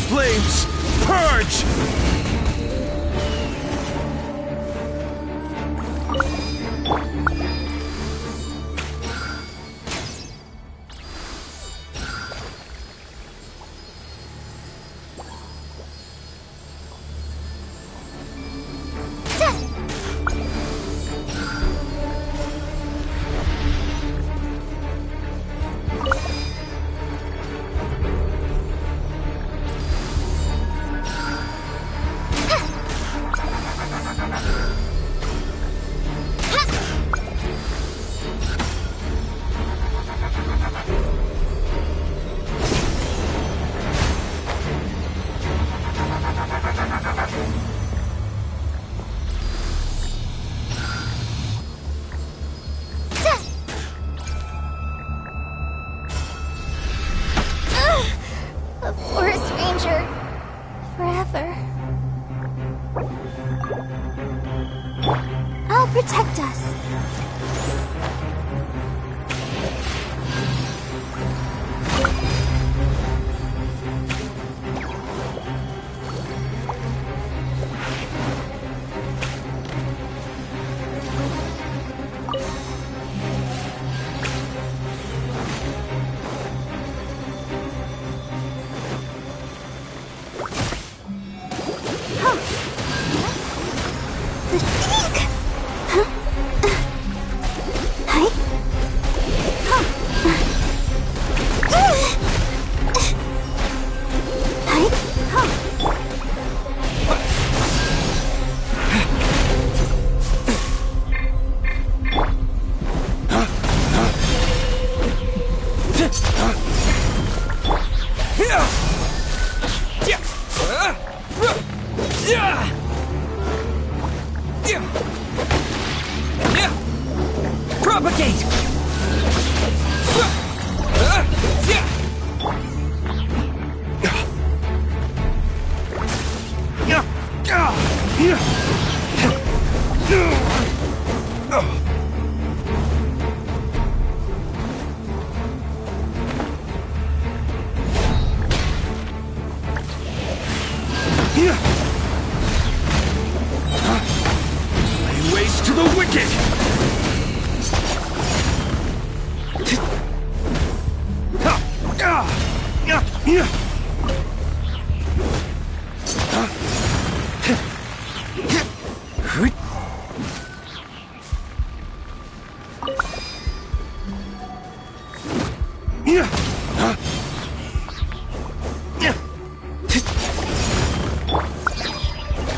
Flames, purge!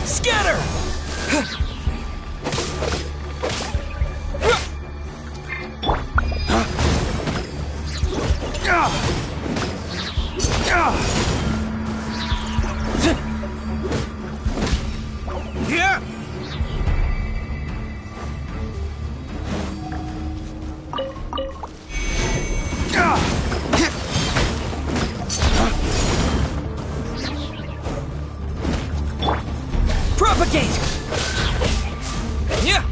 Scatter! Propagate! Yeah!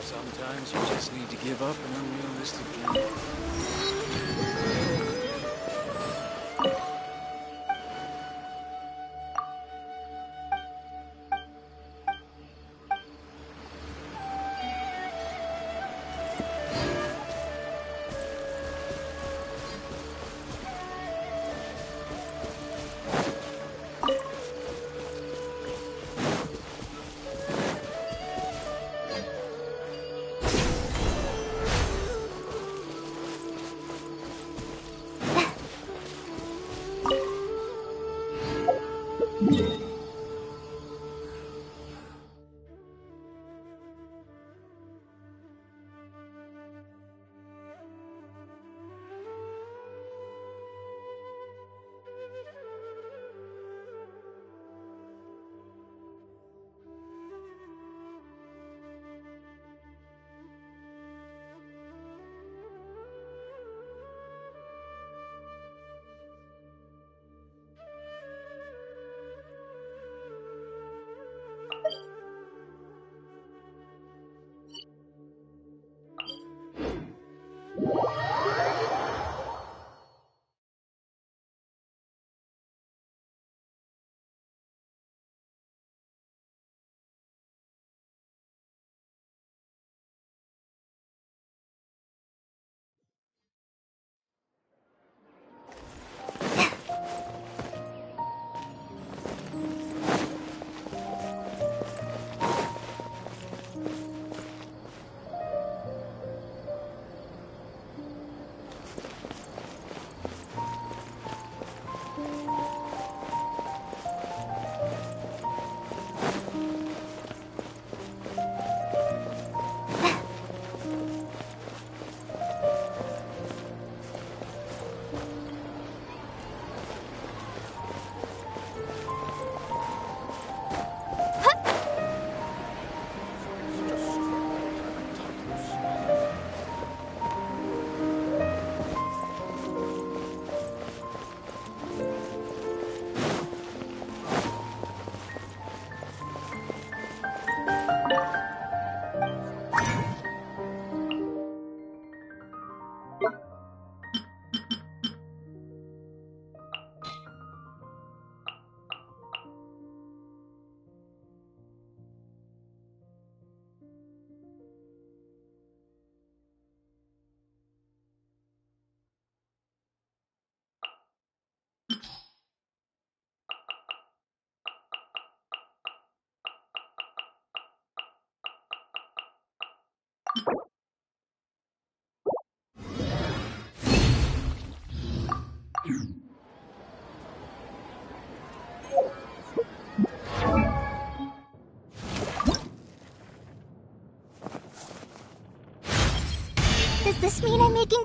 Sometimes you just need to give up an unrealistic dream. Does this mean I'm making